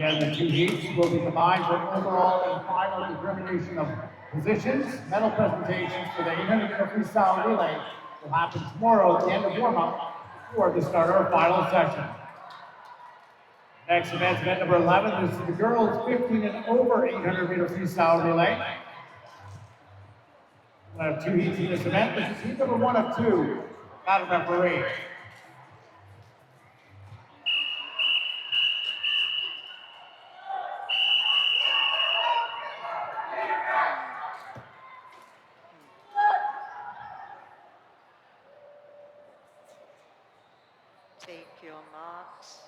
[SPEAKER 1] Again, the two heats will be combined for overall and final determination of positions. Medal presentations for the 800-meter freestyle relay will happen tomorrow at the end of warm-up before the start of our final session. Next event number 11. This is the girls 15 and over 800-meter freestyle relay. We'll have two heats in this event. This is heat number 1 of 2. Madam referee.
[SPEAKER 2] Take your marks.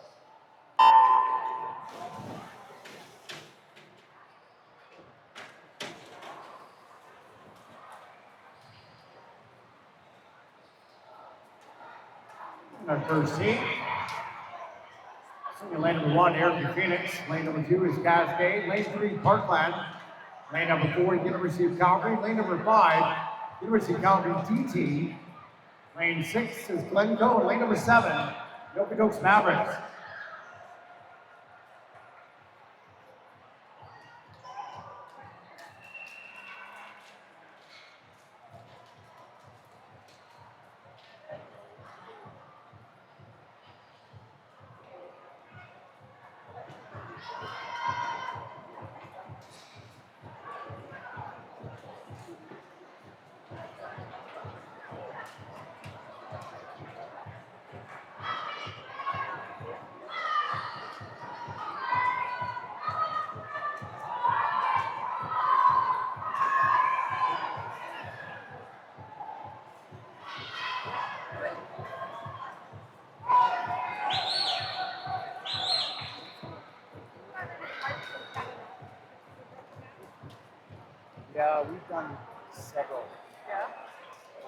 [SPEAKER 1] Our first heat. Lane number 1, Eric Phoenix. Lane number 2 is Cascade. Lane 3, Parkland. Lane number 4, University of Calgary. Lane number 5, University of Calgary DT. Lane 6 is Glencoe. And lane number 7, Okotoks Mavericks.
[SPEAKER 3] Yeah, we've done several.
[SPEAKER 4] Yeah.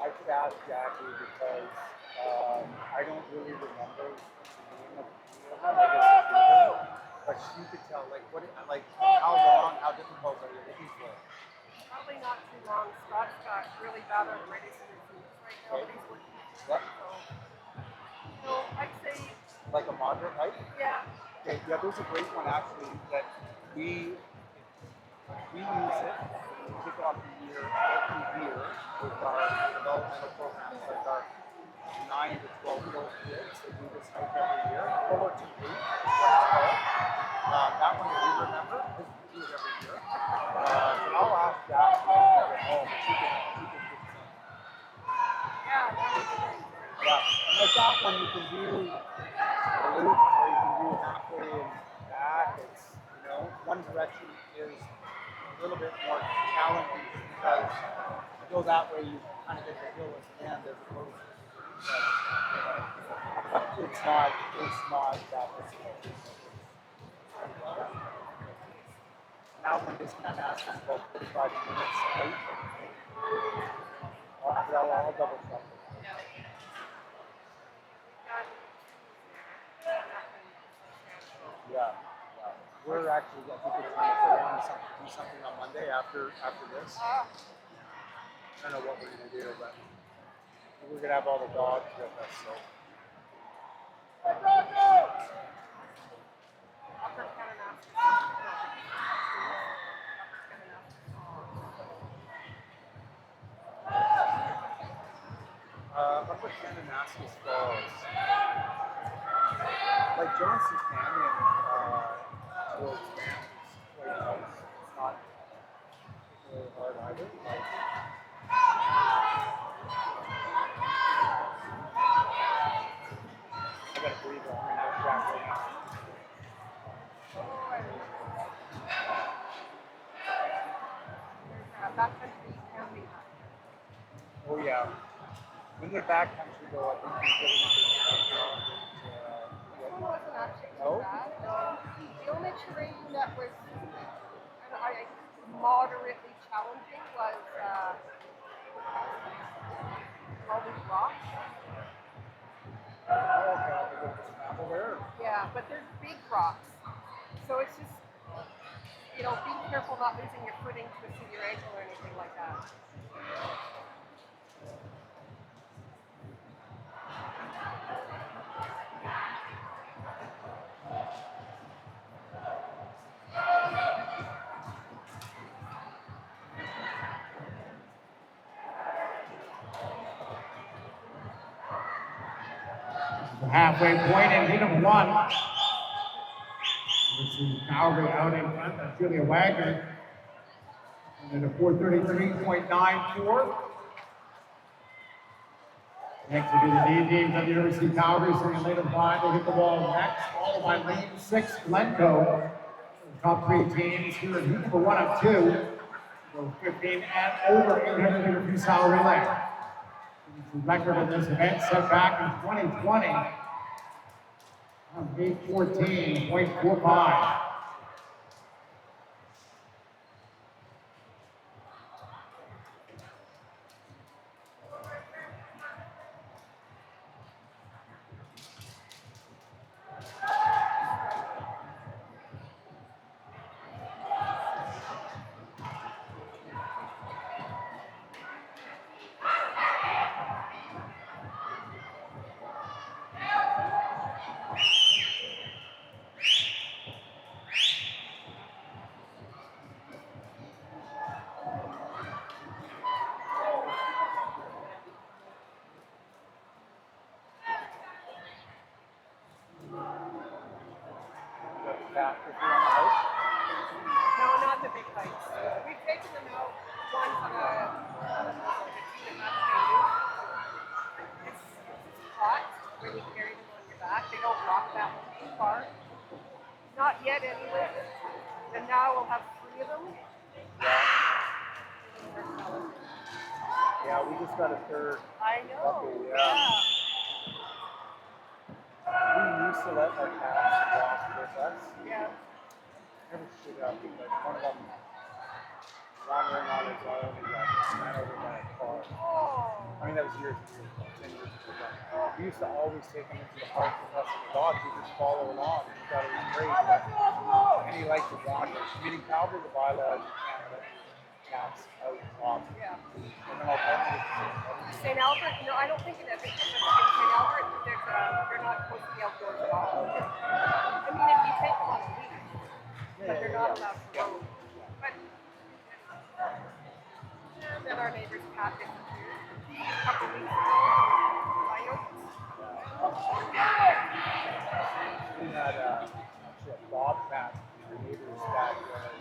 [SPEAKER 3] I could ask Jackie because I don't really remember the name of the field, but she could tell like how long, how difficult are you looking for?
[SPEAKER 4] Probably not too long. Scott's got really bad arthritis in his knees right now, but he's working.
[SPEAKER 3] Yep.
[SPEAKER 4] So, I'd say,
[SPEAKER 3] Like a moderate height?
[SPEAKER 4] yeah.
[SPEAKER 3] Okay, yeah, there's a great one actually that we use it. We kick off the year every year with our developmental programs, like our 9 to 12-year-old kids. They do this hike every year. Puller to boot is what it's called. That one we remember because we do it every year. But I'll ask Jack when we get home. She can get some.
[SPEAKER 4] Yeah, that would be great.
[SPEAKER 3] Yeah, and with that one you can do a loop or you can do halfway and back. It's, one direction is a little bit more challenging because you go that way, you kind of get the hill at the end as opposed to it's not that difficult. Now we're just kind of asking about 45 minutes out. I'll double check. Yeah. We're actually, I think we're trying to go on do something on Monday after this. I don't know what we're going to do, but we're going to have all the dogs with us, so. Upper Kananaskis Falls. Like Johnson Canyon, towards Banff is quite nice. It's not really hard either. I gotta breathe on my nose back right now.
[SPEAKER 4] Backcountry camping.
[SPEAKER 3] Oh yeah. When you're backcountry though, I think you're getting
[SPEAKER 4] It wasn't actually too
[SPEAKER 3] No?
[SPEAKER 4] bad. No. The only terrain that was moderately challenging was all these rocks.
[SPEAKER 3] Oh, okay, I'll go to scramble there.
[SPEAKER 4] Yeah, but they're big rocks. So it's just, be careful not losing your footing, twisting your ankle or anything like that.
[SPEAKER 1] The halfway point in heat number one. This is Calgary out in front. That's Julia Wagner. And at a 4:33.94. Next will be the D teams of the University of Calgary, sending Lane of 5 to hit the ball next, followed by Lane 6 Glencoe. The top three teams here in heat number 1 of 2. Go 15 and over 800 meter freestyle relay. The record in this event set back in 2020 on 8:14.45.
[SPEAKER 4] No, not the big heights. We've taken them out once on a 2.5K. It's hot when you carry them on your back. They don't rock that one too far. Not yet anyway. And now we'll have 3 of them.
[SPEAKER 3] Yeah, we just got a third.
[SPEAKER 4] I know.
[SPEAKER 3] Okay, yeah. We used to let our cats walk with us.
[SPEAKER 4] Yeah.
[SPEAKER 3] Never stood up because one of them wandering on his own and got ran over by a car.
[SPEAKER 4] Oh.
[SPEAKER 3] I mean, that was years ago, 10 years ago. We used to always take him into the park with us and the dogs would just follow along. We thought it was great. And he liked to wander. I mean, in Calgary, the bylaws in Canada, cats out walking.
[SPEAKER 4] Yeah.
[SPEAKER 3] And then Alberta,
[SPEAKER 4] St. Albert, no, I don't think in Edmonton, but in St. Albert, they're not supposed to be outdoors at all. I mean, if you take them on a leash, but they're not allowed to roam. But and then our neighbor's cat disappeared a couple weeks ago. Coyotes.
[SPEAKER 3] we had actually a bobcat in our neighbor's that was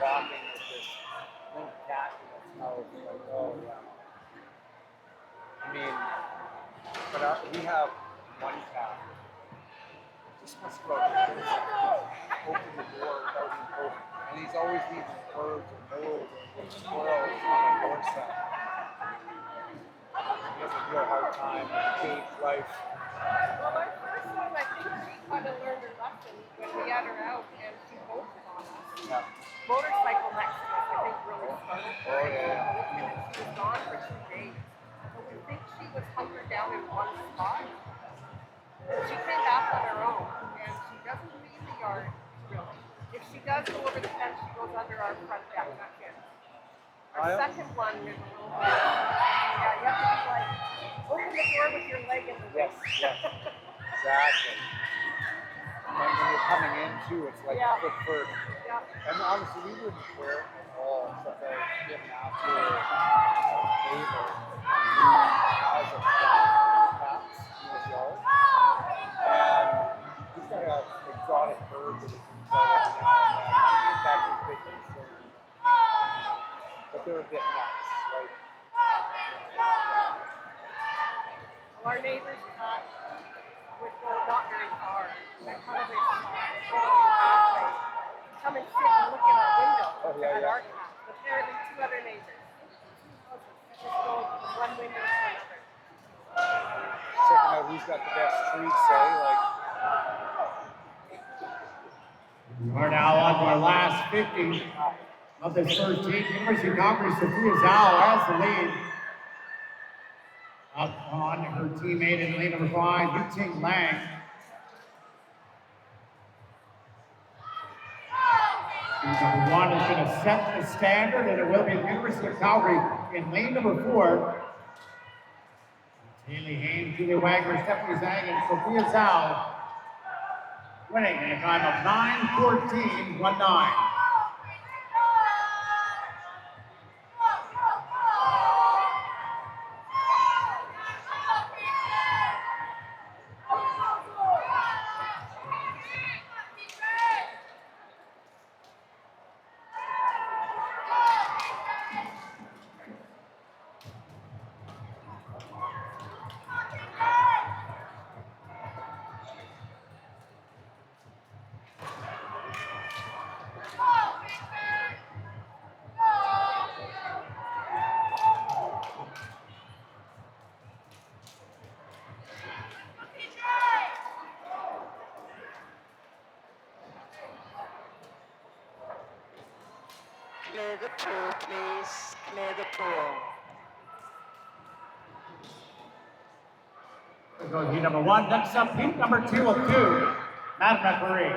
[SPEAKER 3] walking with this little cat in its mouth. Like, oh, yeah. I mean, but we have one cat. Just wants to go out there and open the door without being open. And he's always leaving birds or moles or squirrels on the doorstep. He has a real hard time with cage life.
[SPEAKER 4] Well, our first one, I think she kind of learned her lesson when we had her out and she bolted on us.
[SPEAKER 3] Yeah.
[SPEAKER 4] Motorcycle next to us, I think, really started her.
[SPEAKER 3] Oh, yeah.
[SPEAKER 4] And she was gone for 2 days. But we think she was hunkered down in one spot. She came back on her own, and she doesn't leave the yard, really. If she does go over the fence, she goes under our front deck, not in. Our second one is a little bit, yeah, you have to be like, open the door with your leg in the way.
[SPEAKER 3] Yes, exactly. And then when you're coming in too, it's like
[SPEAKER 4] Yeah.
[SPEAKER 3] quick first.
[SPEAKER 4] Yeah.
[SPEAKER 3] And honestly, we wouldn't care at all, except for getting after a neighbor who has a cats in his yard. And he's got an exotic bird that he can sell every now and then. That's his big concern. But they're a bit nuts, right?
[SPEAKER 4] Well, our neighbor's cat would go not very far. They're kind of very small. Come and sit and look in our window at our cat. But there are 2 other neighbors. Just go from one window to another.
[SPEAKER 3] Checking out who's got the best treats, like.
[SPEAKER 1] We are now on to our last 50 of this first heat. University of Calgary, Sophia Zhao has the lead. Up on her teammate in lane number 5, Yuting Lang. Number 1 is going to set the standard, and it will be the University of Calgary in lane number 4. Haley Haynes, Julia Wagner, Stephanie Zhang, and Sophia Zhao winning in a time of 9:14.19.
[SPEAKER 2] pool, please. Clear the pool.
[SPEAKER 1] There goes heat number 1. Next up, heat number 2 of 2. Madam referee.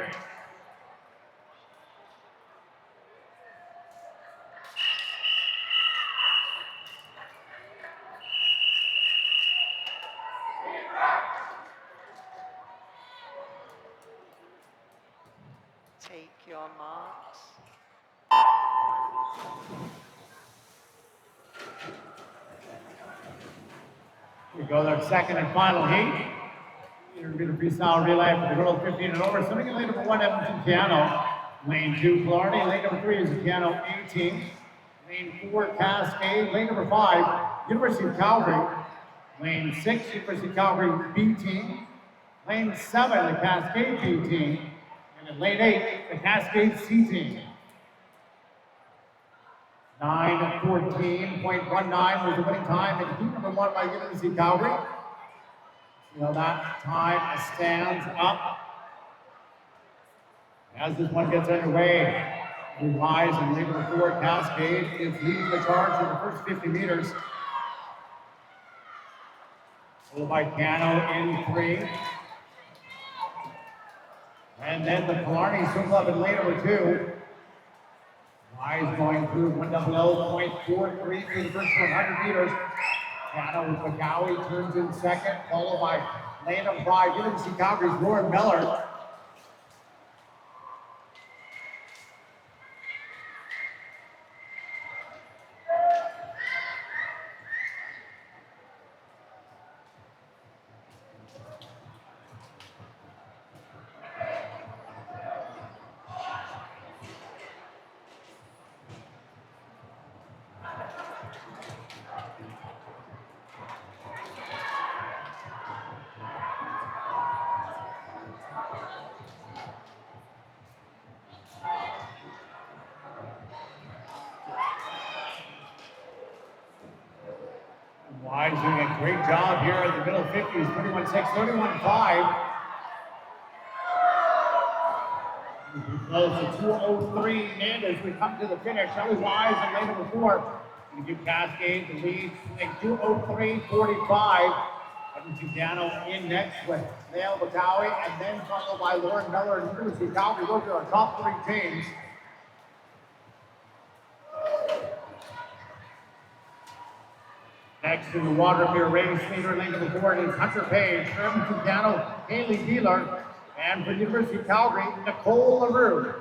[SPEAKER 2] Take your marks.
[SPEAKER 1] We go their second and final heat. Here will be the freestyle relay for the girls 15 and over. Swimming in lane number 1, Edmonton Piano. Lane 2, Clardy. Lane number 3 is the Piano 18. Lane 4, Cascade. Lane number 5, University of Calgary. Lane 6, University of Calgary B team. Lane 7, the Cascade B team. And in lane 8, the Cascade C team. 9:14.19 was the winning time in heat number 1 by University of Calgary. So that time stands up. As this one gets underway, we rise in lane number 4, Cascade is leading the charge in the first 50 meters. Followed by Piano in 3. And then the Killarney Swim Club in lane number 2. Rise going through 1:00.43 through the first 100 meters. Piano McGowie turns in second, followed by lane number 5, University of Calgary's Lauren Miller. Wise doing a great job here in the middle 50s, 31.6, 31.5. Close to 2:03 in as we come to the finish. Shelly Wise in lane number 4. Going to give Cascade the lead, like 2:03.45. Edmonton Piano in next with Dale Batawi, and then followed by Lauren Miller and University of Calgary. Those are our top 3 teams. Next in the water beer race, leader lane number 4 is Hunter Page, for Edmonton Piano, Haley Dealer, and for University of Calgary, Nicole LaRue.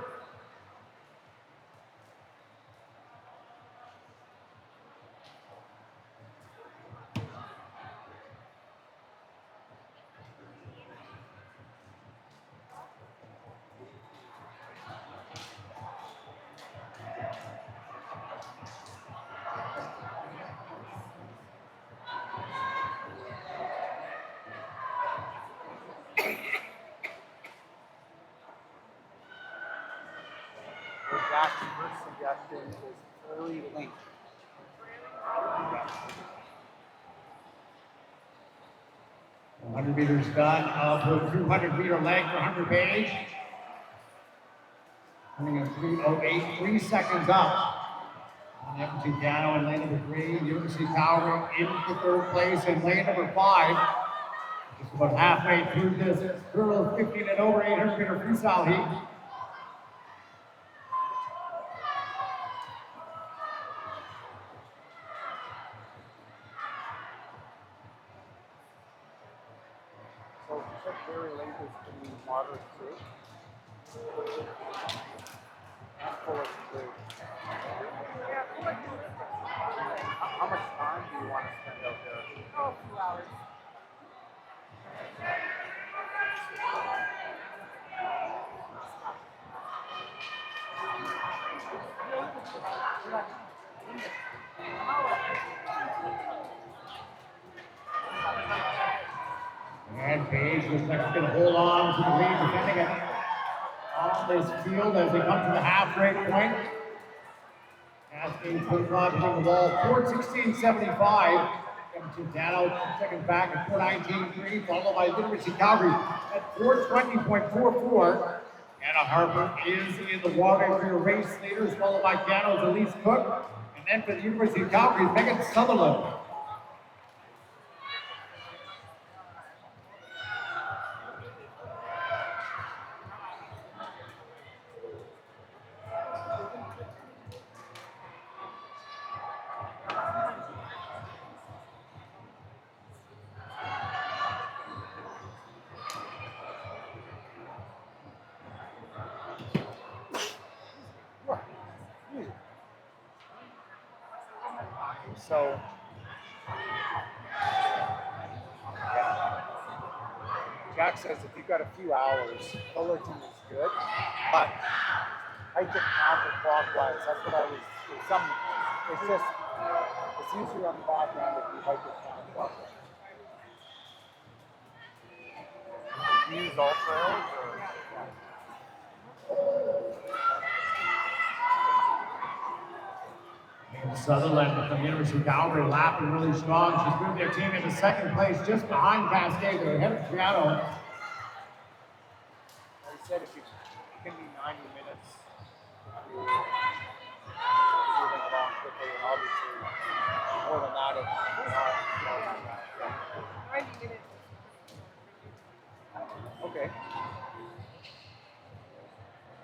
[SPEAKER 3] Jack's first suggestion is early link.
[SPEAKER 1] 100 meters done. For 200 meter leg for Hunter Page. Coming in 3:08, 3 seconds up. On Edmonton Piano in lane number 3. University of Calgary into 3rd place in lane number 5. Just about halfway through this girls 15 and over 800 meter freestyle heat.
[SPEAKER 3] So you said very late is to be moderate too. And full of food. How much time do you want to spend out there?
[SPEAKER 4] Oh, a few hours.
[SPEAKER 1] And Page looks like he's going to hold on to the lead, defending it on this field as they come to the halfway point. Cascade Swim Club hitting the wall, 4:16.75. Edmonton Piano second back at 4:19.3, followed by University of Calgary at 4:20.44. Anna Harper is in the water for your race leaders, followed by Gano's Elise Cook. And then for the University of Calgary, Megan Sutherland.
[SPEAKER 3] So, Jack says if you've got a few hours, Fullerton is good, but I can counterclockwise. That's what I was. It's easier on the back end if you hike it counterclockwise. Do you use all trails or?
[SPEAKER 1] Sutherland from the University of Calgary lapping really strong. She's moved their team into second place just behind Cascade. They're ahead of Seattle.
[SPEAKER 3] I said if it can be 90 minutes, you're moving along quickly, and obviously more than that if you're not.
[SPEAKER 4] 90 minutes.
[SPEAKER 3] Okay.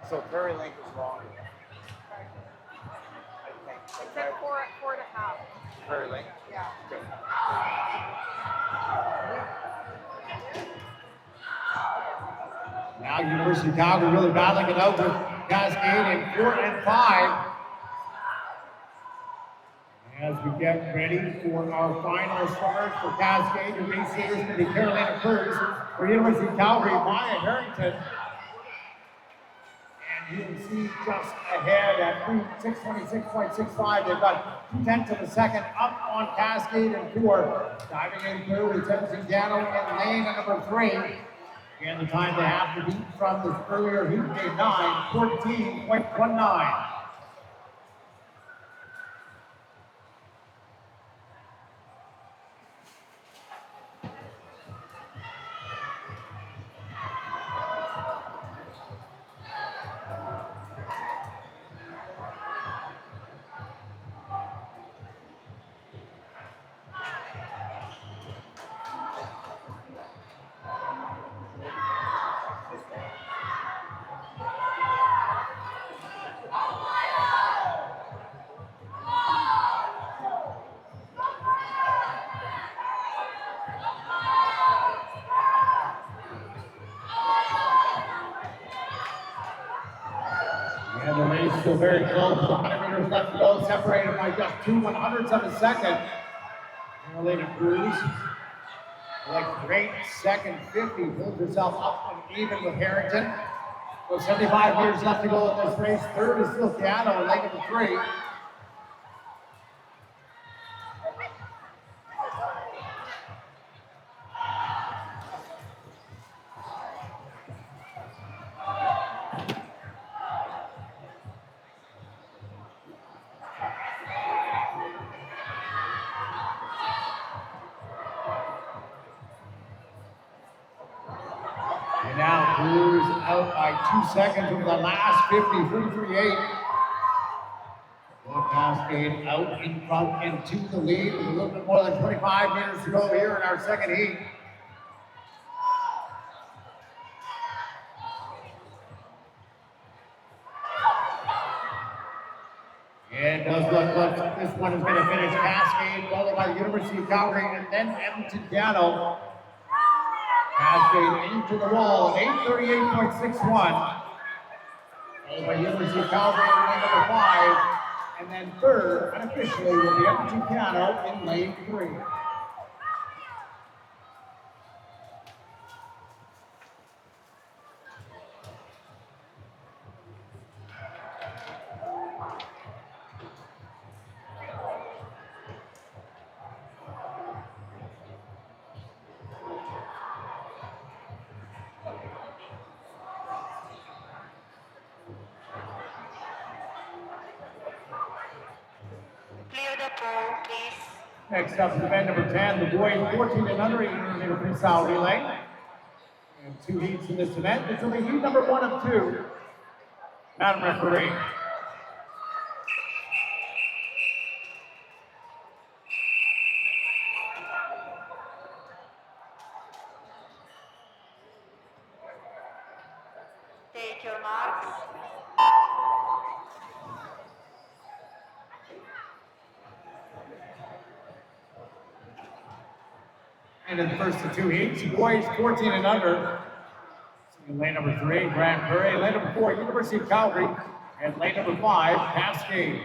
[SPEAKER 3] So Prairie Link is longer.
[SPEAKER 4] It's at 4.5.
[SPEAKER 3] Prairie Link?
[SPEAKER 4] Yeah.
[SPEAKER 3] Okay.
[SPEAKER 1] Now University of Calgary really battling it out with Cascade in 4 and 5. As we get ready for our final swimmers for Cascade, the race leaders will be Carolina Cruz. For University of Calgary, Maya Harrington. And you can see just ahead at 6:26.65. They've got 2/10 of a second up on Cascade and 4. Diving in through is Tennessee Gano in lane at number 3. And the time they have to beat from this earlier heat day 9, 14.19. And the race is still very close. 100 meters left to go, separated by just 2/100ths of a second. Carolina Cruz, like great second 50, pulls herself up and even with Harrington. So 75 meters left to go in this race. Third is still Seattle, in lane number 3. And now Cruz out by 2 seconds over the last 50, 43.8. Well, Cascade out in front into the lead with a little bit more than 25 minutes to go here in our second heat. It does look like this one is going to finish Cascade, followed by the University of Calgary, and then Edmonton Gano. Cascade into the wall at 8:38.61. Followed by University of Calgary in lane number 5. And then third, unofficially, will be Edmonton Gano in lane 3.
[SPEAKER 2] Clear the pole, please.
[SPEAKER 1] Next up is event number 10, the boys 14 and under 800 meter freestyle relay. And 2 heats in this event. This will be heat number 1 of 2. Madam Referee.
[SPEAKER 2] Take your marks.
[SPEAKER 1] And in the first of 2 heats, boys 14 and under. In lane number 3, Grand Prairie. Lane number 4, University of Calgary. And lane number 5, Cascade.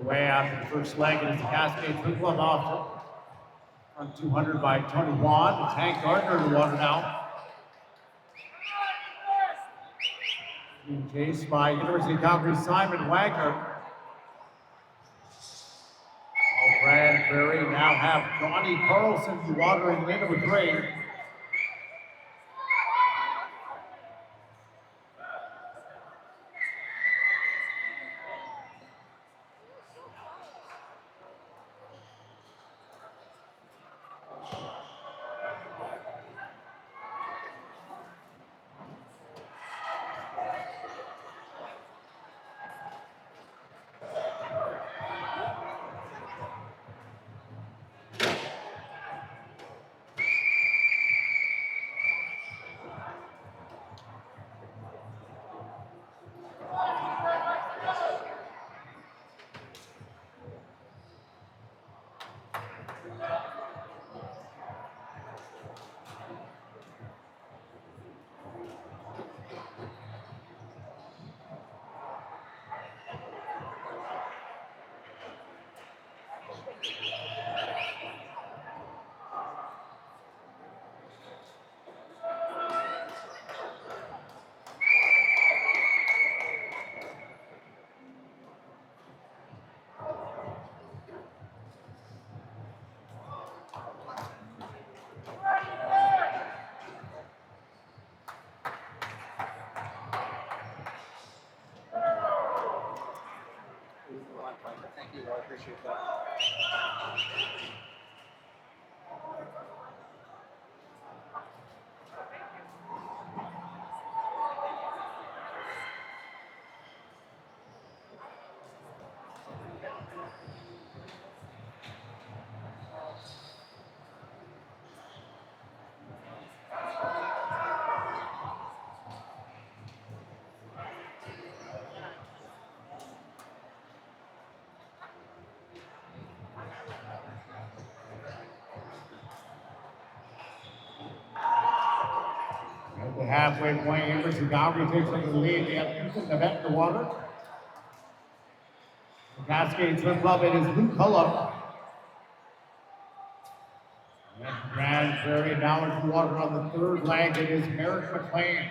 [SPEAKER 1] Way after the first leg, it is the Cascade Twin Club off on 200 by Tony Wan. It's Hank Gardner in the water now. Being chased by University of Calgary Simon Wagner. Grand Prairie now have Johnny Carlson in the water in lane number 3. halfway point, Emerson Calgary takes over the lead. They have Ethan Nevette in the water. The Cascade Swim Club, it is Luke Hullum. And Grand Prairie now in the water on the third leg. It is Merrick McLean.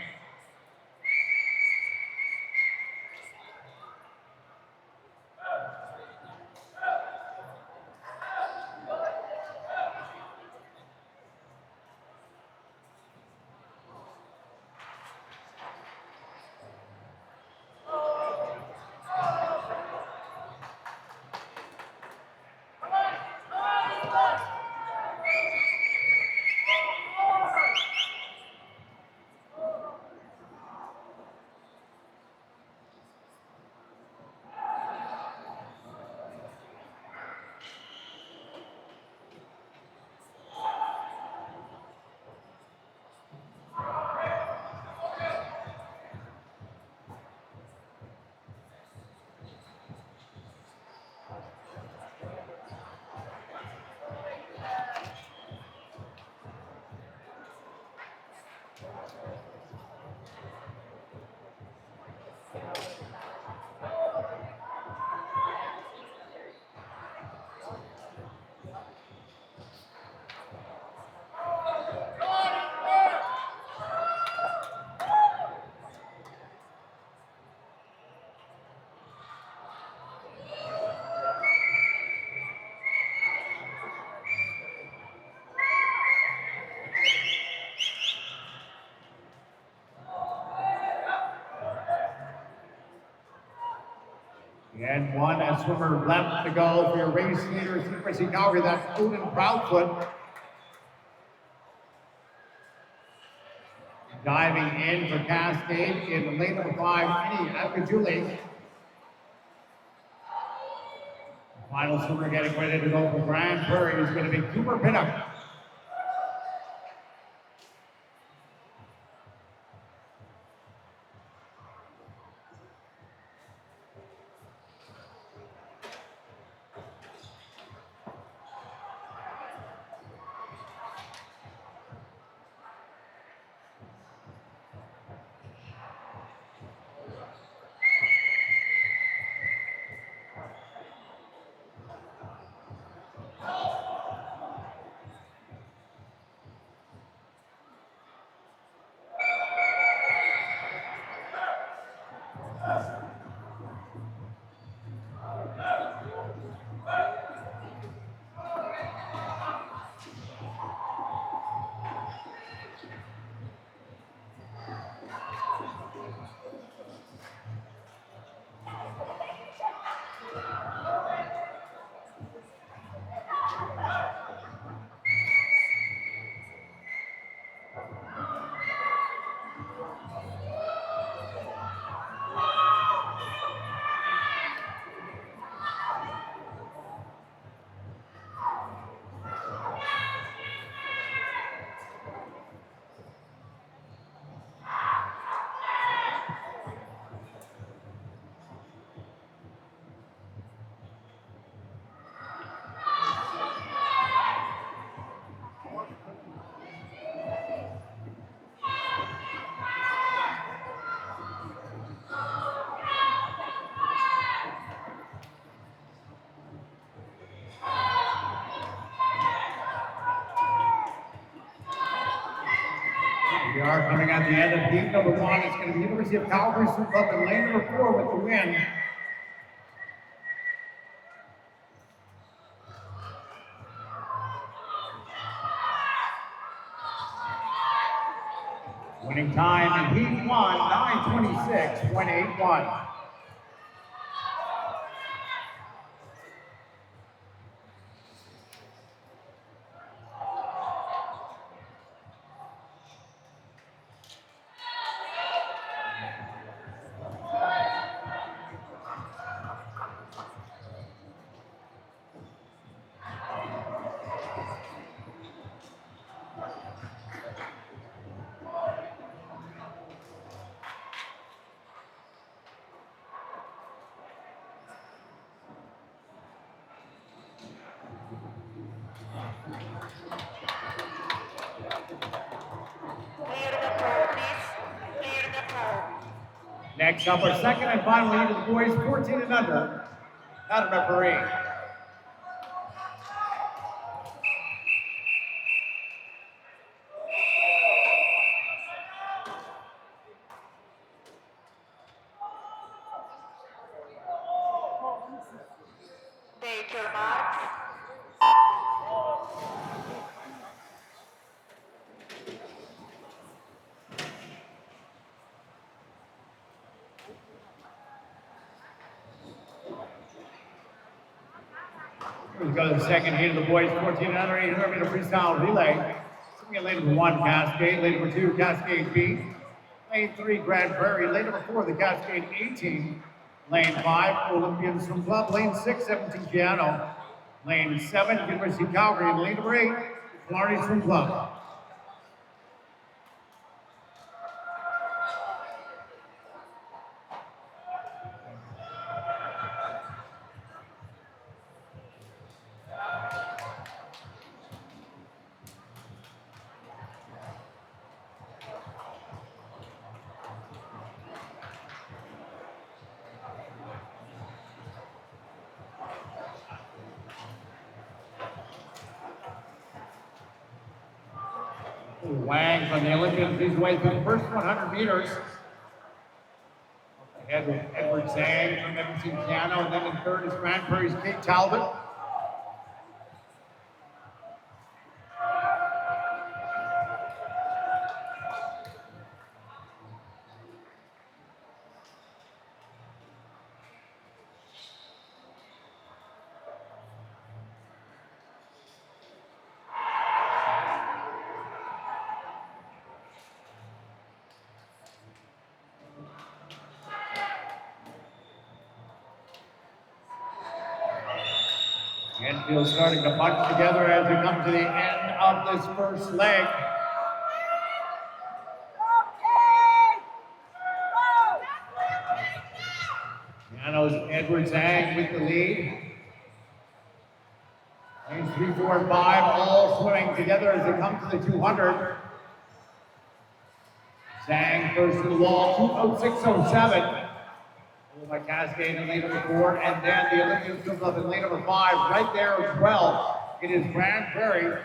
[SPEAKER 1] And one swimmer left to go for your race leader, Secrecy Calgary. That's Odin Proudfoot. Diving in for Cascade in lane number 5, Eddie Akajuli. Final swimmer getting ready to go for Grand Prairie is going to be Cooper Pinnock. We are coming at the end of heat number 1. It's going to be University of Calgary Swim Club in lane number 4 with the win. Winning time in heat 1, 9:26.81. Next up, our second and final heat of the boys 14 and under. Madam referee.
[SPEAKER 2] Baker marks.
[SPEAKER 1] We go to the second heat of the boys 14 and under 800 meter freestyle relay. Sitting in lane number 1, Cascade. Lane number 2, Cascade B. Lane 3, Grand Prairie. Lane number 4, the Cascade 18. Lane 5, Olympians from Club. Lane 6, 17 Piano. Lane 7, University of Calgary. And lane number 8, Florida Swim Club. Wang from the Olympians leads the way through the first 100 meters. Ahead with Edward Zhang from Edmonton Piano, and then in third is Grand Prairie's Kate Talbot. Enfield starting to bunch together as we come to the end of this first leg. Piano's Edward Zhang with the lead. Lanes 3, 4, and 5 all swimming together as they come to the 200. Zhang first to the wall, 2:06.07. By Cascade in lane number 4, and then the Olympians comes up in lane number 5, right there as well. It is Grand Prairie.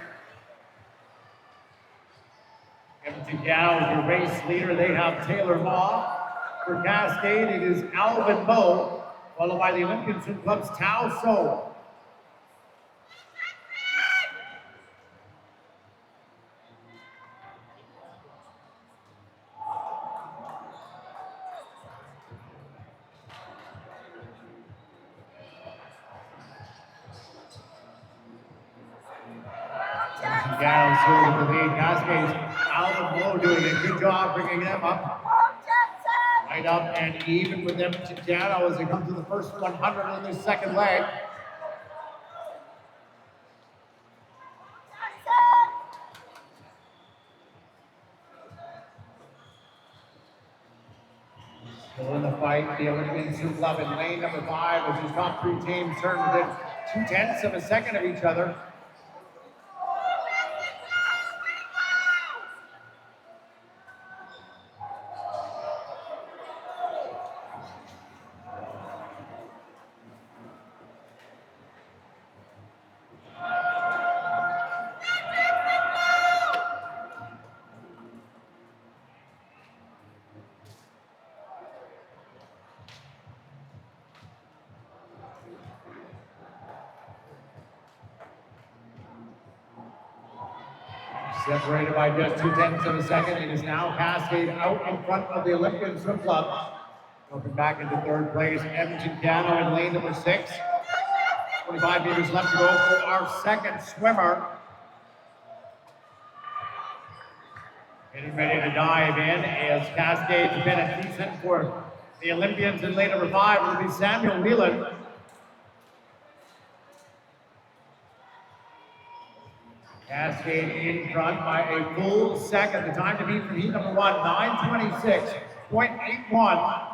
[SPEAKER 1] Edmonton Piano is your race leader. They have Taylor Ma. For Cascade, it is Alvin Moe, followed by the Olympians Swim Club's Tao So. Piano still with the lead. Cascade's Alvin Moe doing a good job bringing them up. Right up and even with them to Piano as they come to the first 100 in this second leg. Still in the fight, the Olympians Swim Club in lane number 5 as these top 3 teams turn within 0.2 of a second of each other. Separated by just 0.2 of a second, it is now Cascade out in front of the Olympian Swim Club. Jumping back into third place, Edmonton Piano in lane number 6. 25 meters left to go for our second swimmer. Getting ready to dive in as Cascade's been a decent for the Olympians in lane number 5. It'll be Samuel Whelan. Cascade in front by a full second. The time to beat from heat number 1, 9:26.81.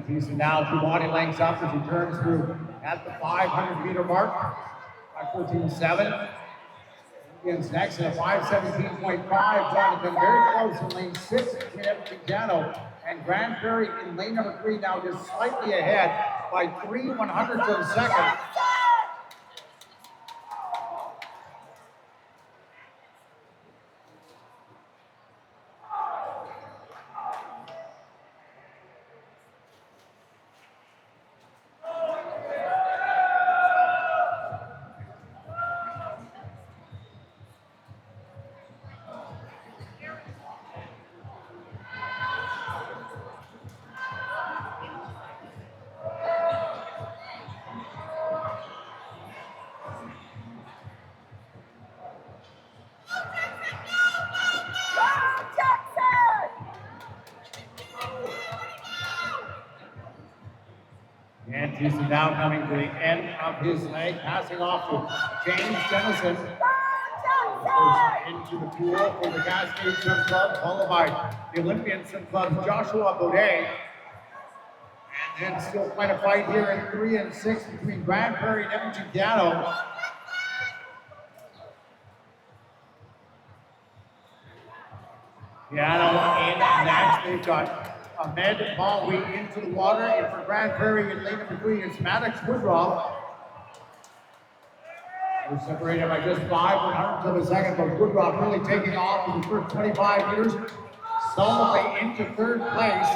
[SPEAKER 1] Houston now 2 body lengths up as he turns through at the 500-meter mark. 5:14.7. Begins next at a 5:17.5. Jonathan very close in lane 6 between Edmonton Gano and Grand Prairie in lane number 3, now just slightly ahead by 3/100ths of a second. And Houston now coming to the end of his leg, passing off to James Dennison. Into the pool for the Cascade Swim Club, followed by the Olympian Swim Club's Joshua Baudet. And then still quite a fight here in 3 and 6 between Grand Prairie and Edmonton Gano. Gano in next. They've got Ahmed Malwi into the water, and for Grand Prairie in lane number 3, it's Maddox Woodruff. We're separated by just 5/100ths of a second, but Woodruff really taking off in the first 25 meters, solidly into 3rd place.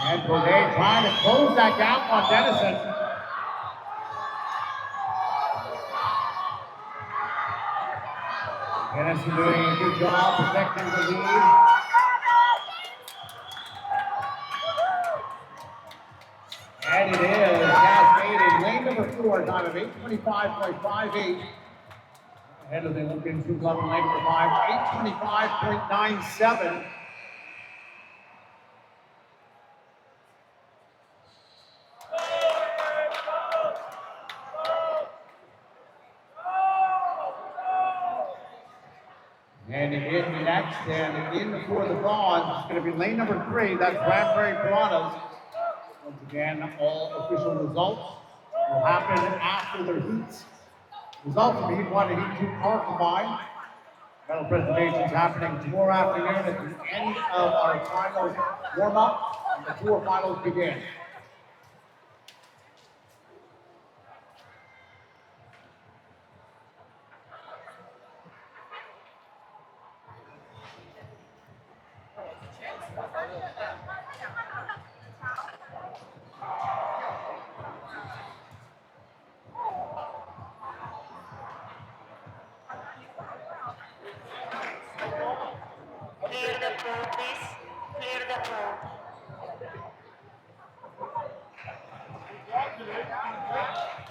[SPEAKER 1] And Baudet trying to close that gap on Dennison. Dennison doing a good job protecting the lead. And it is Cascade in lane number 4, time of 8:25.58. Ahead of the Olympian Swim Club in lane number 5, 8:25.97. And in next, and in for the bronze, it's going to be lane number 3, that's Grand Prairie Piranhas. Once again, all official results will happen after their heats. Results of heat 1 and heat 2 are combined. Medal presentations happening tomorrow afternoon at the end of our finals warm-up, and the tour finals begin.
[SPEAKER 2] Clear the pool, please. Clear the pool.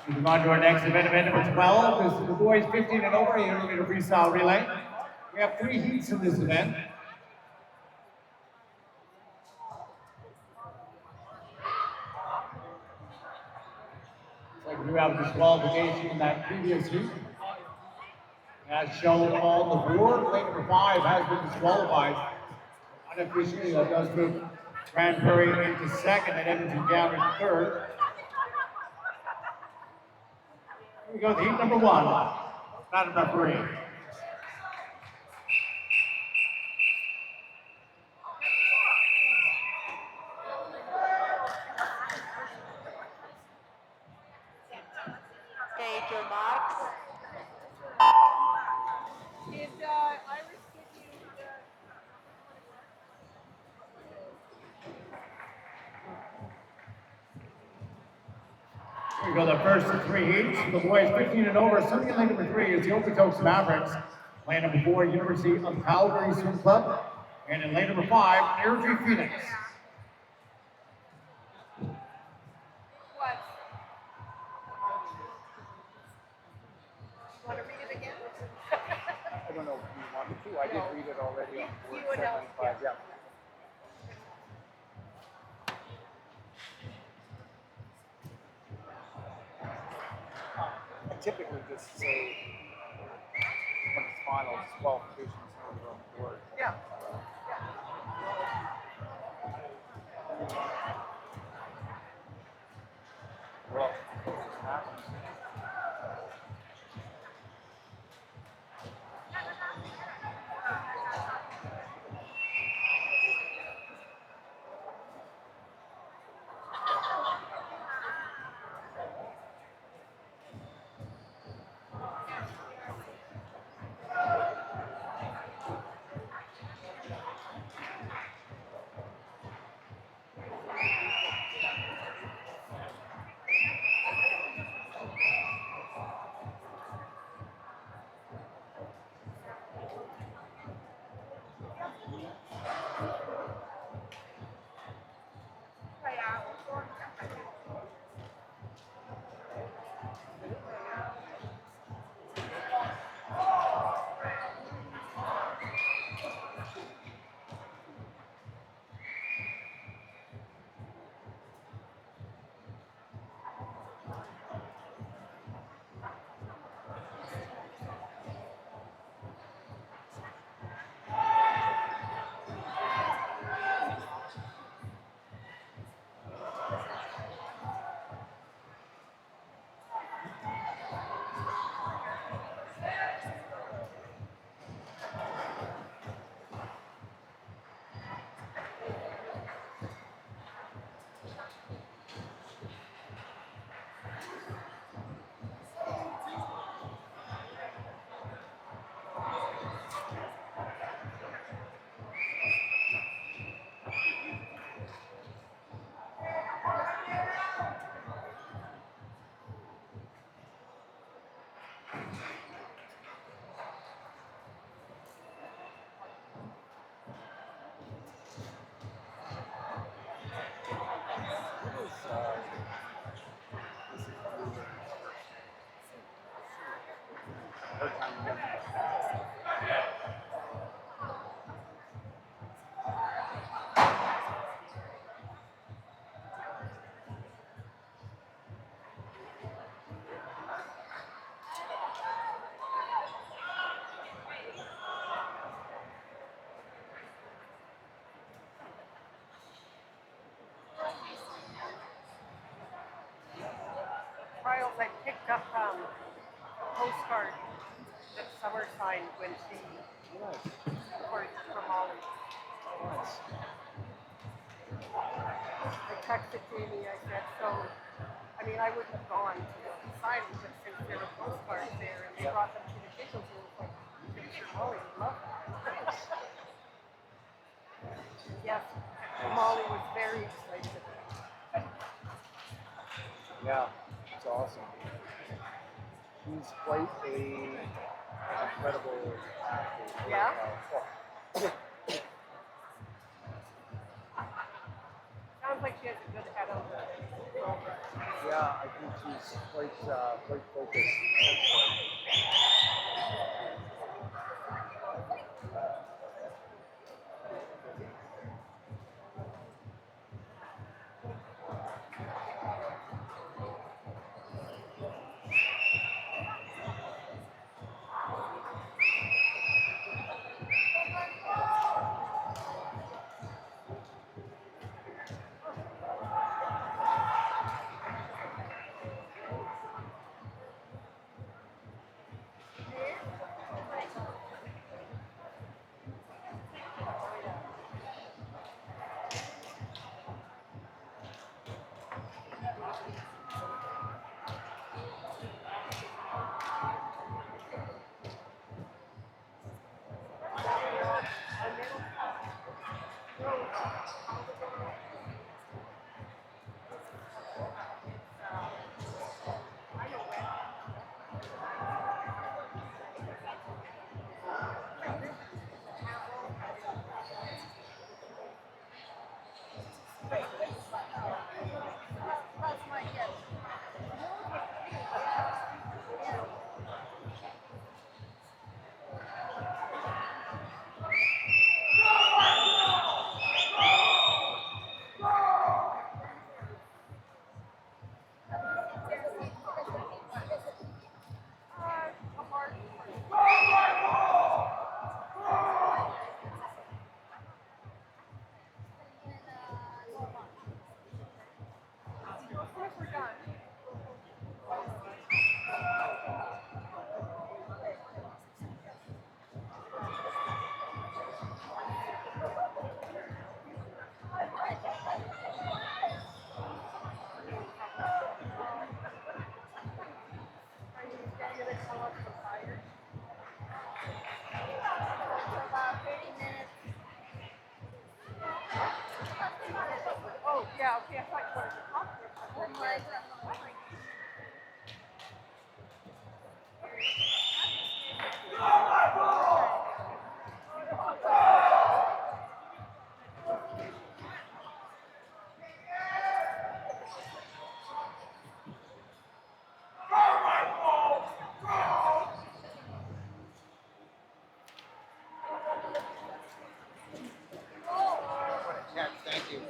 [SPEAKER 1] We move on to our next event number 12. This is the boys 15 and over 800-meter freestyle relay. We have 3 heats in this event. Looks like we do have a disqualification in that previous heat. As shown on the board, lane number 5 has been disqualified. Unofficially, that does move Grand Prairie into second and Edmonton down into third. Here we go with heat number one. Madam referee.
[SPEAKER 2] State your marks.
[SPEAKER 4] Did Iris give you the...
[SPEAKER 1] Here we go, the first three heats. The boys 15 and over. Starting in lane number 3 is the Okotoks Mavericks. Lane number 4, University of Calgary Swim Club. And in lane number 5, Airdrie Phoenix.
[SPEAKER 4] What? You want to read it again?
[SPEAKER 3] I don't know if you wanted to. I did read it already on board
[SPEAKER 4] You announced,
[SPEAKER 3] 75. Yeah. I typically just say when it's finals, qualifications on the board.
[SPEAKER 4] Yeah.
[SPEAKER 3] Well, it just happens.
[SPEAKER 4] Trials, I picked up a postcard that Summer signed when she recorded for Molly. I texted Jamie, I said, so, I mean, I wouldn't have gone to the signing, but since there were postcards there and they brought them to the kitchen, so it was like, I'm sure Molly would love that. Yes, Molly was very excited.
[SPEAKER 3] Yeah, it's awesome. He's quite an incredible athlete.
[SPEAKER 4] Yeah? Sounds like she has a good head on her.
[SPEAKER 3] Yeah, I think she's quite focused.
[SPEAKER 4] Okay, I thought you wanted to talk to her. Oh my God.
[SPEAKER 3] What a catch, thank you.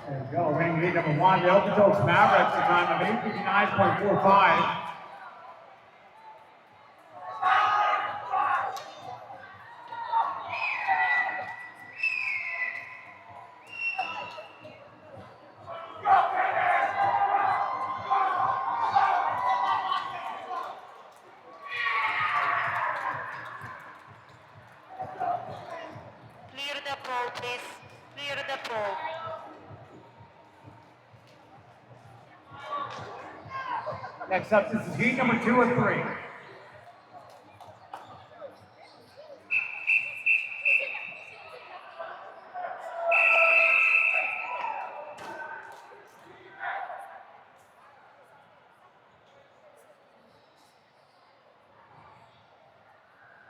[SPEAKER 1] There you go. Winning lead number one, the Okotoks Mavericks, a time of 8:59.45.
[SPEAKER 2] Clear the pole, please. Clear the pole.
[SPEAKER 1] Next up, this is heat number 2 and 3.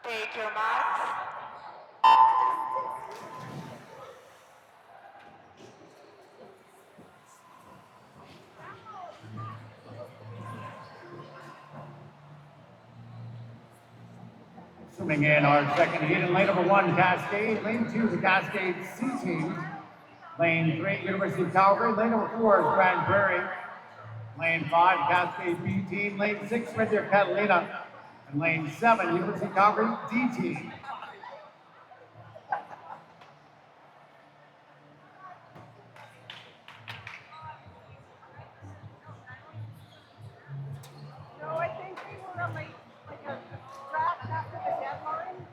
[SPEAKER 2] Take your marks.
[SPEAKER 1] Swimming in our second heat in lane number 1, Cascade. Lane 2, the Cascade C team. Lane 3, University of Calgary. Lane number 4 is Grand Prairie. Lane 5, Cascade B team. Lane 6, Red Deer Catalina. And lane 7, University of Calgary D team.
[SPEAKER 4] No, I think they were on like a draft after the deadline.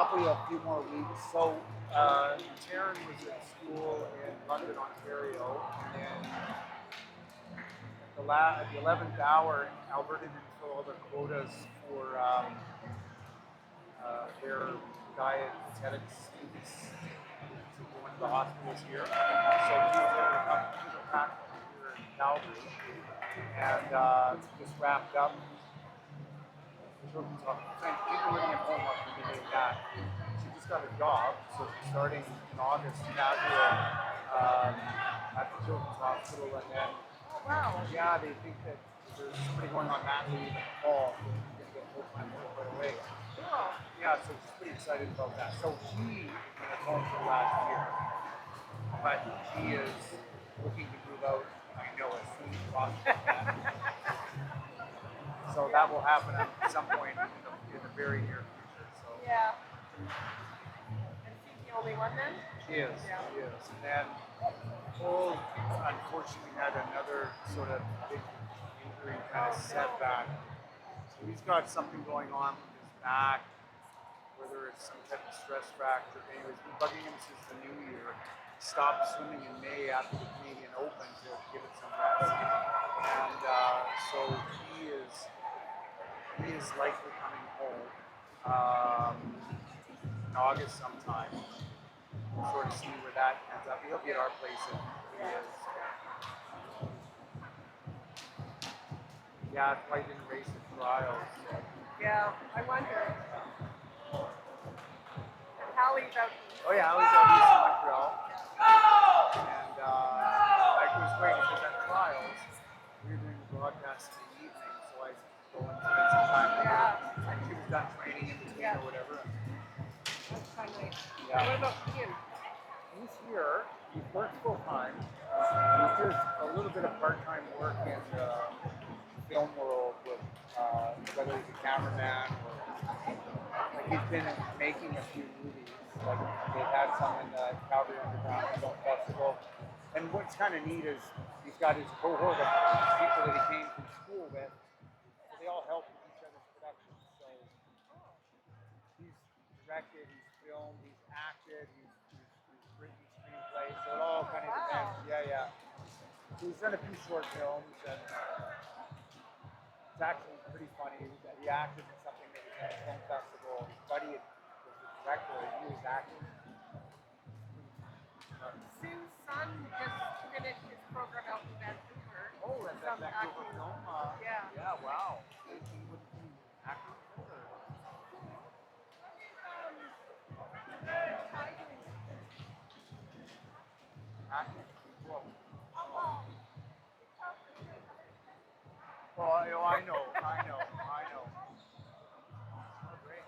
[SPEAKER 3] probably a few more weeks. So Taryn was at school in London, Ontario, and then at the 11th hour, Alberta didn't fill all their quotas for their dietetics students to go into the hospitals here. So we were able to come to the back here in Calgary and just wrapped up. We've been living at home after we did that. She just got a job, so she's starting in August casual at the Children's Hospital, and then yeah, they think that there's somebody going on mat leave in the fall, so she's going to get full-time work right away. Yeah, so she's pretty excited about that. So she was home for last year, but she is looking to move out, I know, as soon as possible. So that will happen at some point in the very near future. So
[SPEAKER 4] Yeah. And she's the only one then?
[SPEAKER 3] she is.
[SPEAKER 4] Yeah.
[SPEAKER 3] She is. And then Cole unfortunately had another sort of big injury kind of setback. So he's got something going on with his back, whether it's some type of stress fracture. Anyways, been bugging him since the new year. Stopped swimming in May after the Canadian Open to give it some rest. And so he is likely coming home in August sometime. We'll sort of see where that ends up. He'll be at our place if he is. Yeah, that's why he didn't race the trials.
[SPEAKER 4] Yeah, I wonder. And Hallie's out east.
[SPEAKER 3] Oh yeah, I was out east in Montreal. And like it was great because at trials, we were doing the broadcast in the evening, so I go and spend some time with her. And she was done training in between or whatever.
[SPEAKER 4] That's kind of nice.
[SPEAKER 3] Yeah.
[SPEAKER 4] What about Ian?
[SPEAKER 3] He's here. He works full time. He does a little bit of part-time work in the film world with whether he's a cameraman or like he's been making a few movies. Like they've had some in the Calgary Underground Film Festival. And what's kind of neat is he's got his cohort of people that he came from school with. So they all help with each other's productions. So he's directed, he's filmed, he's acted, he's written screenplays. So it all kind of depends. Yeah. So he's done a few short films, and it's actually pretty funny. He acted in something that was at a film festival. His buddy was the director, and he was acting.
[SPEAKER 4] Sue's son just finished his program out in Vancouver.
[SPEAKER 3] Oh, that's that Vancouver film?
[SPEAKER 4] Yeah.
[SPEAKER 3] Yeah, wow. He would be acting in it, or? Acting? Well, I know. Oh, great.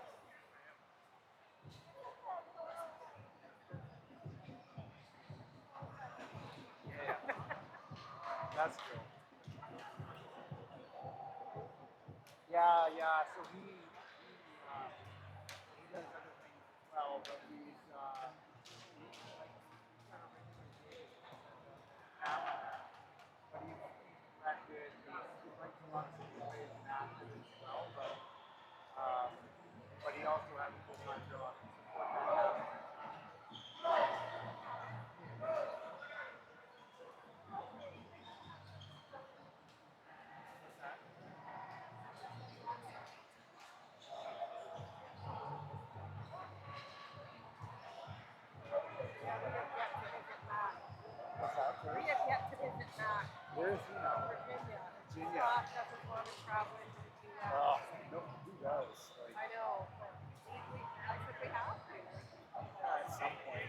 [SPEAKER 3] Yeah. That's cool. Yeah. So he does other things as well, but he's kind of originally but he's directed. He writes a lot of screenplays and actors as well, but he also has a full-time job. What's that?
[SPEAKER 4] We have yet to visit Matt.
[SPEAKER 3] Where is he now?
[SPEAKER 4] Virginia.
[SPEAKER 3] Virginia.
[SPEAKER 4] Scott doesn't want to travel into Virginia.
[SPEAKER 3] Oh, no, who does? Like,
[SPEAKER 4] I know, but I said we have to.
[SPEAKER 3] at some point.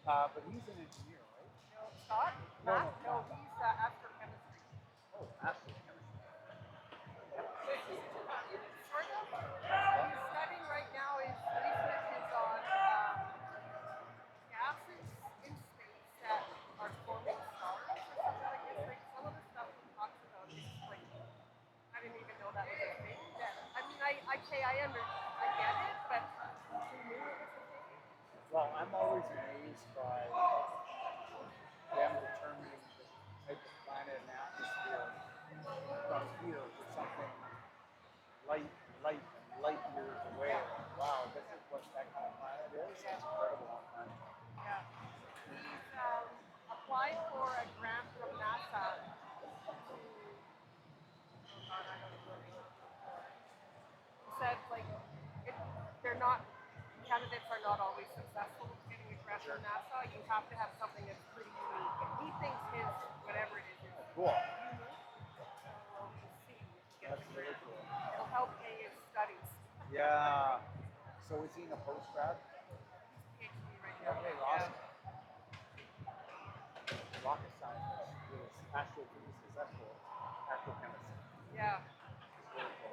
[SPEAKER 3] But he's an engineer, right?
[SPEAKER 4] No, Scott?
[SPEAKER 3] No,
[SPEAKER 4] Matt?
[SPEAKER 3] no.
[SPEAKER 4] No, he's astrochemistry.
[SPEAKER 3] Oh, absolutely.
[SPEAKER 4] Sort of. He's studying right now, his research is on gases in space that are forming stars or something like this. Like some of the stuff he talks about is like, I didn't even know that was a thing. I mean, I get it, but who knew it was a thing?
[SPEAKER 3] Well, I'm always amazed by them determining the type of planet and atmosphere from here for something light years away. Wow, but
[SPEAKER 4] candidates are not always successful with getting aggressive in Nassau. You have to have something that's pretty unique. And he thinks his, whatever it is
[SPEAKER 3] Cool.
[SPEAKER 4] unique. So we'll see if he gets
[SPEAKER 3] That's
[SPEAKER 4] it.
[SPEAKER 3] really cool.
[SPEAKER 4] It'll help pay his studies.
[SPEAKER 3] Yeah. So is he in a post grad?
[SPEAKER 4] PhD right now.
[SPEAKER 3] Okay, awesome. Rocket scientist with astrophysicist. That's cool. Astrochemist.
[SPEAKER 4] Yeah.
[SPEAKER 3] It's really cool.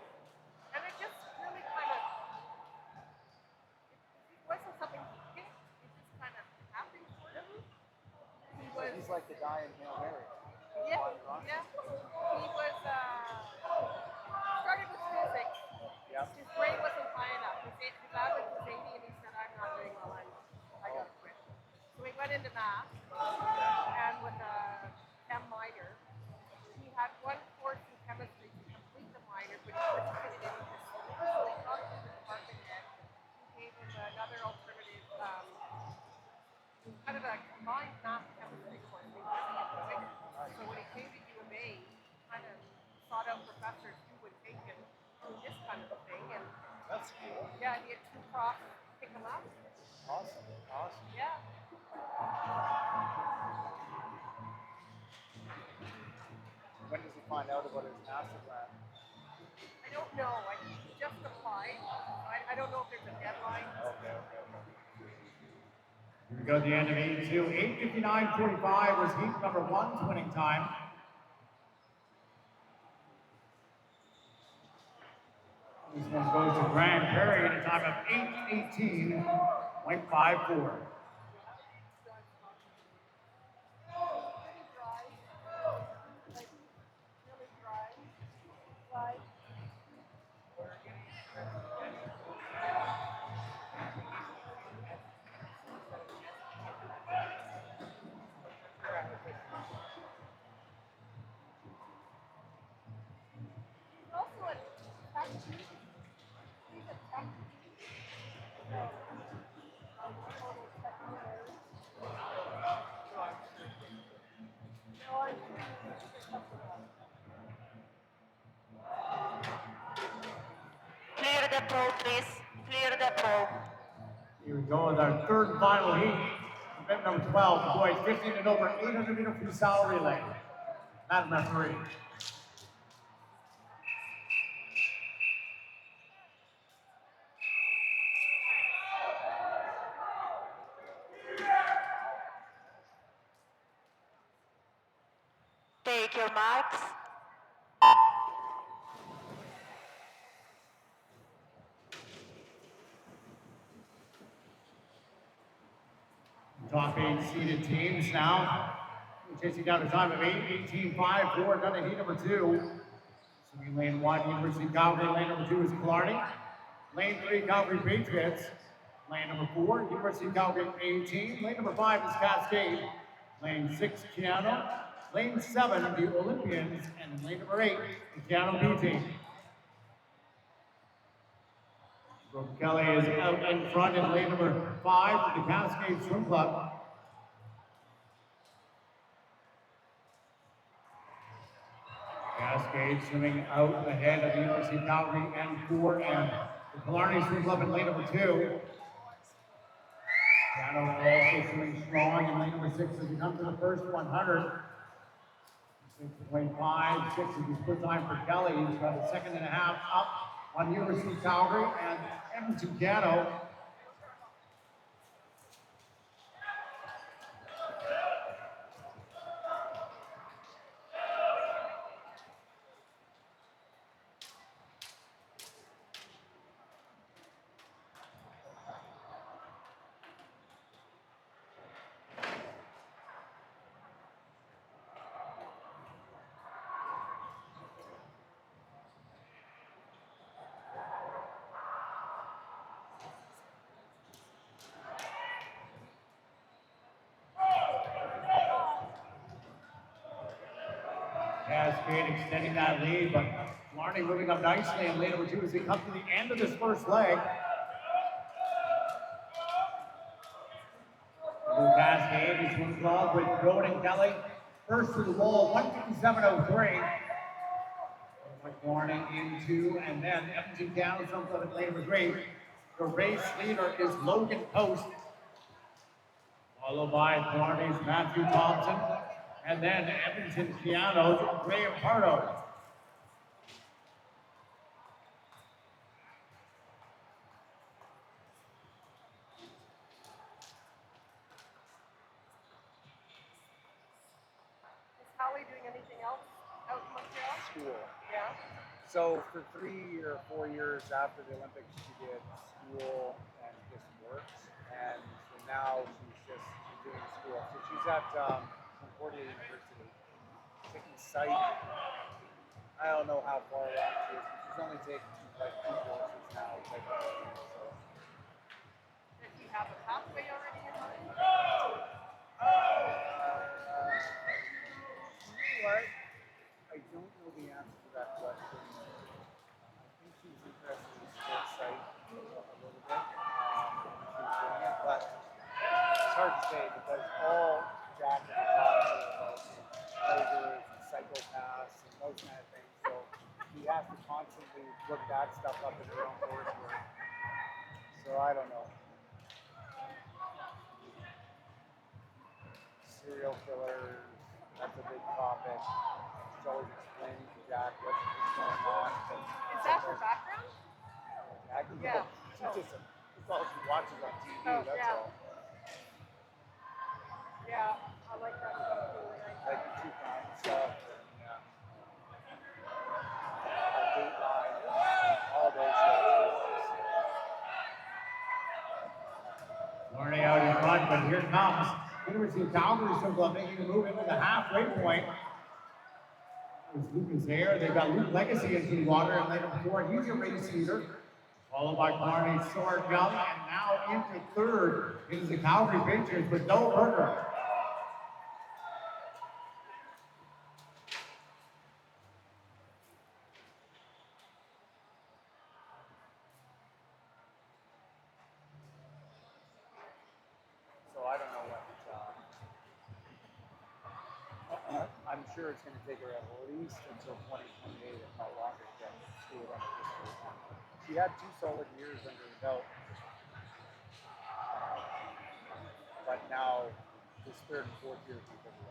[SPEAKER 4] And it just really kind of, it wasn't something he picked. It just kind of happened for him. He
[SPEAKER 3] So
[SPEAKER 4] was,
[SPEAKER 3] he's like the guy in Hail Mary.
[SPEAKER 4] yeah, yeah. He was, started with physics.
[SPEAKER 3] Yep.
[SPEAKER 4] His grade wasn't high enough. His average was 80 and he said, I'm not doing well, I gotta quit. So he went into math and with a chem minor. He had one course in chemistry to complete the minor, but he couldn't fit it in his school. So he talked to the department head, who gave him another alternative, kind of a combined math chemistry course. He really enjoyed it. So when he came to U of A, he kind of sought out professors who would take him to this kind of a thing. And
[SPEAKER 3] That's cool.
[SPEAKER 4] yeah, he had two profs pick him up.
[SPEAKER 3] Awesome. Awesome.
[SPEAKER 4] Yeah.
[SPEAKER 3] When does he find out about his NASA grant?
[SPEAKER 4] I don't know. He just applied. I don't know if there's a deadline.
[SPEAKER 3] Okay.
[SPEAKER 1] Here we go at the end of 82. 8:59.45 was heat number 1's winning time. This one goes to Grand Prairie at a time of 8:18.54.
[SPEAKER 2] Clear the pole, please. Clear the pole.
[SPEAKER 1] Here we go with our third and final heat. Event number 12, the boys 15 and over 800 meter freestyle relay. Madam referee.
[SPEAKER 2] Take your marks.
[SPEAKER 1] Top 8 seeded teams now. Chasing down a time of 8:18.54, done in heat number 2. Swimming lane 1, University of Calgary. Lane number 2 is Killarney. Lane 3, Calgary Patriots. Lane number 4, University of Calgary 18. Lane number 5 is Cascade. Lane 6, Keanu. Lane 7, the Olympians. And lane number 8, the Keanu B team. Brooke Kelly is out in front in lane number 5 for the Cascade Swim Club. Cascade swimming out ahead of the University of Calgary N4 and the Killarney Swim Club in lane number 2. Piano also swimming strong in lane number 6 as we come to the first 100. 6.5, 6 is the split time for Kelly. He's got a second and a half up on University of Calgary and Edmonton Gano. Cascade extending that lead, but Marnie moving up nicely in lane number 2 as they come to the end of this first leg. Cascade is swim club with Rowan and Kelly. First to the wall, 157.03. Marnie into, and then Edmonton County swim club at lane number 3. The race leader is Logan Post, followed by Florida's Matthew Thompson, and then Edmonton Piano's Graham Pardo.
[SPEAKER 4] Is Howie doing anything else out in Montreal?
[SPEAKER 3] School.
[SPEAKER 4] Yeah.
[SPEAKER 3] So for 3 or 4 years after the Olympics, she did school and just works, and so now she's doing school. So she's at Concordia University, taking psych. I don't know how far along she is, but she's only taking like 2 courses now. Type of thing, so.
[SPEAKER 4] If you have a pathway already in mind?
[SPEAKER 3] You know what? I don't know the answer to that question. I think she's interested in sports psych a little bit. She's doing it, but it's hard to say because all Jack has talked to about predators and psychopaths and those kind of things. So he has to constantly look that stuff up in her own coursework. So I don't know. Serial killers, that's a big topic. She's always explaining to Jack what's going on.
[SPEAKER 4] Is that her background?
[SPEAKER 3] Jack,
[SPEAKER 4] Yeah.
[SPEAKER 3] It's all she watches on TV,
[SPEAKER 4] Oh,
[SPEAKER 3] that's
[SPEAKER 4] yeah.
[SPEAKER 3] all.
[SPEAKER 4] Yeah, I like that stuff too.
[SPEAKER 3] Like the true crime stuff. Yeah. Dateline, all those shows.
[SPEAKER 1] Learning out in front, but here comes University of Calgary so glad making a move into the halfway point. There's Lucas there. They've got Luke Legacy into the water and later before. He's a race leader. Followed by Barney Sword Young, and now into third is the Calgary Patriots with no Berger.
[SPEAKER 3] So I don't know what. I'm sure it's going to take her at least until 2028, if not longer, to get school up to this point. She had 2 solid years under her belt, but now this 3rd and 4th year is going to be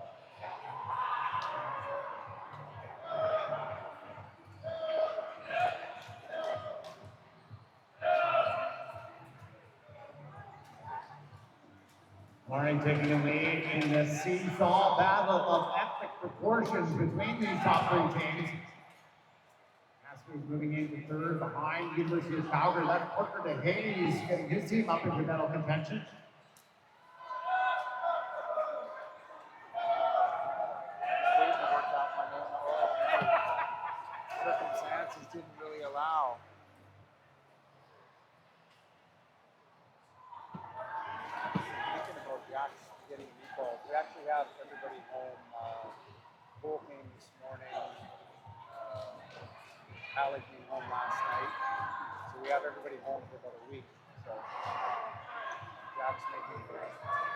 [SPEAKER 1] Barney taking the lead in the seesaw battle of epic proportions between these top 3 teams. Haskell's moving into third behind University of Calgary. Left Parker to Hayes, getting his team up into medal contention.
[SPEAKER 3] Circumstances didn't really allow. Thinking about Jack's getting recalled. We actually have everybody home. Cole came this morning. Alec came home last night. So we have everybody home for about a week. So Jack's making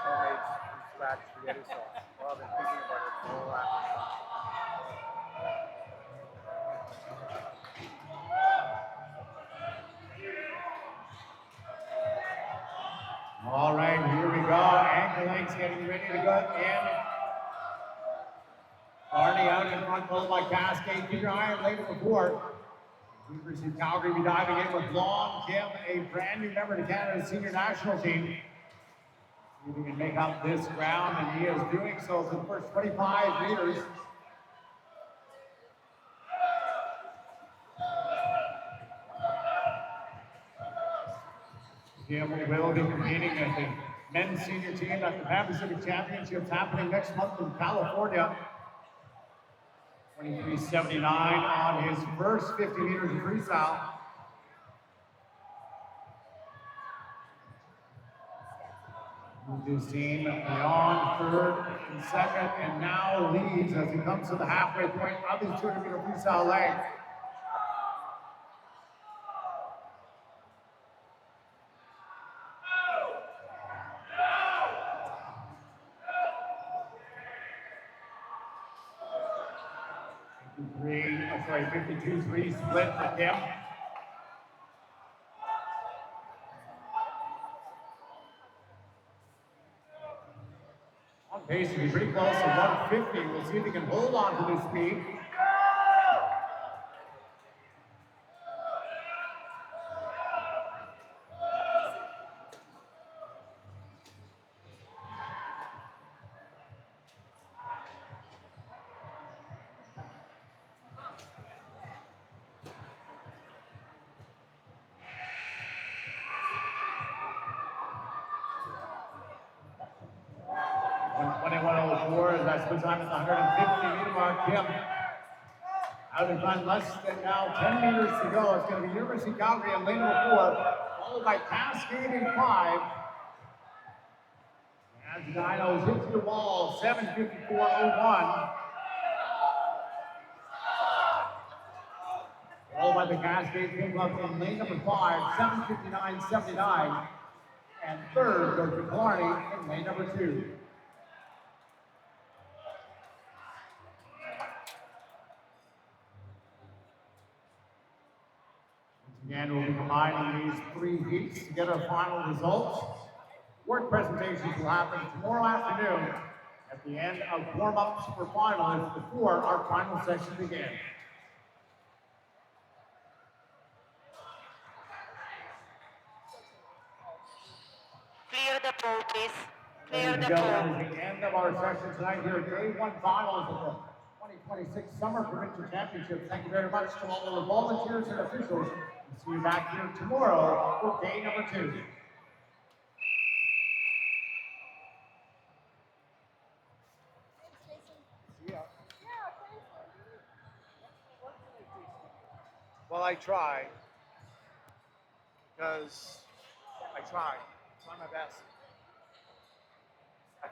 [SPEAKER 3] homemade from scratch spaghetti sauce. Well, I've been thinking about it the whole afternoon.
[SPEAKER 1] All right, here we go. Ankle lengths getting ready to go in. Barney out in front, followed by Cascade. Keep your eye on later before. University of Calgary be diving in with Long Kim, a brand new member to Canada's senior national team. See if he can make up this ground, and he is doing so for the first 25 meters. Kim will be competing at the men's senior team at the Pan Pacific Championships happening next month in California. 23.79 on his first 50 meters of freestyle. Moved his team beyond third and second, and now leads as he comes to the halfway point of his 200-meter freestyle leg. Sorry, 52-3 split for Kim. Pace will be pretty close to 150. We'll see if he can hold on to this speed. That's put time at the 150-meter mark. Kim out in front, less than now 10 meters to go. It's going to be University of Calgary in lane number 4, followed by Cascade in 5. As the Dinos hit the wall, 7:54.01. Followed by the Cascade King Club in lane number 5, 7:59.79. And third goes to Clarny in lane number 2. Again, we'll be combining these 3 heats to get our final results. Work presentations will happen tomorrow afternoon at the end of warm-ups for finals before our final session begins.
[SPEAKER 2] Clear the pole, please. Clear
[SPEAKER 1] Ladies and
[SPEAKER 2] the
[SPEAKER 1] gentlemen,
[SPEAKER 2] pole.
[SPEAKER 1] that is the end of our session tonight here at Day 1 Finals of the 2026 Summer Provincial Championships. Thank you very much to all the volunteers and officials. We'll see you back here tomorrow for day number 2.
[SPEAKER 3] Well, I try, because I try my best.